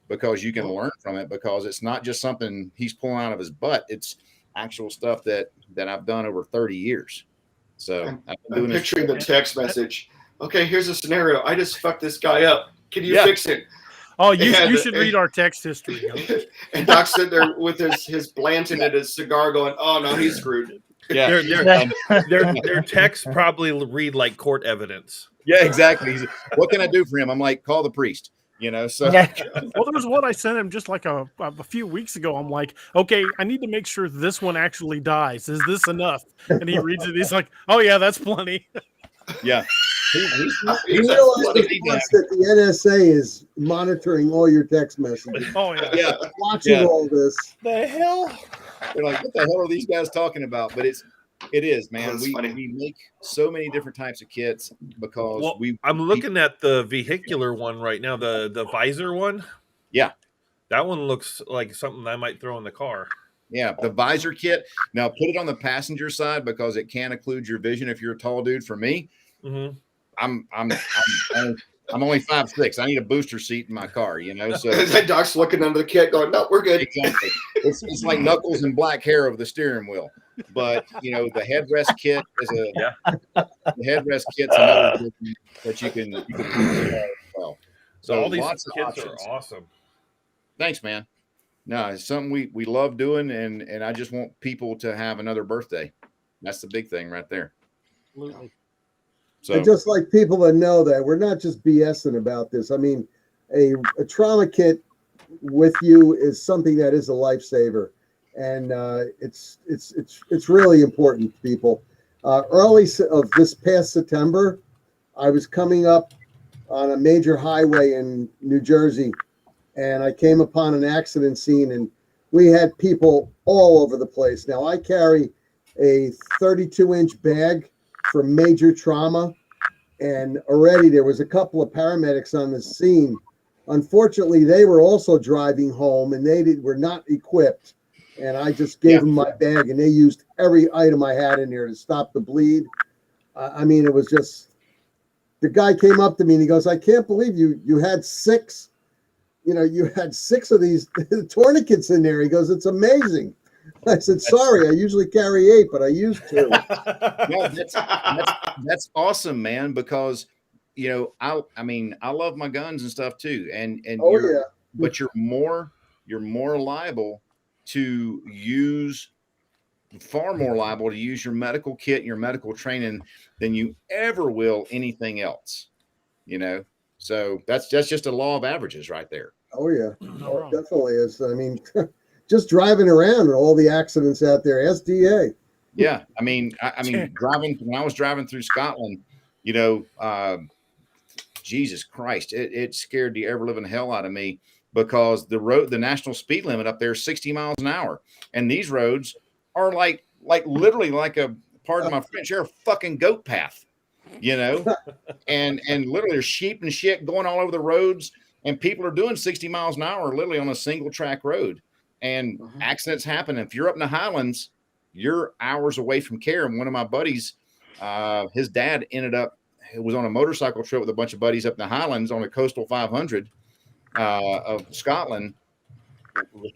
because you can learn from it, because it's not just something he's pulling out of his butt. It's actual stuff that I've done over 30 years. So I'm picturing the text message. Okay, here's a scenario. I just fucked this guy up. Can you fix it? Oh, you should read our text history. And Doc's sitting there with his Blanton and his cigar going, oh, no, he's screwed. Yeah, their texts probably read like court evidence. Yeah, exactly. What can I do for him? I'm like, call the priest. So well, there was one I sent him just like a few weeks ago. I'm like, okay, I need to make sure this one actually dies. Is this enough? And he reads it. He's like, oh yeah, that's plenty. Yeah. You realize that the NSA is monitoring all your text messages. Oh yeah. Watching all this. The hell? They're like, what the hell are these guys talking about? But it is, man. We make so many different types of kits because I'm looking at the vehicular one right now, the visor one. Yeah. That one looks like something I might throw in the car. Yeah, the visor kit. Now put it on the passenger side, because it can occlude your vision if you're a tall dude. For me, I'm only 5'6". I need a booster seat in my car, So Doc's looking under the kit, going, "No, we're good." Exactly. It's like Knuckles and black hair over the steering wheel. But the headrest kit is the headrest kit's another thing that you can do as well. So all these lots kits of options. are awesome. Thanks, man. No, it's something we love doing, and I just want people to have another birthday. That's the big thing right there. Absolutely. So And just like people that know that we're not just BSing about this. I mean, a trauma kit with you is something that is a lifesaver, and it's really important, people. Early of this past September, I was coming up on a major highway in New Jersey, and I came upon an accident scene, and we had people all over the place. Now, I carry a 32-inch bag for major trauma, and already there was a couple of paramedics on the scene. Unfortunately, they were also driving home, and they were not equipped. And I just gave them my bag, and they used every item I had in there to stop the bleed. I mean, it was just, the guy came up to me and he goes, "I can't believe you had six, you had six of these tourniquets in there." He goes, "It's amazing." I said, "Sorry, I usually carry 8, but I used 2. No, that's awesome, man, because I mean, I love my guns and stuff too. And but you're more liable to use, far more liable to use your medical kit and your medical training than you ever will anything else. So that's just a law of averages right there. Oh yeah, it definitely is. I mean, just driving around and all the accidents out there, SDA. Yeah, I mean, driving, when I was driving through Scotland, Jesus Christ, it scared the ever living hell out of me, because the national speed limit up there is 60 miles an hour, and these roads are like literally like a, pardon my French, they're a fucking goat path, and literally there's sheep and shit going all over the roads, and people are doing 60 miles an hour literally on a single track road, and accidents happen. If you're up in the Highlands, you're hours away from care. And one of my buddies, his dad was on a motorcycle trip with a bunch of buddies up in the Highlands on the coastal 500 of Scotland,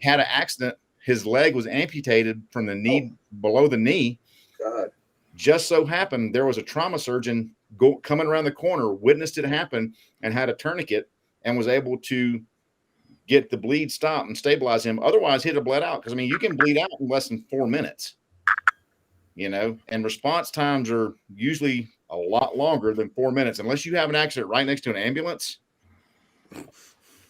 had an accident. His leg was amputated from the knee, below the knee. God. Just so happened there was a trauma surgeon coming around the corner, witnessed it happen, and had a tourniquet, and was able to get the bleed stopped and stabilize him. Otherwise, he'd have bled out, because I mean, you can bleed out in less than 4 minutes. And response times are usually a lot longer than 4 minutes, unless you have an accident right next to an ambulance.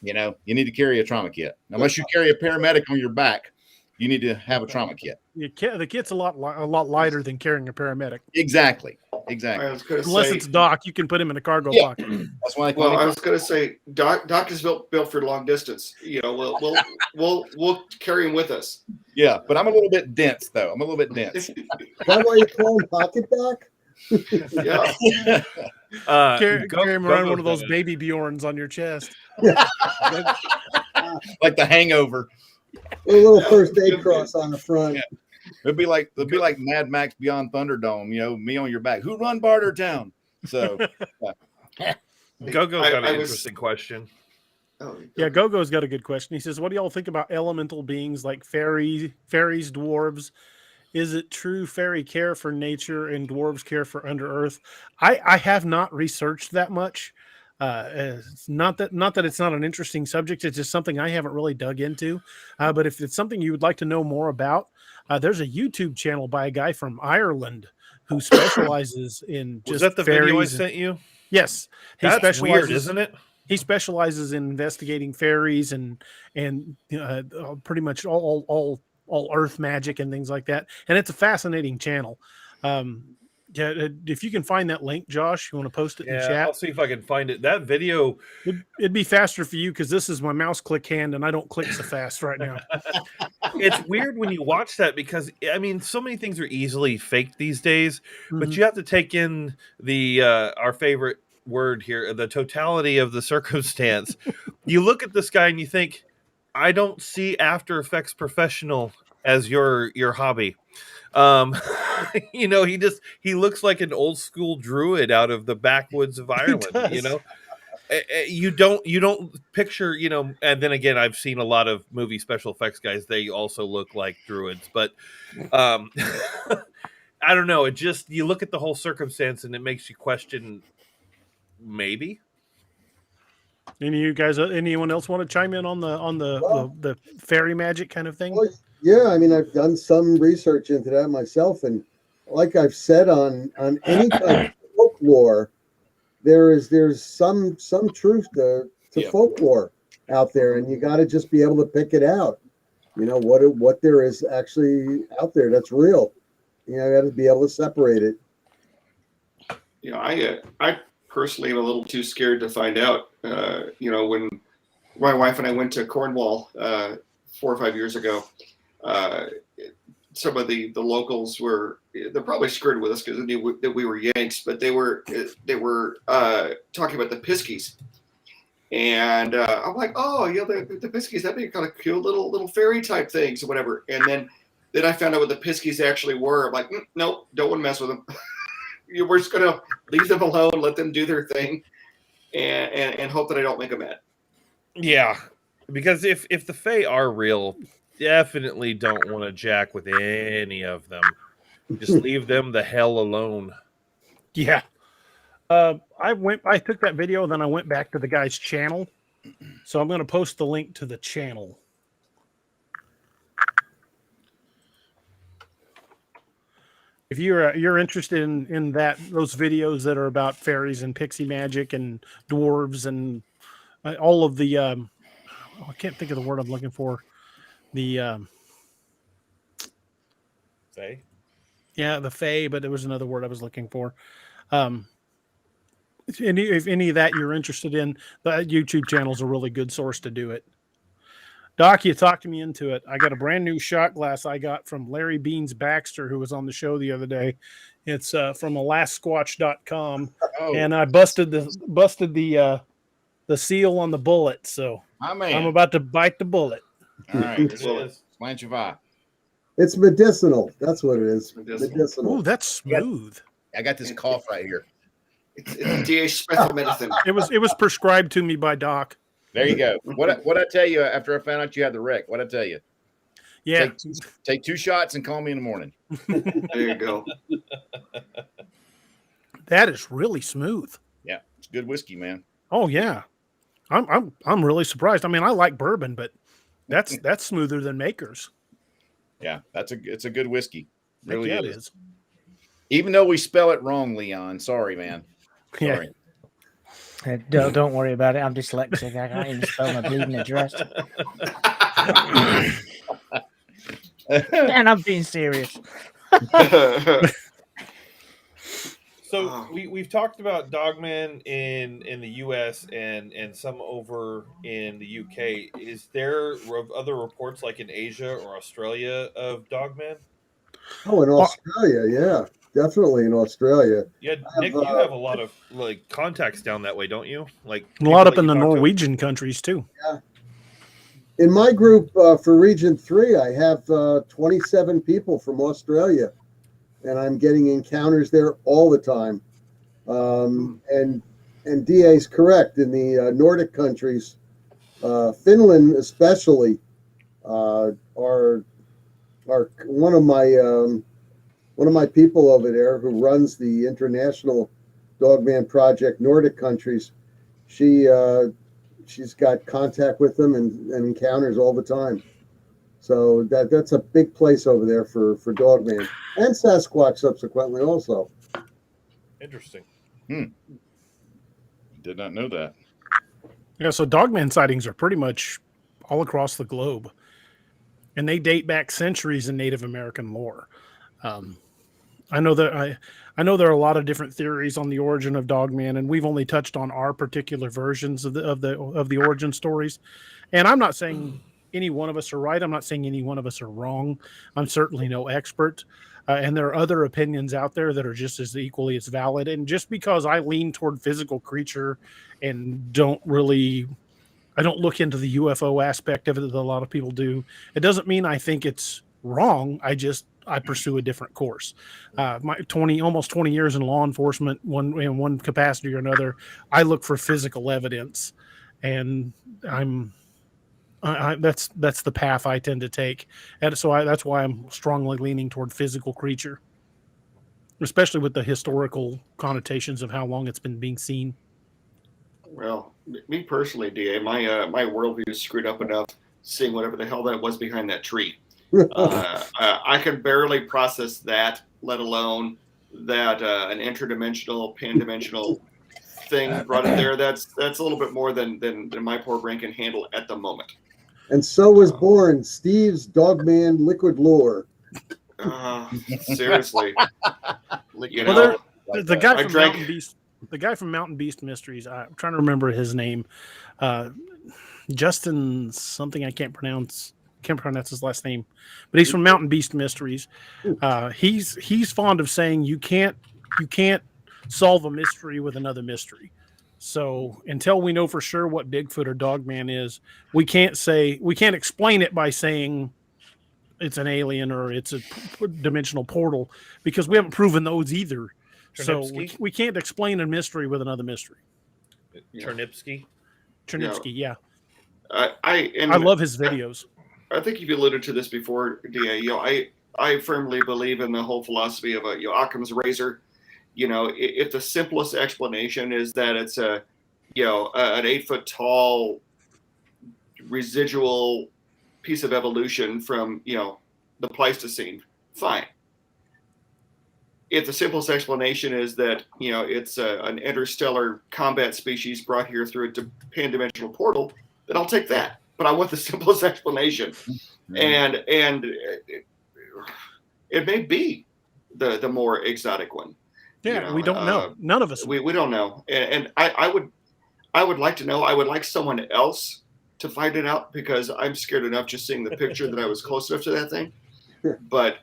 You need to carry a trauma kit. Unless you carry a paramedic on your back, you need to have a trauma kit. The kit's a lot lighter than carrying a paramedic. Exactly. Unless it's Doc, you can put him in a cargo pocket. That's why. Well, I was going to say, Doc is built for long distance. We'll carry him with us. Yeah, but I'm a little bit dense, though. Is that why you call him Pocket Doc? Yeah. Carry him around one of those baby Bjorns on your chest. Like the Hangover. A little first aid cross on the front. Yeah. It'd be like Mad Max Beyond Thunderdome, me on your back. Who run Bartertown? So Gogo's got an interesting question. Yeah, Gogo's got a good question. He says, "What do y'all think about elemental beings like fairies, dwarves? Is it true fairy care for nature and dwarves care for under earth?" I have not researched that much. It's not that it's not an interesting subject. It's just something I haven't really dug into. But if it's something you would like to know more about, there's a YouTube channel by a guy from Ireland who specializes in just Was that the video I sent you? Yes. That's weird, isn't it? He specializes in investigating fairies and pretty much all earth magic and things like that. And it's a fascinating channel. If you can find that link, Josh, you want to post it in the chat? I'll see if I can find it. That video, it'd be faster for you because this is my mouse click hand and I don't click so fast right now. It's weird when you watch that, because I mean, so many things are easily faked these days, but you have to take in the our favorite word here, the totality of the circumstance. You look at this guy and you think, I don't see After Effects Professional as your hobby. He looks like an old school druid out of the backwoods of Ireland. You don't picture, and then again, I've seen a lot of movie special effects guys. They also look like druids, but I don't know. It just, you look at the whole circumstance and it makes you question, maybe. Anyone else want to chime in on the fairy magic kind of thing? Well, yeah, I mean, I've done some research into that myself, and like I've said on any type of folklore, there's some truth to Yeah. folklore out there, and you got to just be able to pick it out. You know what there is actually out there that's real. You know, you got to be able to separate it. You know, I personally am a little too scared to find out. You know, when my wife and I went to Cornwall 4 or 5 years ago, some of the locals they're probably screwed with us because they knew that we were Yanks, but they were talking about the Piskies. And I'm like, oh, you know, the Piskies, that'd be kind of cute little fairy type things or whatever. And then I found out what the Piskies actually were. I'm like, nope, don't want to mess with them. We're just going to leave them alone, let them do their thing, and hope that I don't make them mad. Yeah, because if the Fae are real, definitely don't want to jack with any of them. Just leave them the hell alone. Yeah. I took that video, then I went back to the guy's channel. So I'm going to post the link to the channel. If you're interested in those videos that are about fairies and pixie magic and dwarves and all of the I can't think of the word I'm looking for. The Fae? Yeah, the Fae, but there was another word I was looking for. If any of that you're interested in, the YouTube channel is a really good source to do it. Doc, you talked me into it. I got a brand new shot glass I got from Larry Beans Baxter, who was on the show the other day. It's from alasquatch.com, and I busted the seal on the bullet, so I'm about to bite the bullet. All right, it is. It's medicinal. That's what it is. Medicinal. Oh, that's smooth. I got this cough right here. It's DA special medicine. It was prescribed to me by Doc. There you go. What I tell you after I found out you had the wreck? What I tell you? Yeah. Take 2 shots and call me in the morning. There you go. That is really smooth. Yeah, it's good whiskey, man. Oh yeah, I'm really surprised. I mean, I like bourbon, but that's smoother than Maker's. Yeah, it's a good whiskey. Really, yeah, it is. Even though we spell it wrong, Leon. Sorry, man. Sorry. Yeah. Don't worry about it. I'm dyslexic. I can't even spell my bleeding address. And I'm being serious. So we've talked about Dogman in the U.S. and some over in the UK. Is there other reports like in Asia or Australia of Dogman? Oh, in Australia, yeah, definitely in Australia. Yeah, Nick, you have a lot of like contacts down that way, don't you? Like a lot up in the Norwegian countries too. Yeah. In my group for Region 3, I have 27 people from Australia, and I'm getting encounters there all the time. And DA's correct. In the Nordic countries, Finland especially, are one of my people over there who runs the International Dogman Project Nordic countries. She's got contact with them and encounters all the time. So that's a big place over there for Dogman and Sasquatch subsequently also. Interesting. Did not know that. Yeah, so Dogman sightings are pretty much all across the globe, and they date back centuries in Native American lore. I know there are a lot of different theories on the origin of Dogman, and we've only touched on our particular versions of the origin stories. And I'm not saying any one of us are right. I'm not saying any one of us are wrong. I'm certainly no expert. And there are other opinions out there that are just as equally as valid. And just because I lean toward physical creature and don't look into the UFO aspect of it that a lot of people do, it doesn't mean I think it's wrong. I pursue a different course. My almost 20 years in law enforcement, in one capacity or another, I look for physical evidence, and that's the path I tend to take, and so that's why I'm strongly leaning toward physical creature, especially with the historical connotations of how long it's been being seen. Well, me personally, DA, my worldview is screwed up enough seeing whatever the hell that was behind that tree. I can barely process that, let alone that an interdimensional, pan-dimensional thing brought it there. That's a little bit more than my poor brain can handle at the moment. And so was born Steve's Dogman Liquid Lore. Seriously, you Well, know, the guy I from drank- Mountain Beast, the guy from Mountain Beast Mysteries. I'm trying to remember his name. Justin something I can't pronounce. Can't pronounce his last name, but he's from Mountain Beast Mysteries. He's fond of saying you can't solve a mystery with another mystery. So until we know for sure what Bigfoot or Dogman is, we can't explain it by saying it's an alien or it's a dimensional portal, because we haven't proven those either. So we can't explain a mystery with another mystery. Chernipsky, yeah. I love his videos. I think you've alluded to this before, DA. I firmly believe in the whole philosophy of Occam's razor. If the simplest explanation is that it's an 8-foot tall residual piece of evolution from the Pleistocene, fine. If the simplest explanation is that it's an interstellar combat species brought here through a pan-dimensional portal, then I'll take that. But I want the simplest explanation, and it may be the more exotic one. Yeah, we don't know. None of us. We don't know, and I would like to know. I would like someone else to find it out, because I'm scared enough just seeing the picture that I was close enough to that thing. But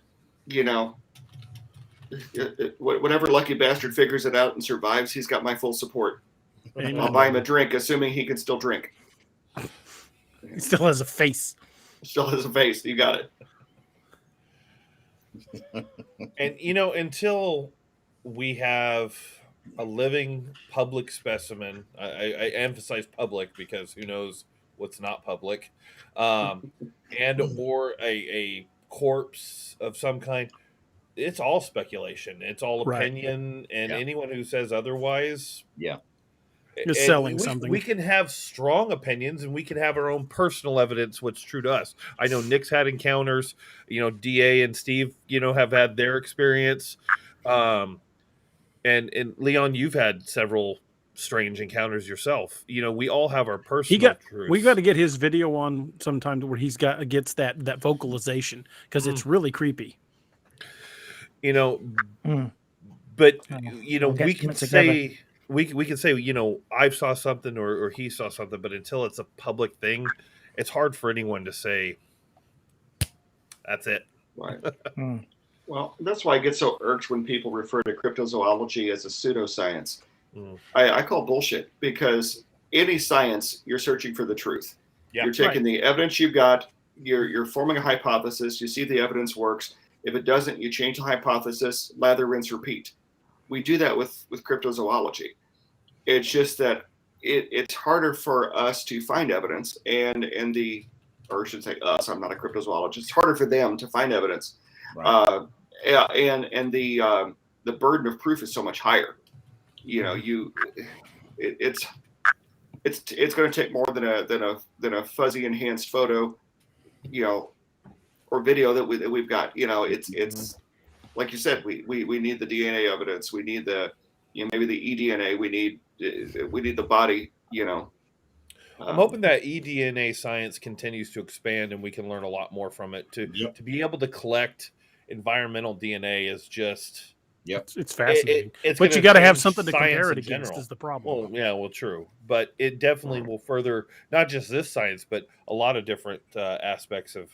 whatever lucky bastard figures it out and survives, he's got my full support. Amen. I'll buy him a drink, assuming he can still drink. He still has a face. Still has a face. You got it. And until we have a living public specimen, I emphasize public because who knows what's not public, and or a corpse of some kind, it's all speculation. It's all opinion, right. And anyone who says otherwise, is selling something. We can have strong opinions, and we can have our own personal evidence what's true to us. I know Nick's had encounters. DA and Steve, have had their experience. And Leon, you've had several strange encounters yourself. We all have our personal truths. We got to get his video on sometime where gets that vocalization, because it's really creepy. But we can say. We can say, I saw something or he saw something, but until it's a public thing, it's hard for anyone to say, that's it. Right. Well, that's why I get so irked when people refer to cryptozoology as a pseudoscience. I call bullshit, because any science, you're searching for the truth. You're taking the evidence you've got, you're forming a hypothesis, you see the evidence works. If it doesn't, you change the hypothesis, lather, rinse, repeat. We do that with cryptozoology. It's just that it's harder for us to find evidence, or I should say us. I'm not a cryptozoologist. It's harder for them to find evidence, right. And the burden of proof is so much higher. It's going to take more than a fuzzy enhanced photo, or video that we've got. It's like you said, we need the DNA evidence. We need the maybe the eDNA. We need the body. I'm hoping that eDNA science continues to expand, and we can learn a lot more from it. To be able to collect environmental DNA is just it's fascinating. But you got to have something to compare it against. Is the problem? Well, true. But it definitely will further not just this science, but a lot of different aspects of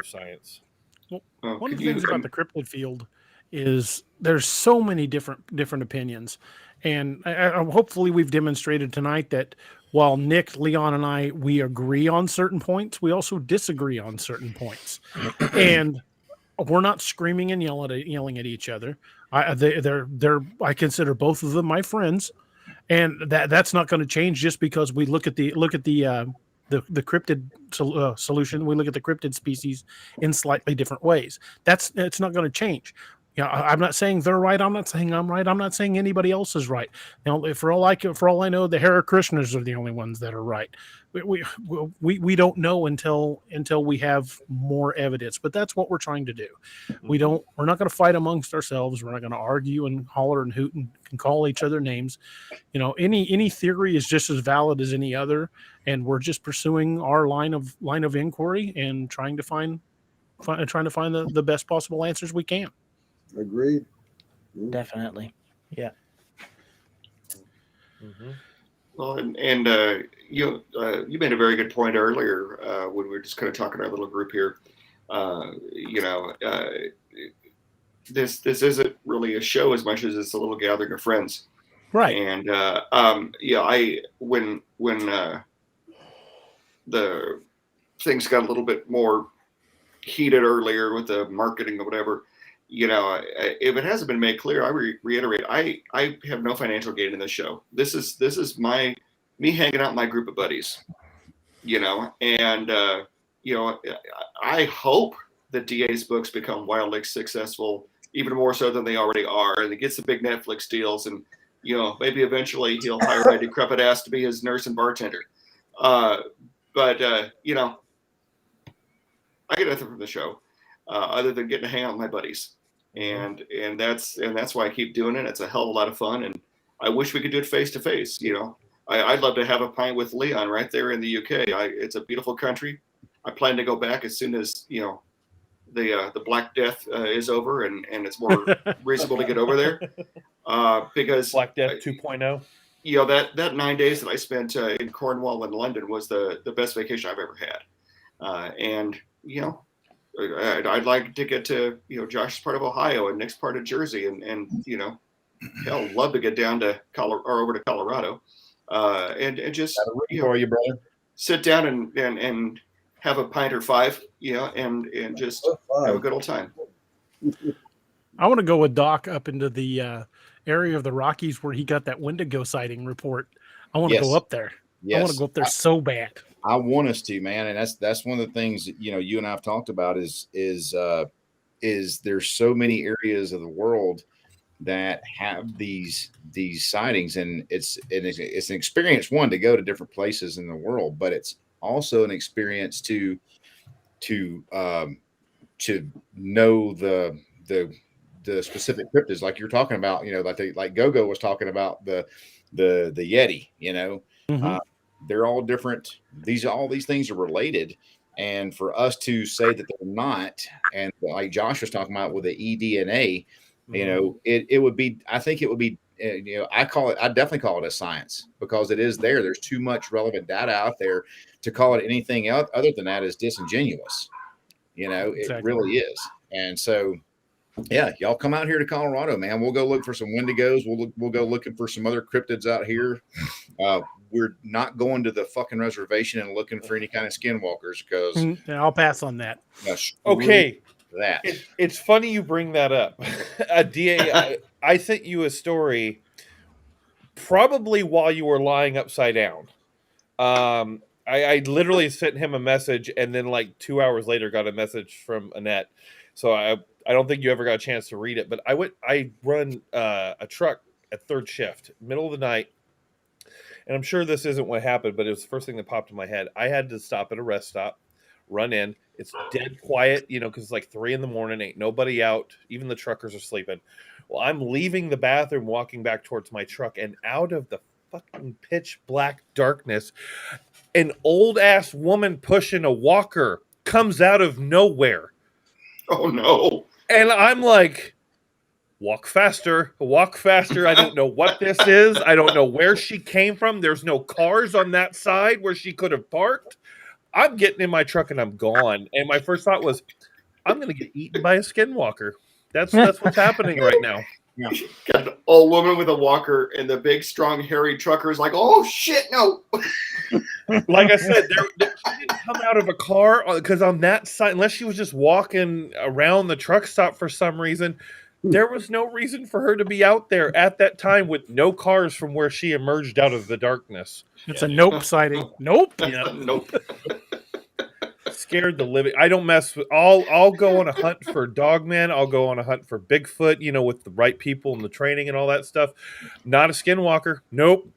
science. Well, one of the things about the cryptid field is there's so many different opinions, and hopefully we've demonstrated tonight that while Nick, Leon, and we agree on certain points, we also disagree on certain points, and we're not screaming and yelling at each other. I consider both of them my friends, and that's not going to change just because we look at the cryptid solution. We look at the cryptid species in slightly different ways. It's not going to change. I'm not saying they're right. I'm not saying I'm right. I'm not saying anybody else is right. For all I know, the Hare Krishnas are the only ones that are right. We don't know until we have more evidence. But that's what we're trying to do. We're not going to fight amongst ourselves. We're not going to argue and holler and hoot and call each other names. Any theory is just as valid as any other, and we're just pursuing our line of inquiry and trying to find the best possible answers we can. Agreed. Definitely. Yeah. Well, and you made a very good point earlier when we were just kind of talking our little group here. This isn't really a show as much as it's a little gathering of friends, right? And when the things got a little bit more heated earlier with the marketing or whatever. If it hasn't been made clear, I reiterate, I have no financial gain in this show. This is me hanging out with my group of buddies, and I hope that DA's books become wildly successful, even more so than they already are, and it gets the big Netflix deals, and maybe eventually he'll hire my decrepit ass to be his nurse and bartender. But I get nothing from the show other than getting to hang out with my buddies. And that's why I keep doing it. It's a hell of a lot of fun, and I wish we could do it face to face. I'd love to have a pint with Leon right there in the UK. It's a beautiful country. I plan to go back as soon as the Black Death is over and it's more reasonable to get over there. Because Black Death 2.0. That 9 days that I spent in Cornwall and London was the best vacation I've ever had. And I'd like to get to Josh's part of Ohio and Nick's part of Jersey, and hell, love to get down to over to Colorado, and just for you, brother, sit down and have a pint or five, and just have a good old time. I want to go with Doc up into the area of the Rockies where he got that Wendigo sighting report. I want to go up there. I want to go up there so bad. I want us to, man, and that's one of the things that, you and I have talked about is there's so many areas of the world that have these sightings, and it's an experience, one, to go to different places in the world, but it's also an experience to know the specific cryptids, like you're talking about, like Gogo was talking about the Yeti, they're all different. All these things are related. And for us to say that they're not, and like Josh was talking about with the eDNA, it would be, I think it would be, I definitely call it a science, because it is there. There's too much relevant data out there to call it anything else other than that is disingenuous. Exactly. It really is. And so, yeah, y'all come out here to Colorado, man. We'll go look for some Wendigos. We'll go looking for some other cryptids out here. We're not going to the fucking reservation and looking for any kind of skinwalkers, because I'll pass on that. Okay, that it's funny you bring that up. DA, I sent you a story probably while you were lying upside down. I literally sent him a message, and then like 2 hours later got a message from Annette. So I don't think you ever got a chance to read it, but I run a truck at third shift, middle of the night. And I'm sure this isn't what happened, but it was the first thing that popped in my head. I had to stop at a rest stop, run in. It's dead quiet, because it's like 3 a.m. Ain't nobody out. Even the truckers are sleeping. Well, I'm leaving the bathroom, walking back towards my truck, and out of the fucking pitch black darkness, an old ass woman pushing a walker comes out of nowhere. Oh no. And I'm like, walk faster. I don't know what this is. I don't know where she came from. There's no cars on that side where she could have parked. I'm getting in my truck and I'm gone. And my first thought was, I'm going to get eaten by a skinwalker. That's what's happening right now. Yeah. Got an old woman with a walker, and the big, strong, hairy trucker is like, oh, shit, no. Like I said, she didn't come out of a car, because on that side, unless she was just walking around the truck stop for some reason, there was no reason for her to be out there at that time with no cars from where she emerged out of the darkness. It's a nope sighting. Nope. Yeah. Nope. scared the living. I don't mess with. I'll go on a hunt for Dogman. I'll go on a hunt for Bigfoot. With the right people and the training and all that stuff. Not a skinwalker. Nope.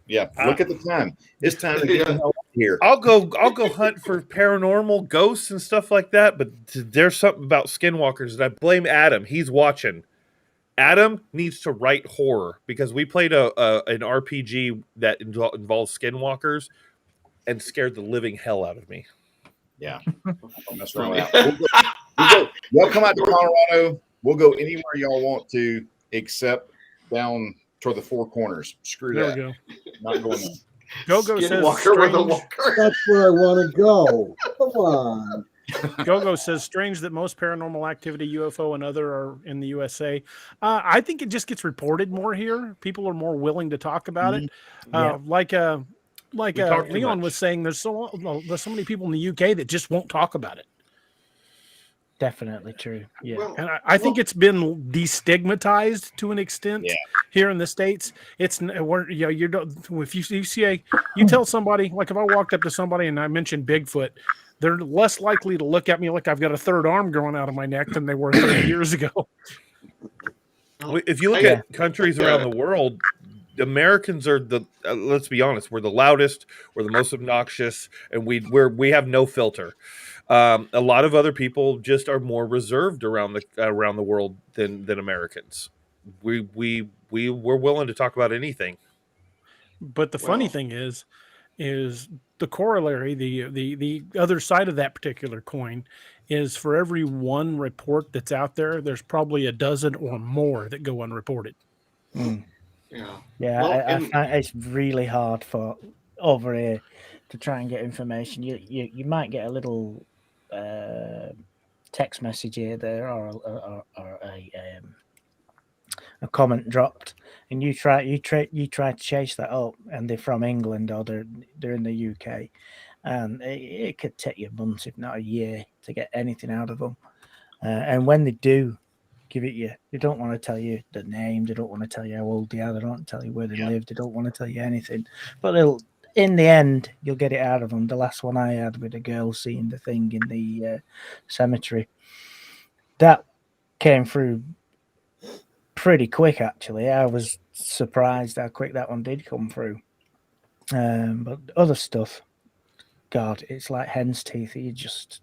Yeah. Look at the time. It's time to get the hell out here. I'll go hunt for paranormal ghosts and stuff like that. But there's something about skinwalkers, and I blame Adam. He's watching. Adam needs to write horror, because we played an RPG that involves skinwalkers and scared the living hell out of me. Yeah. Don't mess around with that. Y'all come out to Colorado. We'll go anywhere y'all want to, except down toward the Four Corners. Screw There that. we go. Not going there. Go-Go says Skinwalker with a strange, walker. That's where I want to go. Come on. Go-Go says strange that most paranormal activity, UFO and other, are in the USA. I think it just gets reported more here. People are more willing to talk about it. Like talk too Leon much. was saying, there's so many people in the UK that just won't talk about it. Definitely true. Yeah. Well, And I think it's been destigmatized to an extent here in the States. It's where you don't, if you tell somebody, like if I walked up to somebody and I mentioned Bigfoot, they're less likely to look at me like I've got a third arm growing out of my neck than they were 30 years ago. If you look at countries around the world, Americans are let's be honest, we're the loudest, we're the most obnoxious, and we have no filter. A lot of other people just are more reserved around the world than Americans. We're willing to talk about anything. But the funny thing is the corollary, the other side of that particular coin is, for every one report that's out there, there's probably a dozen or more that go unreported. Yeah. Yeah, Well, I find it's really hard for over here to try and get information. You might get a little text message here, there, or a comment dropped, and you try to chase that up, and they're from England or they're in the UK, and it could take you months, if not a year, to get anything out of them. And when they do give it you, they don't want to tell you the name, they don't want to tell you how old they are, they don't want to tell you where they live, they don't want to tell you anything. But in the end, you'll get it out of them. The last one I had with a girl seeing the thing in the cemetery, that came through pretty quick, actually. I was surprised how quick that one did come through. But other stuff, God, it's like hen's teeth. You just,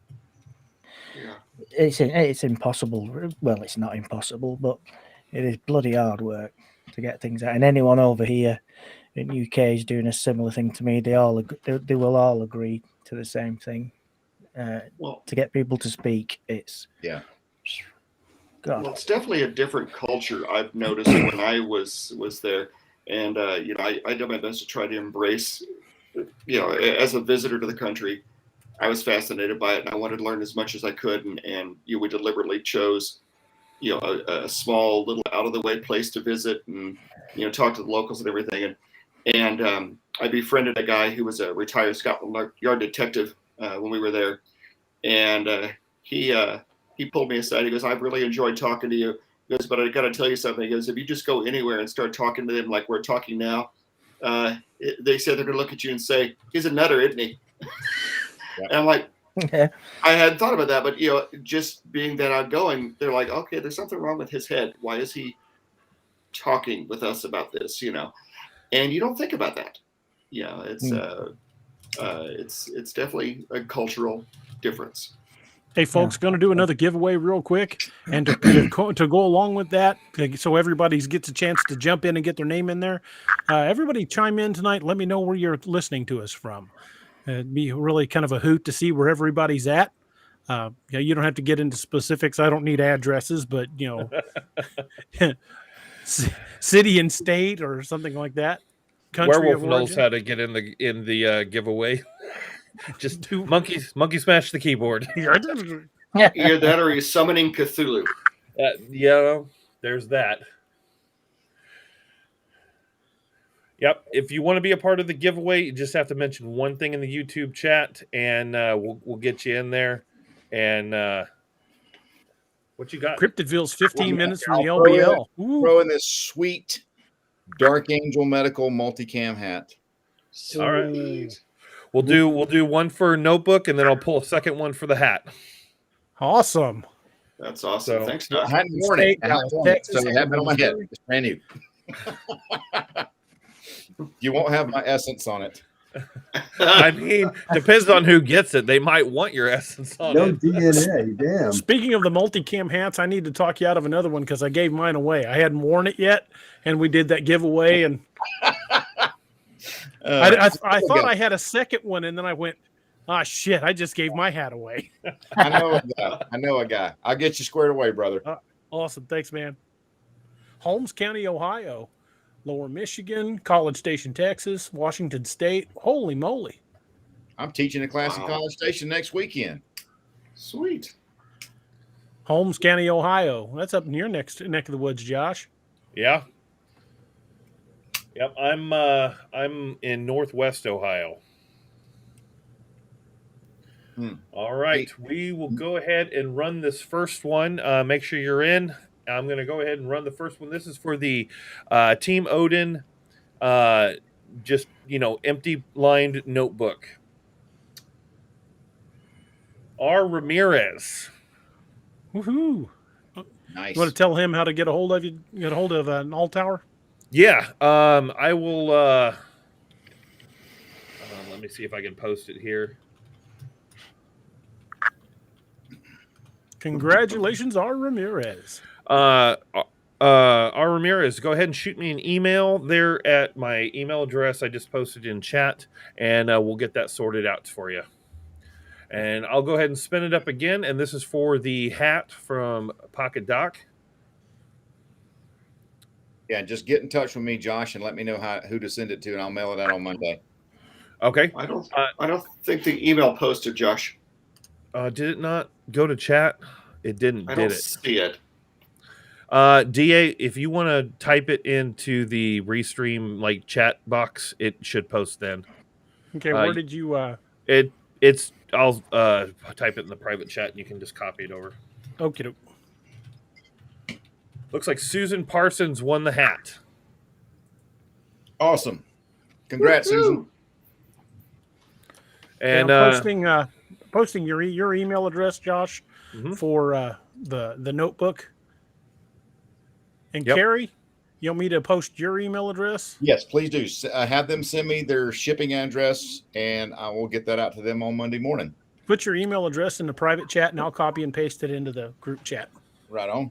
it's impossible. Well, it's not impossible, but it is bloody hard work to get things out. And anyone over here in UK is doing a similar thing to me. They will all agree to the same thing. To get people to speak, it's God. Well, it's definitely a different culture, I've noticed when I was there, and I did my best to try to embrace, as a visitor to the country, I was fascinated by it, and I wanted to learn as much as I could, and we deliberately chose, a small little out of the way place to visit, and talk to the locals and everything, and I befriended a guy who was a retired Scotland Yard detective when we were there, and he pulled me aside. He goes, "I've really enjoyed talking to you." He goes, "But I got to tell you something." He goes, "If you just go anywhere and start talking to them like we're talking now, they say they're going to look at you and say, 'He's a nutter, isn't he?'" And I'm like, I hadn't thought about that, but just being that outgoing, they're like, "Okay, there's something wrong with his head. Why is he talking with us about this?" And you don't think about that. It's definitely a cultural difference. Hey, folks, going to do another giveaway real quick. And to go along with that, so everybody gets a chance to jump in and get their name in there, everybody chime in tonight. Let me know where you're listening to us from. It'd be really kind of a hoot to see where everybody's at. You don't have to get into specifics. I don't need addresses, but, city and state or something like that. Country Werewolf knows how to get in the giveaway. Just monkey smash the keyboard. Either that or he's summoning Cthulhu. There's that. Yep. If you want to be a part of the giveaway, you just have to mention one thing in the YouTube chat, and we'll get you in there. And what you got? Cryptidville's 15 minutes from the I'll LBL. Throw in this sweet Dark Angel Medical multicam hat. All right. We'll do one for notebook, and then I'll pull a second one for the hat. Awesome. That's awesome. So- Thanks, I Josh. hadn't worn it. I hadn't worn it, so Texas, I have it on my head. Missouri. It's brand new. You won't have my essence on it. I mean, depends on who gets it. They might want your essence on No it. DNA. Damn. Speaking of the multicam hats, I need to talk you out of another one because I gave mine away. I hadn't worn it yet, and we did that giveaway, and I thought I had a second one, and then I went, "Ah, shit! I just gave my hat away." I know a guy. I'll get you squared away, brother. Awesome, thanks, man. Holmes County, Ohio, Lower Michigan, College Station, Texas, Washington State. Holy moly! I'm teaching a class in Wow. College Station next weekend. Sweet. Holmes County, Ohio. That's up in your neck of the woods, Josh. Yeah. Yep. I'm in Northwest Ohio. All right. We will go ahead and run this first one. Make sure you're in. I'm going to go ahead and run the first one. This is for the Team Odin, just, empty lined notebook. R. Ramirez. Woohoo! Nice. You want to tell him how to get a hold of you? Get a hold of an all tower? Yeah. I will. Let me see if I can post it here. Congratulations, R. Ramirez. R. Ramirez, go ahead and shoot me an email there at my email address I just posted in chat, and we'll get that sorted out for you. And I'll go ahead and spin it up again, and this is for the hat from Pocket Doc. Yeah, just get in touch with me, Josh, and let me know who to send it to, and I'll mail it out on Monday. Okay. I don't think the email posted, Josh. Did it not go to chat? It didn't, I did don't it? see it. DA, if you want to type it into the Restream chat box, it should post then. Okay, where did you? I'll type it in the private chat, and you can just copy it over. Okay. Looks like Susan Parsons won the hat. Awesome. Congrats, Susan. And I'm posting your email address, Josh, for the notebook. And Yep. Carrie, you want me to post your email address? Yes, please do. Have them send me their shipping address, and I will get that out to them on Monday morning. Put your email address in the private chat, and I'll copy and paste it into the group chat. Right on.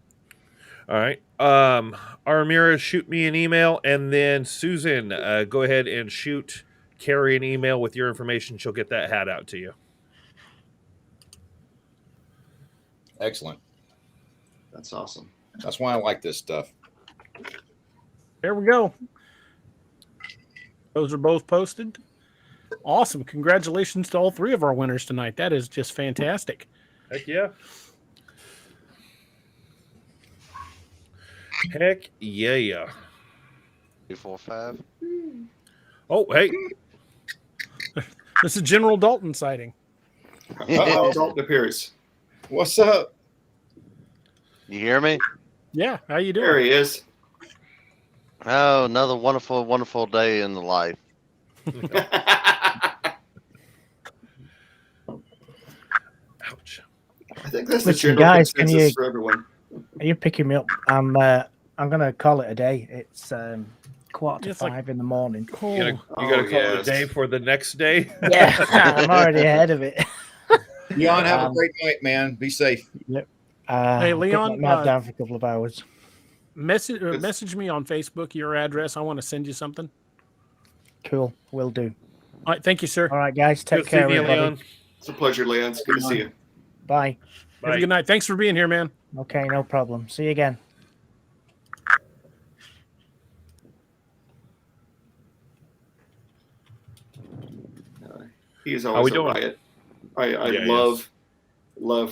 all right. R. Ramirez, shoot me an email, and then Susan, go ahead and shoot Carrie an email with your information. She'll get that hat out to you. Excellent. That's awesome. That's why I like this stuff. There we go. Those are both posted. Awesome. Congratulations to all three of our winners tonight. That is just fantastic. Heck yeah. Heck yeah. 2, 4, 5. Oh, hey. This is General Dalton sighting. Dalton appears. What's up? You hear me? Yeah, how you There doing? he is. Oh, another wonderful, wonderful day in the life. Ouch. I think that's the Listen, general guys, can consensus you- for everyone. Are you picking me up? I'm gonna call it a day. It's quarter to It's like- 5 in the morning. You gotta call it a day for the next day. Yeah, I'm already ahead of it. Leon, have a great night, man. Be safe. Hey, Leon, Mad down for a couple of hours. Message me on Facebook your address. I want to send you something. Cool, will do. All right, thank you, sir. All right, guys, take Good care, seeing you, everybody. Leon. It's a pleasure, Leon. It's good to see you. Bye. Have a good night. Thanks for being here, man. Okay, no problem. See you again. He's How we always a doing? riot. I Yeah, he love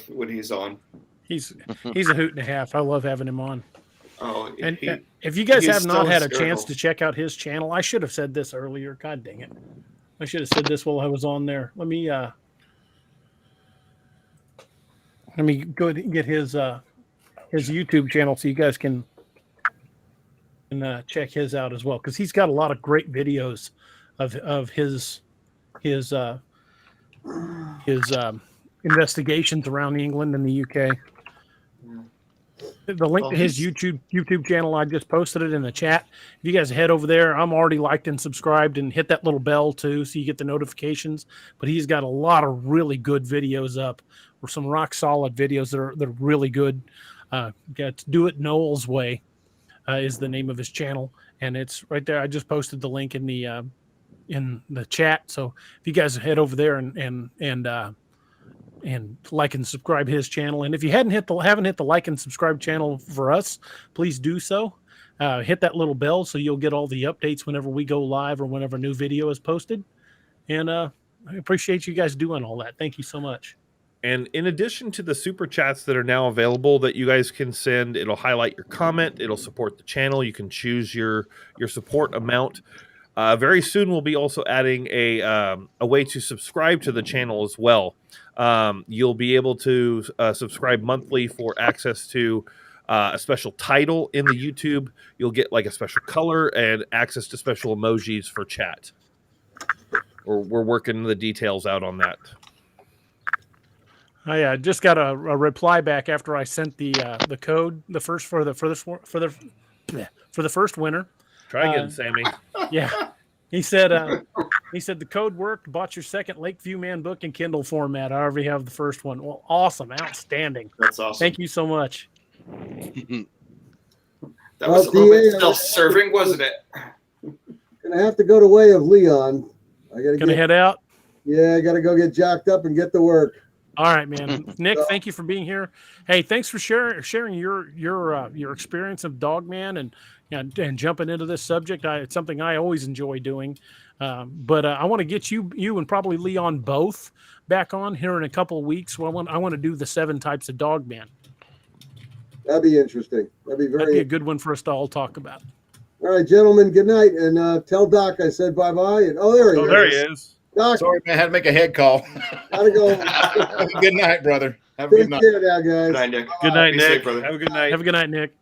when he's on. He's a hoot and a half. I love having him on. Oh, And he- if you guys he's have not so had a hysterical. chance to check out his channel, I should have said this earlier. God dang it. I should have said this while I was on there. Let me go ahead and get his YouTube channel so you guys can check his out as well, because he's got a lot of great videos of his his investigations around England and the UK. The link to his YouTube channel, I just posted it in the chat. If you guys head over there, I'm already liked and subscribed, and hit that little bell too, so you get the notifications. But he's got a lot of really good videos up, or some rock solid videos that are really good. Got Do It Noel's Way is the name of his channel, and it's right there. I just posted the link in the chat. So if you guys head over there and like and subscribe his channel, and if you haven't hit the like and subscribe channel for us, please do so. Hit that little bell so you'll get all the updates whenever we go live or whenever a new video is posted. And I appreciate you guys doing all that. Thank you so much. And in addition to the super chats that are now available that you guys can send, it'll highlight your comment, it'll support the channel. You can choose your support amount. Very soon we'll be also adding a way to subscribe to the channel as well. You'll be able to subscribe monthly for access to a special title in the YouTube. You'll get like a special color and access to special emojis for chat. We're working the details out on that. I just got a reply back after I sent the code for the first winner. Try again, Sammy. Yeah, he said the code worked. Bought your second Lakeview Man book in Kindle format. I already have the first one. Well, awesome, outstanding. That's awesome. Thank you so much. That was a little bit self-serving, wasn't it? Gonna have to go the way of Leon. I gotta head out. Yeah, I gotta go get jacked up and get to work. All right, man. Nick, thank you for being here. Hey, thanks for sharing your experience of Dogman and jumping into this subject. It's something I always enjoy doing. But I want to get you and probably Leon both back on here in a couple of weeks. Well, I want to do the 7 types of Dogman. That'd be interesting. That'd be a good one for us to all talk about. All right, gentlemen. Good night, and tell Doc I said bye-bye. And there he is. Doc. Sorry, man. I had to make a head call. Gotta go. Good night, brother. Have a good night. Care now, guys. Good night, Nick. Good night, Nick. Safe, brother. Have a good night. Have a good night, Nick.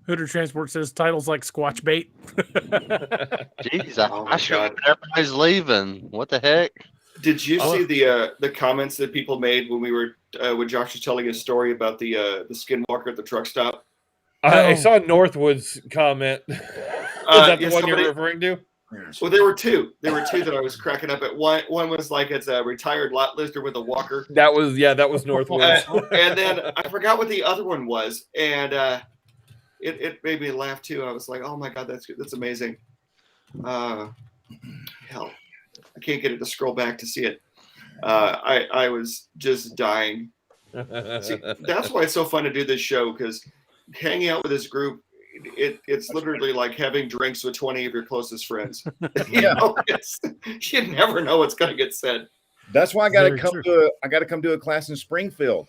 Hooter Transport says titles like Squatch Bait. Jeez, I sure everybody's leaving. What the heck? Did you see the comments that people made when we were when Josh was telling his story about the skinwalker at the truck stop? I saw Northwood's comment. Is that the one you're referring to? Well, there were two. There were two that I was cracking up at. One was like it's a retired lot lizard with a walker. That was Northwood. And then I forgot what the other one was, and it made me laugh too. I was like, oh my god, that's amazing. Hell, I can't get it to scroll back to see it. I was just dying. See, that's why it's so fun to do this show, because hanging out with this group, it's literally like having drinks with 20 of your closest friends. You never know what's going to get said. That's why I got to come to a class in Springfield.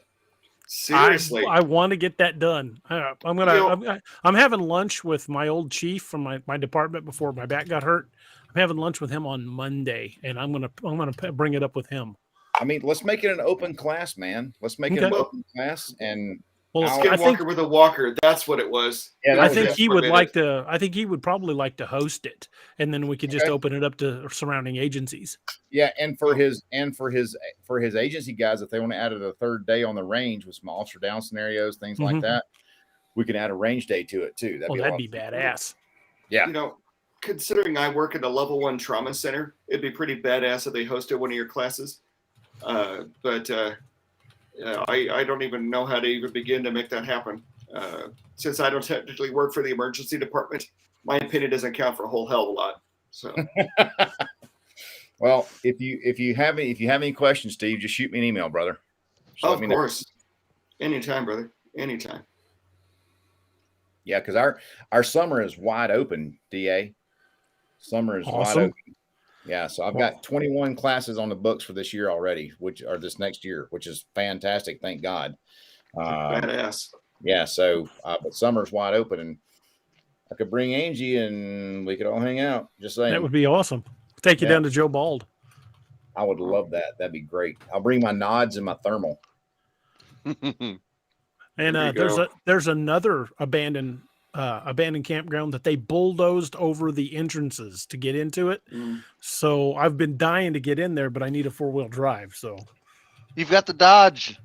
Seriously, I want to get that done. I'm having lunch with my old chief from my department before my back got hurt. I'm having lunch with him on Monday, and I'm gonna bring it up with him. I mean, let's make it an open class, man. Let's make it an open class, and Skinwalker with a walker. That's what it was. Yeah, I think he would like to. I think he would probably like to host it, and then we could just open it up to surrounding agencies. Yeah, and for his agency guys, if they want to add a third day on the range with some officer down scenarios, things like that, we can add a range day to it too. That'd be badass. Yeah, considering I work at a level 1 trauma center, it'd be pretty badass if they hosted one of your classes. But I don't even know how to even begin to make that happen. Since I don't technically work for the emergency department, my opinion doesn't count for a whole hell of a lot. So, well, if you have any questions, Steve, just shoot me an email, brother. Of course, anytime, brother, anytime. Yeah, because our summer is wide open. Da, summer is wide open. Yeah, so I've got 21 classes on the books for this year already, which are this next year, which is fantastic. Thank God. Badass. Yeah, so but summer's wide open, and I could bring Angie and we could all hang out. Just saying. That would be awesome. Take you down to Joe Bald. I would love that. That'd be great. I'll bring my nods and my thermal. And there's another abandoned abandoned campground that they bulldozed over the entrances to get into it. So I've been dying to get in there, but I need a 4-wheel drive. So You've got the Dodge.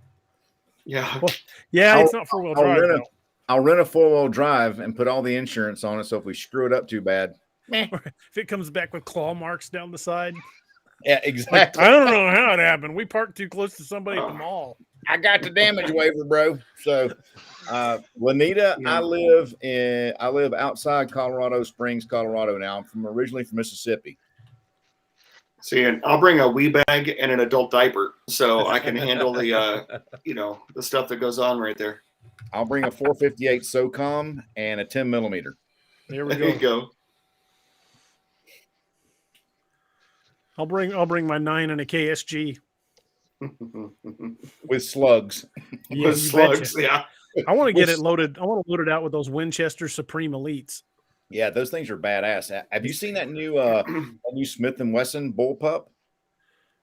Yeah. well, yeah, it's not 4-wheel drive though. I'll rent a 4-wheel drive and put all the insurance on it. So if we screw it up too bad, If it comes back with claw marks down the side. yeah, exactly. I don't know how it happened. We parked too close to somebody at the mall. I got the damage waiver, bro. So, Juanita, Yeah. I live outside Colorado Springs, Colorado. Now I'm originally from Mississippi. See, and I'll bring a wee bag and an adult diaper so I can handle the, the stuff that goes on right there. I'll bring a 458 SOCOM and a 10 millimeter. There we There you go. go. I'll bring my 9 and a KSG. With slugs. Yeah, With you slugs, betcha. yeah. I want to get it loaded. I want to load it out with those Winchester Supreme Elites. Yeah, those things are badass. Have you seen that new Smith & Wesson bullpup?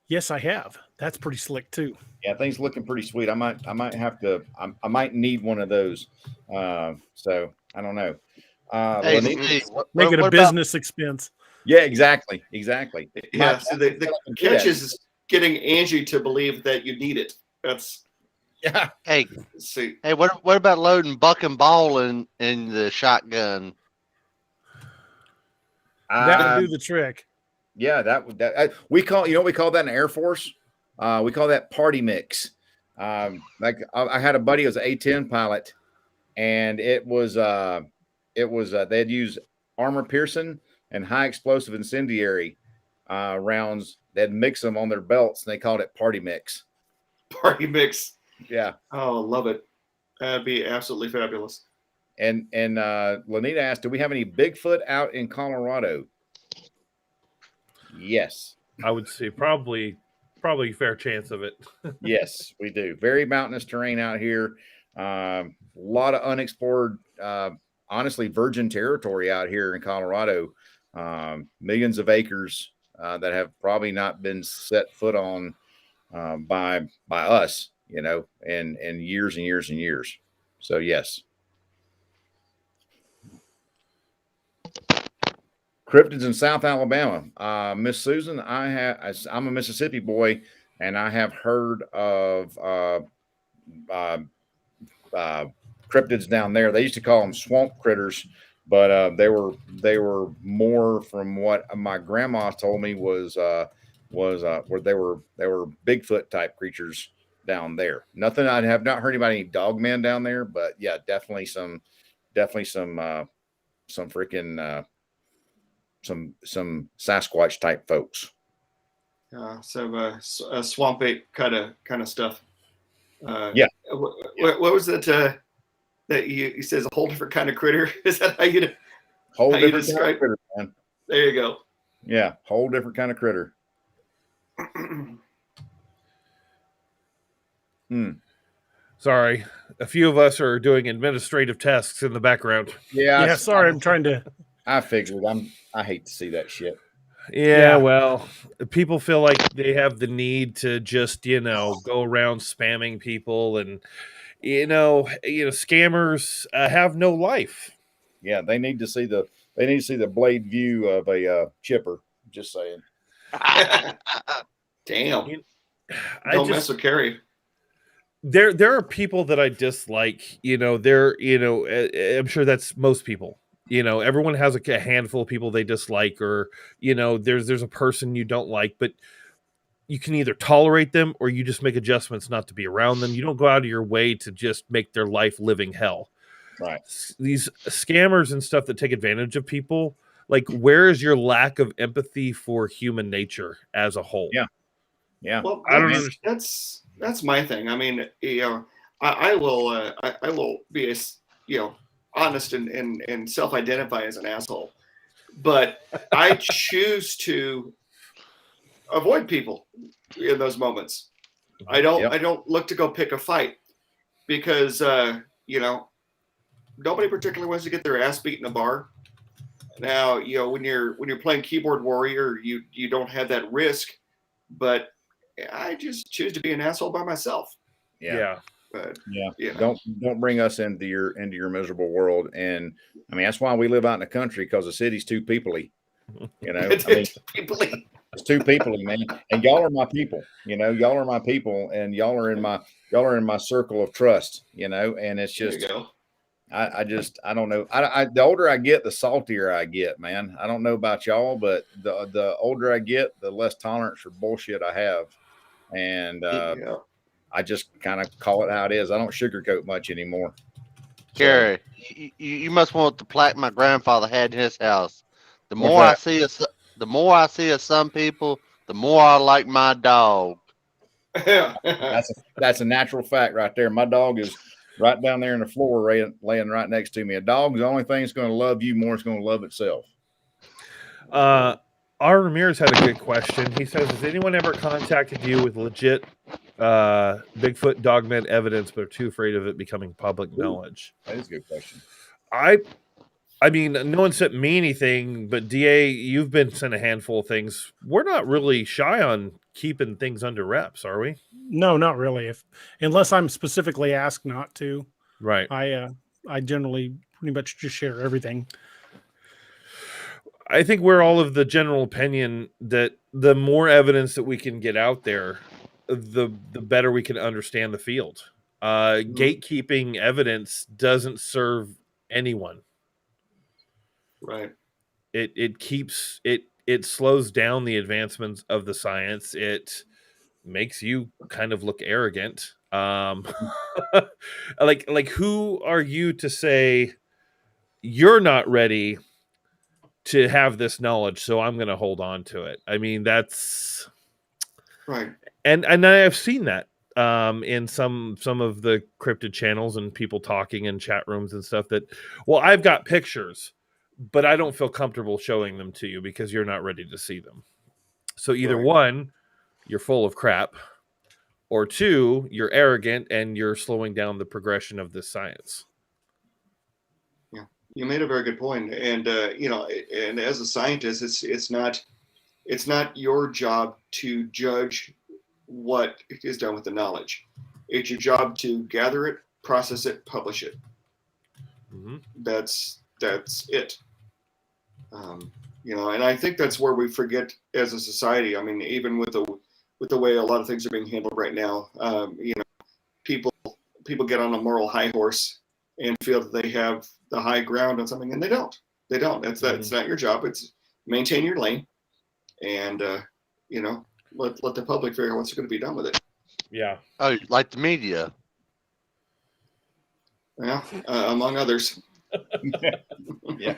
Yes, I have. That's pretty slick too. Yeah, things looking pretty sweet. I might have to. I might need one of those. So I don't know. Hey, Lenita- Steve, Make it a what about- business expense. yeah, exactly. Yeah, so the catch is getting Angie to believe that you need it. That's Yeah. Hey, let's see. hey, what about loading buck and ball in the shotgun? That would do the trick. Yeah, we call we call that in Air Force. We call that party mix. Like I had a buddy who was an A-10 pilot, and it was they'd use armor piercing and high explosive incendiary rounds. They'd mix them on their belts, and they called it party mix. Party mix. Yeah. Oh, love it. That'd be absolutely fabulous. And Lenita asked, do we have any Bigfoot out in Colorado? Yes. I would say probably a fair chance of it. Yes, we do. Very mountainous terrain out here. A lot of unexplored, honestly, virgin territory out here in Colorado. Millions of acres that have probably not been set foot on by us, in years and years and years. So yes. Cryptids in South Alabama. Miss Susan, I'm a Mississippi boy, and I have heard of cryptids down there. They used to call them swamp critters, but they were more, from what my grandma told me, was where they were Bigfoot type creatures down there. Nothing, I have not heard about any Dogman down there, but yeah, definitely some freaking some Sasquatch type folks. Some swamp ape kind of stuff. Yeah. What was it that you says a whole different kind of critter? Is that how you Whole how you different kind describe of critter, man. There you go. Yeah, whole different kind of critter. Sorry, a few of us are doing administrative tasks in the background. Yeah, sorry, I'm trying to. I figured. I hate to see that shit. Yeah, well, people feel like they have the need to just, go around spamming people, and scammers have no life. Yeah, they need to see the blade view of a chipper. Just saying. Damn. Don't mess with Carrie. There are people that I dislike. I'm sure that's most people. Everyone has a handful of people they dislike, or there's a person you don't like, but you can either tolerate them or you just make adjustments not to be around them. You don't go out of your way to just make their life living hell. Right. These scammers and stuff that take advantage of people, like, where is your lack of empathy for human nature as a whole? Yeah. Well, I don't understand. That's my thing. I mean, I will be honest and self-identify as an asshole, but I choose to avoid people in those moments. I don't look to go pick a fight, because nobody particularly wants to get their ass beat in a bar. Now, when you're playing keyboard warrior, you don't have that risk, but I just choose to be an asshole by myself. Yeah. But Yeah. you know. Don't bring us into your miserable world. And I mean, that's why we live out in the country, because the city's too peoply. You know, I mean, People-y. it's too peoply, man. And y'all are my people. You know, y'all are my people, and y'all are in my circle of trust. You know, and it's There just. you go. I don't know. The older I get, the saltier I get, man. I don't know about y'all, but the older I get, the less tolerance for bullshit I have. And Yeah. I just kind of call it how it is. I don't sugarcoat much anymore. Gary, you must want the plaque my grandfather had in his house. The What's more I that? see of some people, the more I like my dog. That's a natural fact right there. My dog is right down there in the floor, laying right next to me. A dog's the only thing that's going to love you more. It's going to love itself. R. Ramirez had a good question. He says, has anyone ever contacted you with legit Bigfoot Dogman evidence, but are too afraid of it becoming public knowledge? That is a good question. I mean, no one sent me anything, but DA, you've been sent a handful of things. We're not really shy on keeping things under wraps, are we? No, not really. Unless I'm specifically asked not to. Right. I generally pretty much just share everything. I think we're all of the general opinion that the more evidence that we can get out there, the better we can understand the field. Gatekeeping evidence doesn't serve anyone. Right. It slows down the advancements of the science. It makes you kind of look arrogant. Like who are you to say you're not ready to have this knowledge, so I'm going to hold on to it? I mean, that's right. And I've seen that in some of the cryptid channels and people talking in chat rooms and stuff that, well, I've got pictures, but I don't feel comfortable showing them to you because you're not ready to see them. So either one, you're full of crap, or two, you're arrogant and you're slowing down the progression of this science. Yeah, you made a very good point. And you know, and as a scientist, it's not your job to judge what is done with the knowledge. It's your job to gather it, process it, publish it. Mm-hmm. That's it. You know, and I think that's where we forget as a society. I mean, even with the way a lot of things are being handled right now, you know, people get on a moral high horse and feel that they have the high ground on something, and they don't. They don't. That's not your job. It's maintain your lane, and you know, let the public figure out what's going to be done with it. Yeah. Oh, like the media. Yeah, among others. Yeah.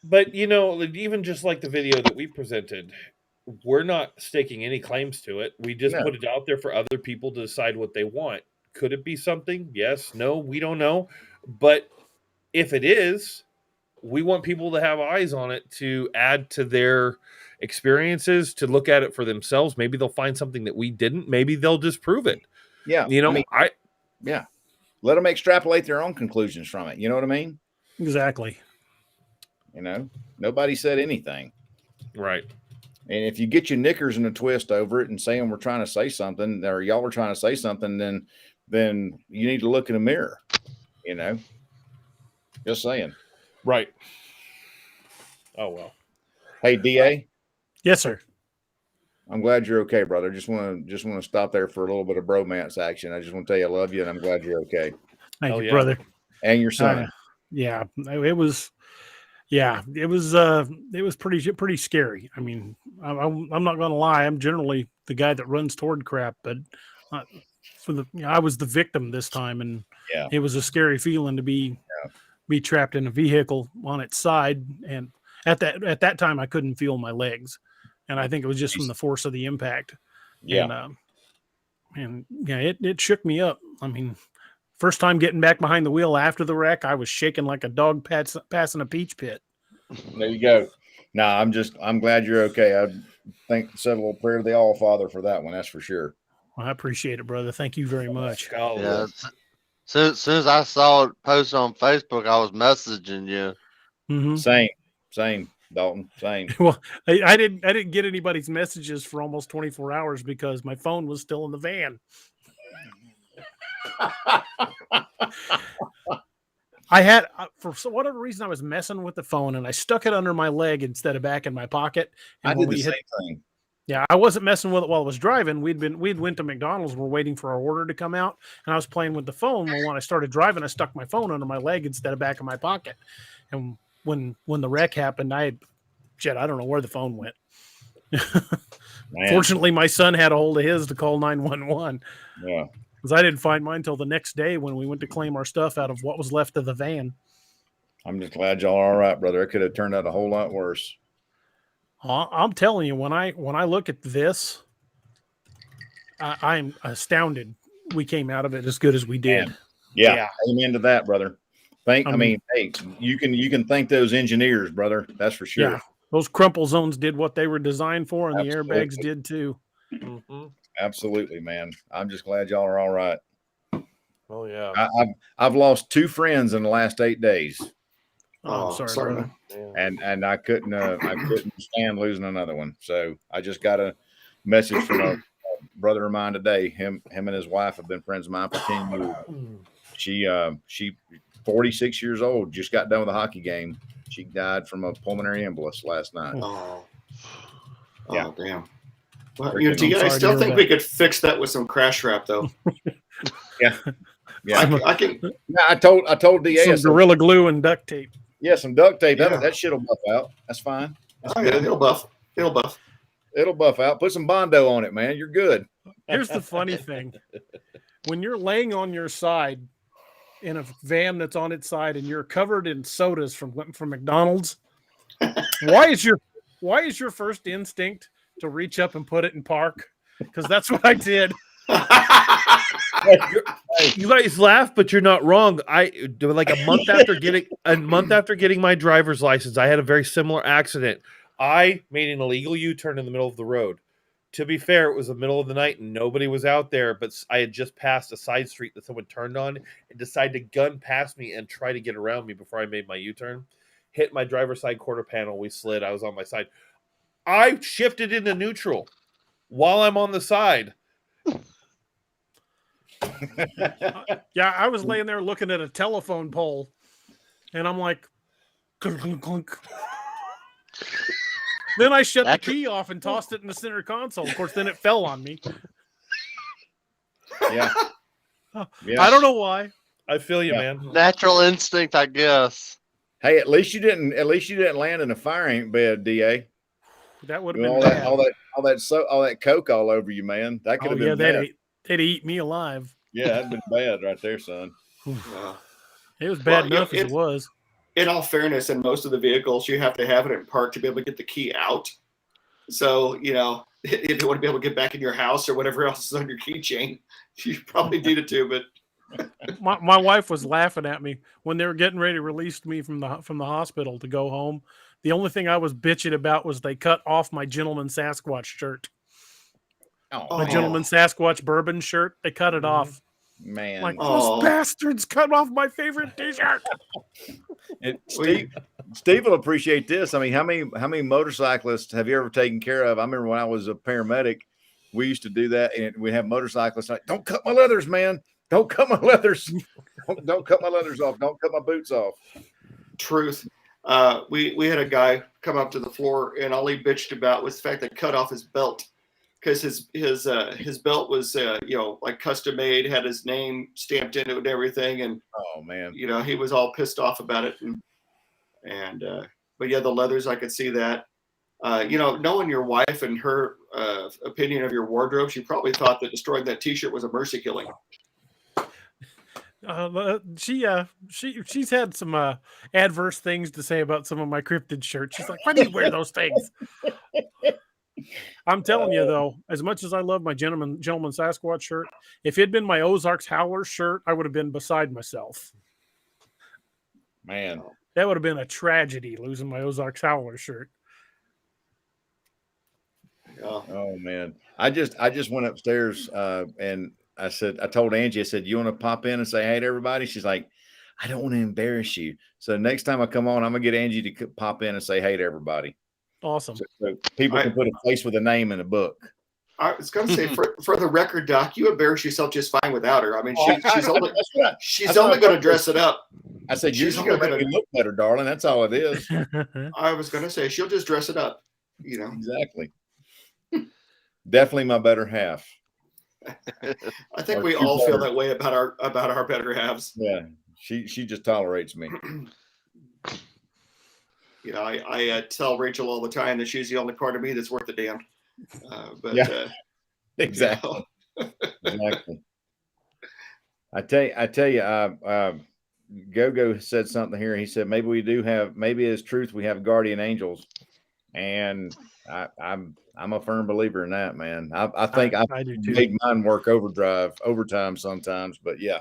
But you know, even just like the video that we presented, we're not staking any claims to it. We just put it out there for other people to decide what they want. Could it be something? Yes, no, we don't know. But if it is, we want people to have eyes on it to add to their experiences, to look at it for themselves. Maybe they'll find something that we didn't. Maybe they'll disprove it. Yeah. You know, yeah. Let them extrapolate their own conclusions from it. You know what I mean? Exactly. You know, nobody said anything. Right. And if you get your knickers in a twist over it and saying we're trying to say something, or y'all are trying to say something, then you need to look in a mirror. You know, just saying. Right. Oh well. Hey, DA. Yes, sir. I'm glad you're okay, brother. Just want to stop there for a little bit of bromance action. I just want to tell you I love you, and I'm glad you're okay. Thank you, brother. And your son. Yeah, it was. Yeah, it was pretty scary. I mean, I'm not going to lie. I'm generally the guy that runs toward crap, but I was the victim this time, and it was a scary feeling to be trapped in a vehicle on its side. And at that time, I couldn't feel my legs, and I think it was just from the force of the impact. Yeah, and it shook me up. I mean, first time getting back behind the wheel after the wreck, I was shaking like a dog passing a peach pit. There you go. No, I'm glad you're okay. I said a little prayer to the All Father for that one. That's for sure. Well, I appreciate it, brother. Thank you very much. Yeah. Soon as I saw it posted on Facebook, I was messaging you. Mm-hmm. Same. Dalton. Same. Well, I didn't get anybody's messages for almost 24 hours because my phone was still in the van. I had, for whatever reason, I was messing with the phone and I stuck it under my leg instead of back in my pocket. And I did the same thing. Yeah, I wasn't messing with it while I was driving. We'd went to McDonald's. We're waiting for our order to come out, and I was playing with the phone. Well, when I started driving, I stuck my phone under my leg instead of back in my pocket. And when the wreck happened, I don't know where the phone went. Fortunately, my son had a hold of his to call 911. Yeah, because I didn't find mine until the next day when we went to claim our stuff out of what was left of the van. I'm just glad y'all are all right, brother. It could have turned out a whole lot worse. I'm telling you, when I look at this, I'm astounded we came out of it as good as we did. Yeah. Amen to that, brother. Hey, you can thank those engineers, brother. That's for sure. Yeah, those crumple zones did what they were designed for, and Absolutely. The airbags did too. Mm-hmm. Absolutely, man. I'm just glad y'all are all right. Oh yeah. I've lost 2 friends in the last 8 days. Oh, sorry, brother. And I couldn't stand losing another one. So I just got a message from a brother of mine today. Him and his wife have been friends of mine for 10 years. She 46 years old, just got done with a hockey game. She died from a pulmonary embolus last night. Oh, yeah. Damn. Well, I still think we could fix that with some crash wrap, though. Yeah. I can. I told DA some Gorilla Glue and duct tape. Yeah, some duct tape. Yeah. That shit'll buff out. That's fine. Yeah, it'll buff. It'll buff out. Put some Bondo on it, man. You're good. Here's the funny thing: when you're laying on your side in a van that's on its side and you're covered in sodas from McDonald's, why is your first instinct to reach up and put it in park? Because that's what I did. You guys laugh, but you're not wrong. Like a month after getting my driver's license, I had a very similar accident. I made an illegal U-turn in the middle of the road. To be fair, it was the middle of the night and nobody was out there, but I had just passed a side street that someone turned on and decided to gun past me and try to get around me before I made my U-turn. Hit my driver's side quarter panel. We slid. I was on my side. I shifted into neutral while I'm on the side. Yeah, I was laying there looking at a telephone pole, and I'm like, clunk, clunk, clunk. Then I shut the key off and tossed it in the center console. Of course, then it fell on me. Yeah. I don't know why. I feel you, man. Natural instinct, I guess. Hey, at least you didn't land in a fire ant bed, DA. That would have been bad. all that coke all over you, man. That could have been bad. They'd eat me alive. Yeah, that'd been bad right there, son. It was bad enough as it was. In all fairness, in most of the vehicles, you have to have it in park to be able to get the key out. So, if you want to be able to get back in your house or whatever else is on your keychain, you probably need it too. But my wife was laughing at me when they were getting ready to release me from the hospital to go home. The only thing I was bitching about was they cut off my Gentleman Sasquatch shirt. My Gentleman Sasquatch bourbon shirt. They cut it off. Man, like those bastards cut off my favorite T-shirt. And Steve will appreciate this. I mean, how many motorcyclists have you ever taken care of? I remember when I was a paramedic, we used to do that, and we have motorcyclists like, "Don't cut my leathers, man! Don't cut my leathers! Don't cut my leathers off! Don't cut my boots off!" Truth. We had a guy come up to the floor, and all he bitched about was the fact that cut off his belt. Because his belt was like custom made, had his name stamped into it and everything, and oh man, he was all pissed off about it, but yeah, the leathers, I could see that. Knowing your wife and her opinion of your wardrobe, she probably thought that destroying that T-shirt was a mercy killing. She's had some adverse things to say about some of my cryptid shirts. She's like, "Why do you wear those things?" I'm telling you, though, as much as I love my gentleman Sasquatch shirt, if it had been my Ozarks Howler shirt, I would have been beside myself. Man, that would have been a tragedy, losing my Ozarks Howler shirt. Oh man, I just went upstairs and I told Angie, I said, "You want to pop in and say hey to everybody?" She's like, I don't want to embarrass you. So next time I come on, I'm gonna get Angie to pop in and say hey to everybody. Awesome. So people can put a face with a name in a book. I was going to say, for the record, Doc, you embarrass yourself just fine without her. I mean, she's only going to dress it up. I said, you're just going to make me look better, darling. That's all it is. I was going to say, she'll just dress it up. You know, exactly. Definitely my better half. I think we all feel that way about our better halves. Yeah, she just tolerates me. You know, I tell Rachel all the time that she's the only part of me that's worth a damn. But yeah, exactly. You know. Exactly. I tell you, Go said something here. He said maybe it's truth. We have guardian angels, and I'm a firm believer in that, man. I think I do too. Make mine work overtime sometimes, but yeah.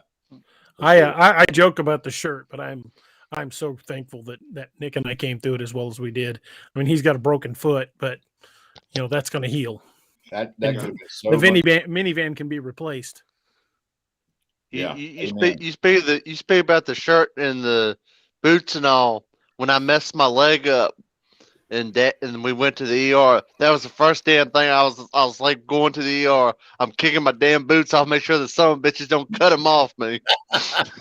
I joke about the shirt, but I'm so thankful that Nick and I came through it as well as we did. I mean, he's got a broken foot, but you know that's going to heal. That could be so the minivan can be replaced. Yeah, you speak about the shirt and the boots and all. When I messed my leg up, and we went to the ER, that was the first damn thing. I was like going to the ER. I'm kicking my damn boots off, make sure the son of bitches don't cut them off me. That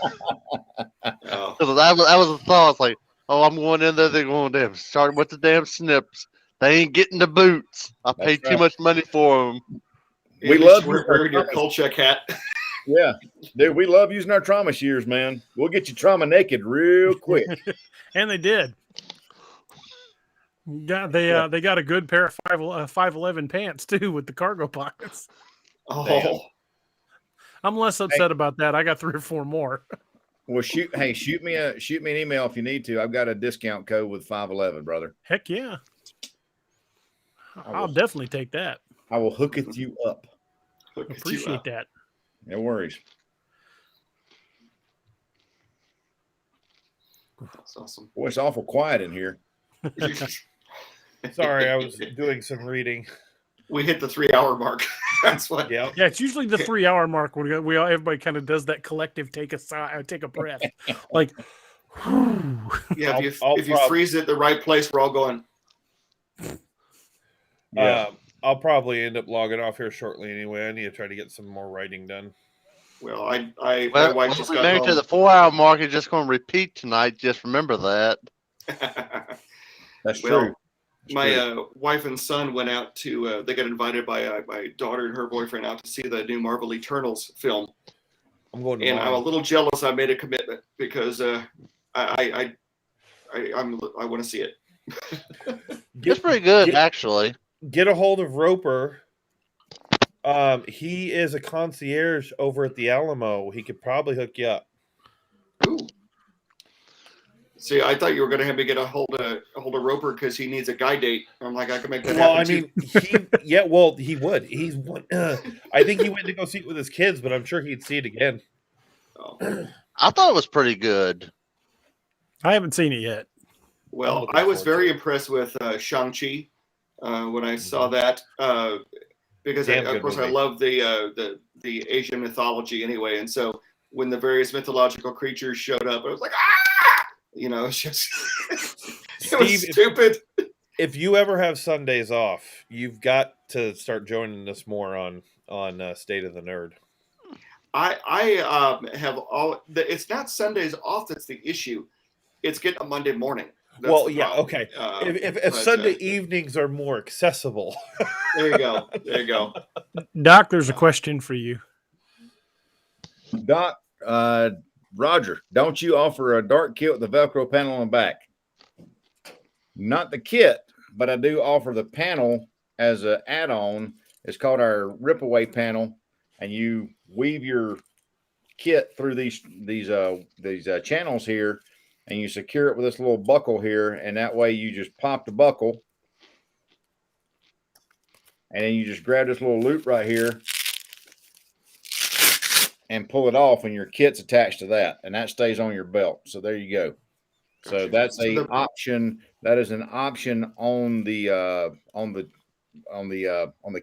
was the thought. It's like, oh, I'm going in there. They're going damn start with the damn snips. They ain't getting the boots. I paid too much money for them. We love wearing your Kolchak hat. Yeah, dude, we love using our trauma shears, man. We'll get you trauma naked real quick. And they did. They got a good pair of 511 pants too with the cargo pockets. Oh, damn. I'm less upset about that. I got 3 or 4 more. Well, shoot me an email if you need to. I've got a discount code with 511, brother. Heck yeah. I'll definitely take that. I will hook it you up. Appreciate that. No worries. That's awesome. Boy, it's awful quiet in here. Sorry, I was doing some reading. We hit the 3-hour mark. That's what. Yeah, it's usually the 3-hour mark when everybody kind of does that collective take a breath, like. Yeah, if you freeze it the right place, we're all going. Yeah, I'll probably end up logging off here shortly anyway. I need to try to get some more writing done. Well, my wife just got home. To the 4-hour mark. It's just going to repeat tonight. Just remember that. That's true. My wife and son went out to. They got invited by my daughter and her boyfriend out to see the new Marvel Eternals film. I'm going. And I'm a little jealous. I made a commitment because I want to see it. It's pretty good, actually. Get a hold of Roper. He is a concierge over at the Alamo. He could probably hook you up. Ooh. See, I thought you were going to have me get a hold of Roper because he needs a guy date. I'm like, I can make that happen. Well, he would. He's one. I think he went to go see it with his kids, but I'm sure he'd see it again. Oh. I thought it was pretty good. I haven't seen it yet. Well, I was very impressed with Shang-Chi when I saw that because of course I love the Asian mythology anyway, and so when the various mythological creatures showed up, I was like, ah! You know, it's just it was stupid. If you ever have Sundays off, you've got to start joining us more on State of the Nerd. I have all. It's not Sundays off that's the issue. It's getting a Monday morning. That's okay. If Sunday evenings are more accessible. There you go. Doc, there's a question for you. Doc, Roger, don't you offer a dark kit with the Velcro panel on the back? Not the kit, but I do offer the panel as an add-on. It's called our rip-away panel, and you weave your kit through these channels here, and you secure it with this little buckle here, and that way you just pop the buckle, and then you just grab this little loop right here and pull it off, and your kit's attached to that, and that stays on your belt. So there you go. So that's an option. That is an option on the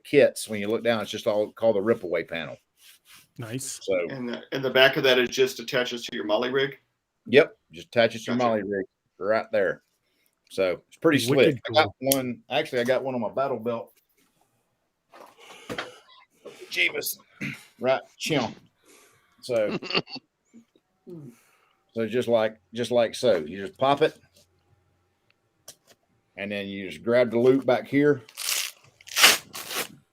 kits. When you look down, it's just all called the rip-away panel. Nice. So and the back of that is just attaches to your molly rig. Yep, just attach it to your Gotcha. molly rig right there. So it's pretty slick. Wicked I got one. Actually, I got one on my battle belt. Jeebus, right, chimp. So, just like so, you just pop it, and then you just grab the loop back here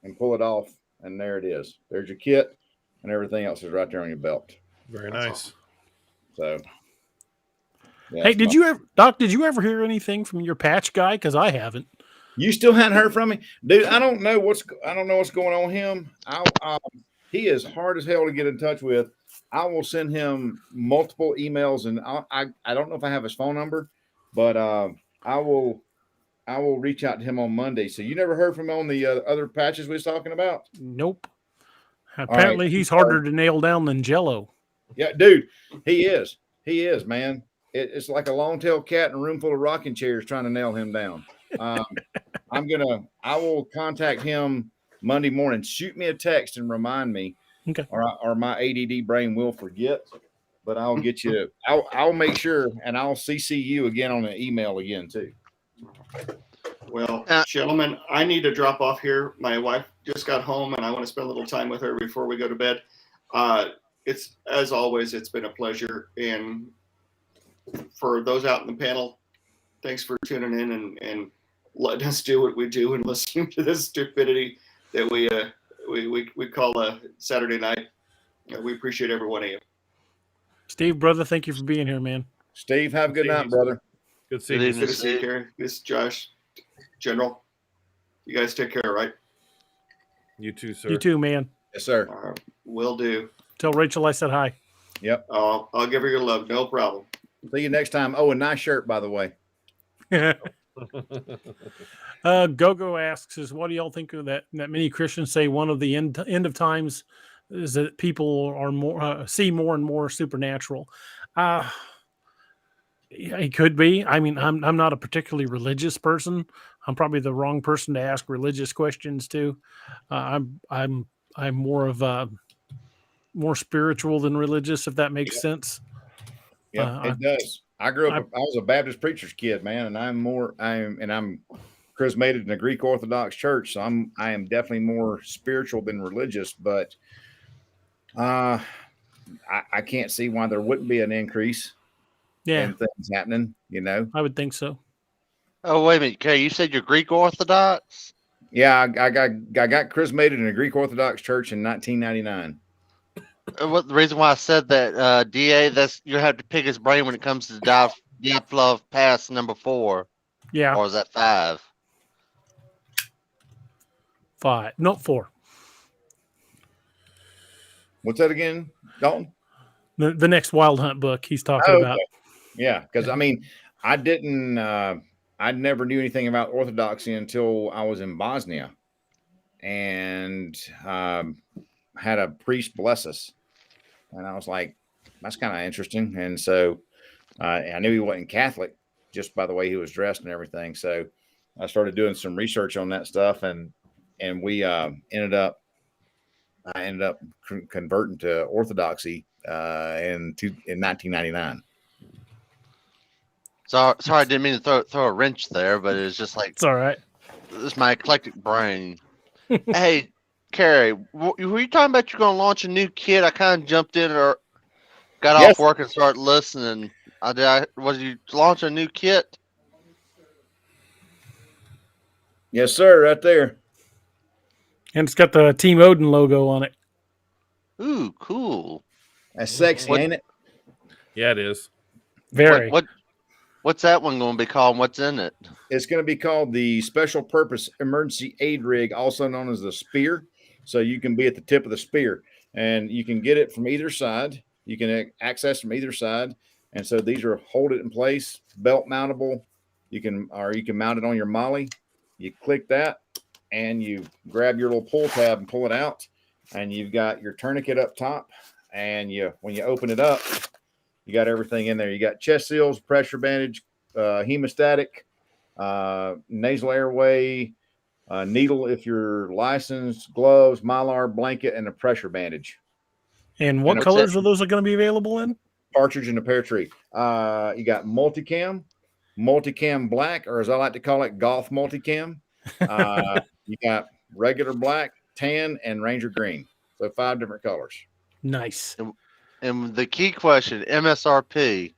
and pull it off, and there it is. There's your kit, and everything else is right there on your belt. Very nice. So, yeah, Hey, did you ever hear anything from your patch guy? Because I haven't. You still hadn't heard from me, dude? I don't know what's going on with him. He is hard as hell to get in touch with. I will send him multiple emails, and I don't know if I have his phone number, but I will reach out to him on Monday. So you never heard from him on the other patches we was talking about? Nope. Apparently, he's harder to nail down than Jello. Yeah, dude, he is. He is, man. It's like a long-tailed cat in a room full of rocking chairs trying to nail him down. I will contact him Monday morning. Shoot me a text and remind me. Okay. Or my ADD brain will forget. But I'll get you. I'll make sure, and I'll CC you again on the email again too. Well, gentlemen, I need to drop off here. My wife just got home, and I want to spend a little time with her before we go to bed. It's, as always, it's been a pleasure. And for those out in the panel, thanks for tuning in and letting us do what we do and listening to this stupidity that we call a Saturday night. We appreciate every one of you. Steve, brother, thank you for being here, man. Steve, have a good night, brother. Good seeing you. Good to see you, Gary. This is Josh, General. You guys take care, right? You too, sir. You too, man. Yes, sir. Will do. Tell Rachel I said hi. Yep. I'll give her your love. No problem. See you next time. Oh, a nice shirt, by the way. Gogo asks, what do y'all think of that many Christians say one of the end of times is that people are more see more and more supernatural? Yeah, it could be. I mean, I'm not a particularly religious person. I'm probably the wrong person to ask religious questions to. I'm more of more spiritual than religious, if that makes sense. Yeah, it does. I grew up. I was a Baptist preacher's kid, man, and I'm charismatic in a Greek Orthodox church, so I am definitely more spiritual than religious. But I can't see why there wouldn't be an increase. Yeah, in things happening. You know, I would think so. Oh, wait a minute, Kay, you said you're Greek Orthodox? Yeah, I got charismatic in a Greek Orthodox church in 1999. What the reason why I said that, DA, that's you have to pick his brain when it comes to Dyatlov Pass number 4. Yeah. Or is that 5? 5, no 4. What's that again, Dalton? The next Wild Hunt book he's talking about. Yeah, because I mean, I never knew anything about Orthodoxy until I was in Bosnia, and had a priest bless us. And I was like, that's kind of interesting. And so I knew he wasn't Catholic just by the way he was dressed and everything. So I started doing some research on that stuff, and we ended up converting to Orthodoxy in 1999. Sorry, I didn't mean to throw a wrench there, but it's just like it's all right. It's my eclectic brain. Hey, Carrie, were you talking about you're going to launch a new kit? I kind of jumped in or got off work and started listening. Was you launching a new kit? Yes, sir, right there. And it's got the Team Odin logo on it. Ooh, cool. That's sexy, ain't it? Yeah, it is. Very. What's that one going to be called? What's in it? It's going to be called the Special Purpose Emergency Aid Rig, also known as the Spear. So you can be at the tip of the spear, and you can get it from either side. You can access from either side. And so these are hold it in place, belt mountable. You can mount it on your molly. You click that, and you grab your little pull tab and pull it out, and you've got your tourniquet up top. And when you open it up, you got everything in there. You got chest seals, pressure bandage, hemostatic, nasal airway, needle if you're licensed, gloves, Mylar blanket, and a pressure bandage. And what colors are those going to be available in? Partridge in the pear tree. You got multicam black, or as I like to call it, golf multicam. You got regular black, tan, and ranger green. So 5 different colors. Nice. And the key question, MSRP.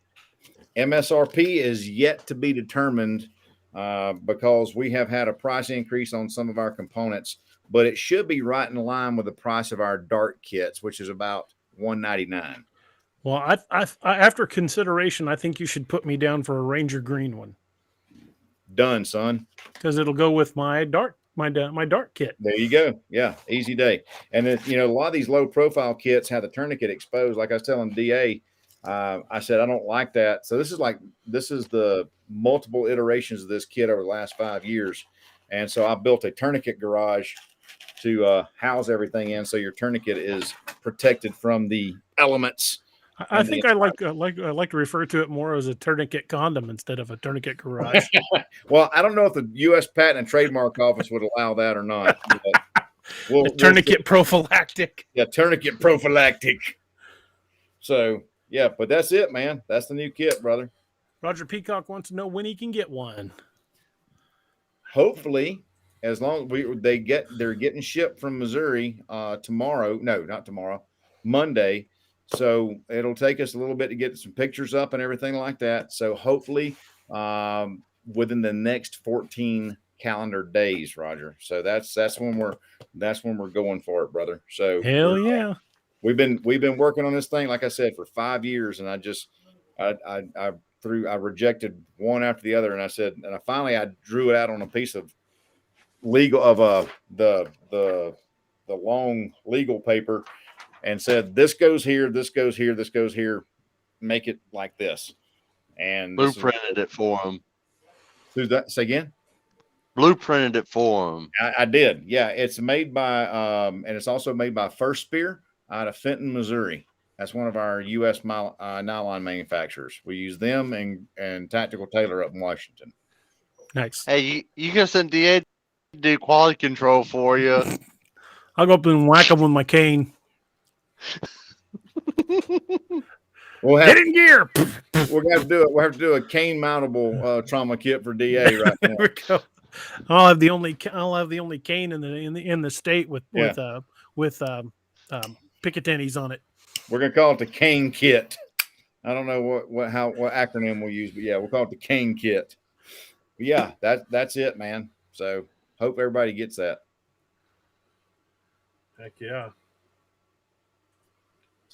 MSRP is yet to be determined because we have had a price increase on some of our components, but it should be right in line with the price of our dart kits, which is about $199. Well, I after consideration, I think you should put me down for a Ranger Green one. Done, son. Because it'll go with my dart kit. There you go. Yeah, easy day. And then, a lot of these low profile kits have the tourniquet exposed. Like I was telling DA, I said I don't like that. So this is the multiple iterations of this kit over the last 5 years, and so I built a tourniquet garage to house everything in, so your tourniquet is protected from the elements. I think I like to refer to it more as a tourniquet condom instead of a tourniquet garage. Well, I don't know if the U.S. Patent and Trademark Office would allow that or not. Tourniquet prophylactic. Yeah, tourniquet prophylactic. So, yeah, but that's it, man. That's the new kit, brother. Roger Peacock wants to know when he can get one. Hopefully, as long as they're getting shipped from Missouri tomorrow. No, not tomorrow. Monday. So it'll take us a little bit to get some pictures up and everything like that. So hopefully within the next 14 calendar days, Roger. So that's when we're going for it, brother. So hell yeah. We've been working on this thing, like I said, for 5 years, and I rejected one after the other, and I finally drew it out on a piece of the long legal paper and said, this goes here, this goes here, this goes here, make it like this. And blueprinted it for him. Who's that? Say again? Blueprinted it for him. I did. Yeah. It's made by, and it's also made by First Spear out of Fenton, Missouri. That's one of our U.S. nylon manufacturers. We use them and Tactical Tailor up in Washington. Nice. Hey, you can send DA to do quality control for you. I'll go up and whack them with my cane. Get in gear. We'll have to do it. We'll have to do a cane mountable trauma kit for DA right now. There we go. I'll have the only cane in the state with Picatinny's on it. We're gonna call it the cane kit. I don't know what acronym we'll use, but yeah, we'll call it the cane kit. But yeah, that's it, man. So hope everybody gets that. Heck yeah.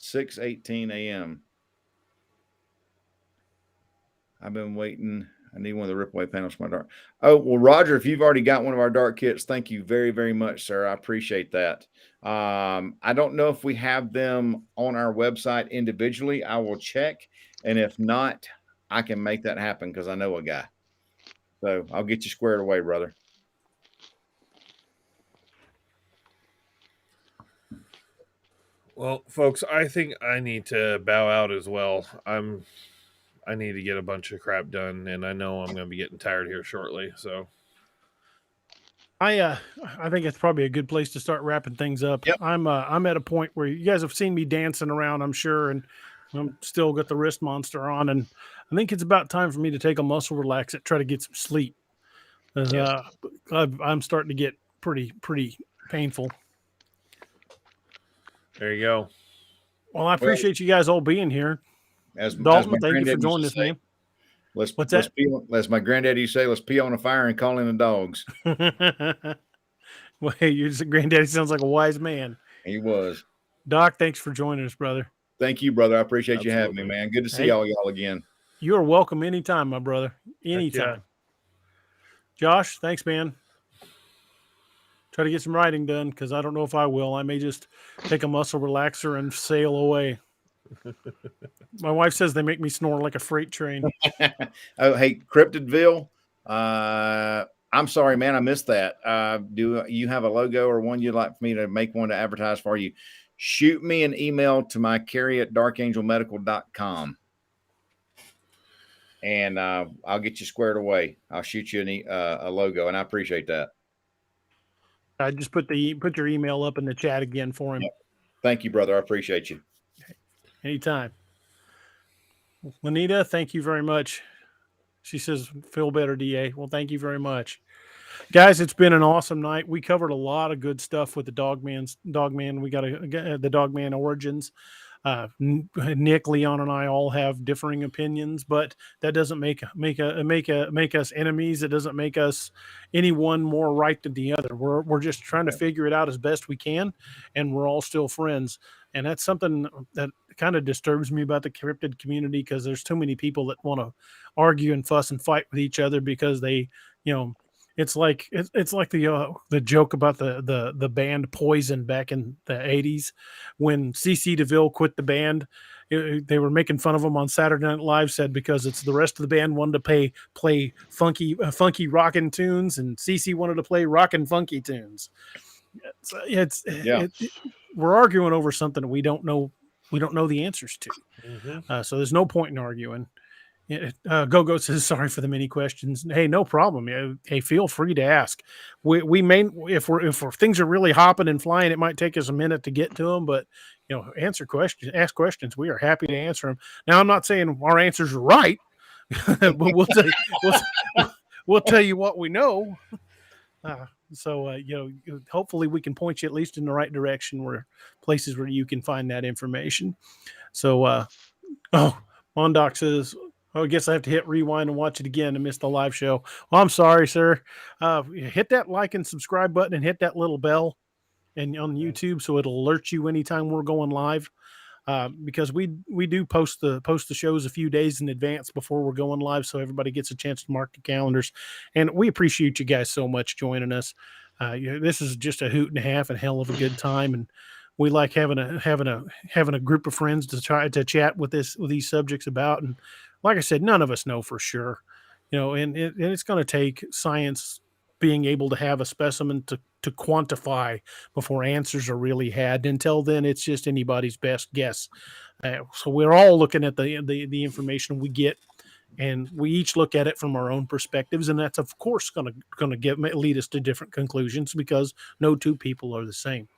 6:18 a.m. I've been waiting. I need one of the ripaway panels for my dart. Oh, well, Roger, if you've already got one of our dart kits, thank you very, very much, sir. I appreciate that. I don't know if we have them on our website individually. I will check. And if not, I can make that happen because I know a guy. So I'll get you squared away, brother. Well, folks, I think I need to bow out as well. I need to get a bunch of crap done, and I know I'm going to be getting tired here shortly. So, I think it's probably a good place to start wrapping things up. Yep. I'm at a point where you guys have seen me dancing around, I'm sure, and I'm still got the wrist monster on, and I think it's about time for me to take a muscle relaxant, try to get some sleep. I'm starting to get pretty painful. there you go. Well, I appreciate you guys all being here. Dalton, thank you for joining us, man. Let's my granddaddy used to say, let's pee on a fire and call in the dogs. Well, hey, your granddaddy sounds like a wise man. He was. Doc, thanks for joining us, brother. Thank you, brother. I appreciate you having me, man. Good to see all y'all again. You are welcome anytime, my brother. Anytime. Yeah. Josh, thanks, man. Try to get some writing done because I don't know if I will. I may just take a muscle relaxer and sail away. My wife says they make me snore like a freight train. Oh, hey, Cryptidville. I'm sorry, man. I missed that. Do you have a logo or one you'd like for me to make one to advertise for you? Shoot me an email to my carry@darkangelmedical.com. And I'll get you squared away. I'll shoot you a logo, and I appreciate that. I just put your email up in the chat again for him. Yep. Thank you, brother. I appreciate you. Anytime. Juanita, thank you very much. She says, feel better, DA. Well, thank you very much. Guys, it's been an awesome night. We covered a lot of good stuff with the Dogman. We got the Dogman origins. Nick, Leon, and I all have differing opinions, but that doesn't make us enemies. It doesn't make us any one more right than the other. We're just trying to figure it out as best we can, and we're all still friends. And that's something that kind of disturbs me about the cryptid community, because there's too many people that want to argue and fuss and fight with each other because they, it's like the joke about the band Poison back in the 80s when CC DeVille quit the band. They were making fun of him on Saturday Night Live, said because it's the rest of the band wanted to play funky rockin' tunes, and CC wanted to play rockin' funky tunes. We're arguing over something that we don't know the answers to. Mm-hmm. So there's no point in arguing. Go says sorry for the many questions. Hey, no problem. Hey, feel free to ask. We may, if things are really hopping and flying, it might take us a minute to get to them, but ask questions. We are happy to answer them. Now, I'm not saying our answers are right, but we'll tell you what we know. So hopefully we can point you at least in the right direction, where places where you can find that information. So, Mondoc says, I guess I have to hit rewind and watch it again to miss the live show. Well, I'm sorry, sir. Hit that like and subscribe button and hit that little bell and on YouTube, so it'll alert you anytime we're going live. Because we do post the shows a few days in advance before we're going live, so everybody gets a chance to mark the calendars. And we appreciate you guys so much joining us. This is just a hoot and a half and hell of a good time, and we like having a group of friends to try to chat with these subjects about. And like I said, none of us know for sure, and it's going to take science being able to have a specimen to quantify before answers are really had. Until then, it's just anybody's best guess. So we're all looking at the information we get, and we each look at it from our own perspectives, and that's of course going to lead us to different conclusions, because no two people are the same.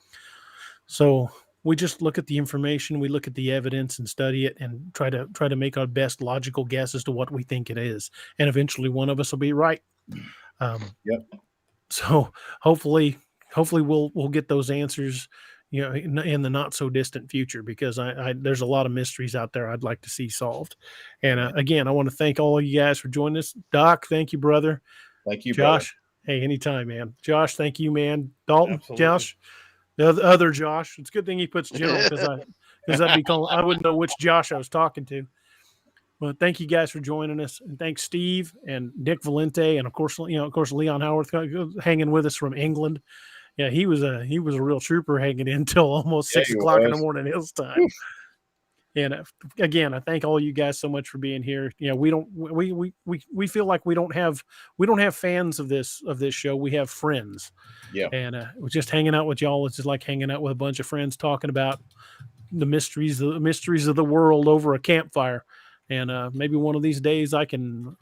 So we just look at the information, we look at the evidence and study it, and try to make our best logical guess as to what we think it is. And eventually one of us will be right. So hopefully we'll get those answers, in the not so distant future, because there's a lot of mysteries out there I'd like to see solved. And again, I want to thank all of you guys for joining us. Doc, thank you, brother. Thank you, Josh. Brother. Hey, anytime, man. Josh, thank you, man. Dalton, Absolutely. Josh. The other Josh. It's a good thing he puts general, because I'd be calling. I wouldn't know which Josh I was talking to. Well, thank you guys for joining us, and thanks Steve and Nick Valente, and of course Leon Howarth hanging with us from England. Yeah, he was a real trooper, hanging in until almost 6 o'clock in the morning his time. And again, I thank all you guys so much for being here. We feel like we don't have fans of this show. We have friends. Yeah. And we're just hanging out with y'all. It's just like hanging out with a bunch of friends talking about the mysteries of the world over a campfire. And maybe one of these days I can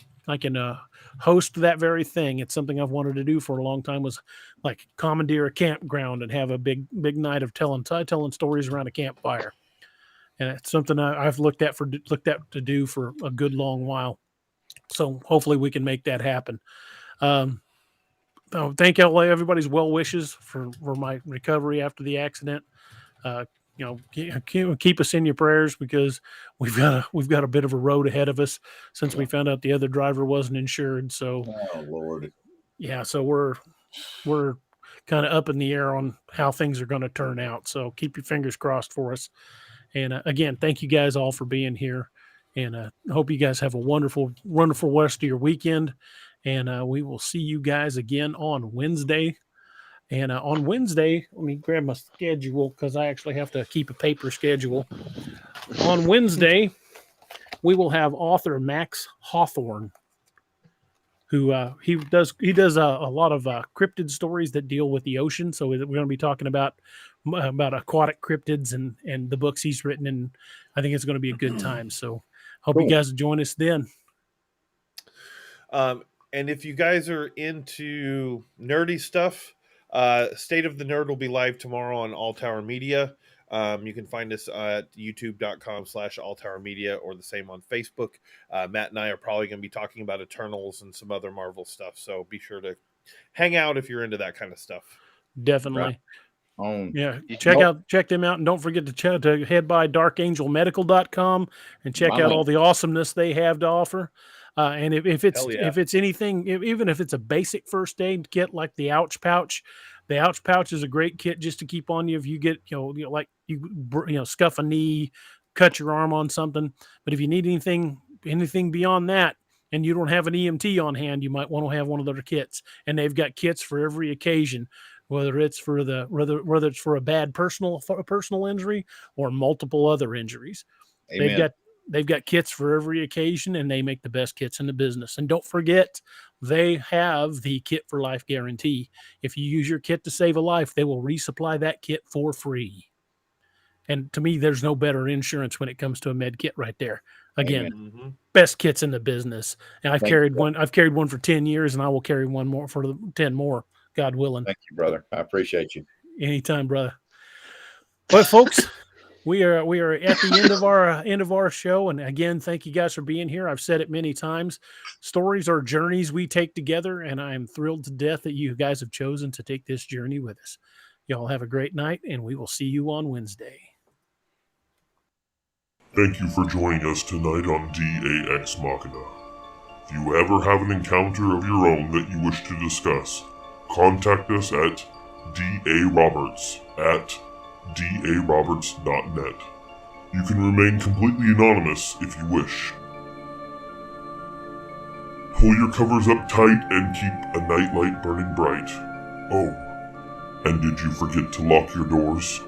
host that very thing. It's something I've wanted to do for a long time, was like commandeer a campground and have a big night of telling stories around a campfire. And it's something I've looked at to do for a good long while. So hopefully we can make that happen. Thank everybody's well wishes for my recovery after the accident. Keep us in your prayers, because we've got a bit of a road ahead of us since we found out the other driver wasn't insured. So, oh Lord, yeah. So we're kind of up in the air on how things are going to turn out. So keep your fingers crossed for us. And again, thank you guys all for being here. And I hope you guys have a wonderful, wonderful rest of your weekend. And we will see you guys again on Wednesday. And on Wednesday, let me grab my schedule, because I actually have to keep a paper schedule. On Wednesday, we will have author Max Hawthorne, who he does a lot of cryptid stories that deal with the ocean. So we're going to be talking about aquatic cryptids and the books he's written, and I think it's going to be a good time. So hope you guys join us then. And if you guys are into nerdy stuff, State of the Nerd will be live tomorrow on All Tower Media. You can find us at youtube.com/alltowermedia or the same on Facebook. Matt and I are probably going to be talking about Eternals and some other Marvel stuff. So be sure to hang out if you're into that kind of stuff. Definitely. Right. Yeah, check them out, and don't forget to head by darkangelmedical.com and check out all the awesomeness they have to offer. And if it's anything, even if it's a basic first aid kit like the ouch pouch is a great kit just to keep on you if you get like you scuff a knee, cut your arm on something. But if you need anything beyond that, and you don't have an EMT on hand, you might want to have one of their kits. And they've got kits for every occasion, whether it's for a bad personal injury or multiple other injuries. Amen. They've got kits for every occasion, and they make the best kits in the business. And don't forget, they have the Kit for Life guarantee. If you use your kit to save a life, they will resupply that kit for free. And to me, there's no better insurance when it comes to a med kit right there. Again, best kits in the business. And I've carried one for 10 years, and I will carry one more for 10 more, God willing. Thank you, brother. I appreciate you. Anytime, brother. But folks, we are at the end of our show, and again, thank you guys for being here. I've said it many times. Stories are journeys we take together, and I'm thrilled to death that you guys have chosen to take this journey with us. Y'all have a great night, and we will see you on Wednesday. Thank you for joining us tonight on DAX Machina. If you ever have an encounter of your own that you wish to discuss, contact us at daroberts@daroberts.net. You can remain completely anonymous if you wish. Pull your covers up tight and keep a nightlight burning bright. Oh, and did you forget to lock your doors?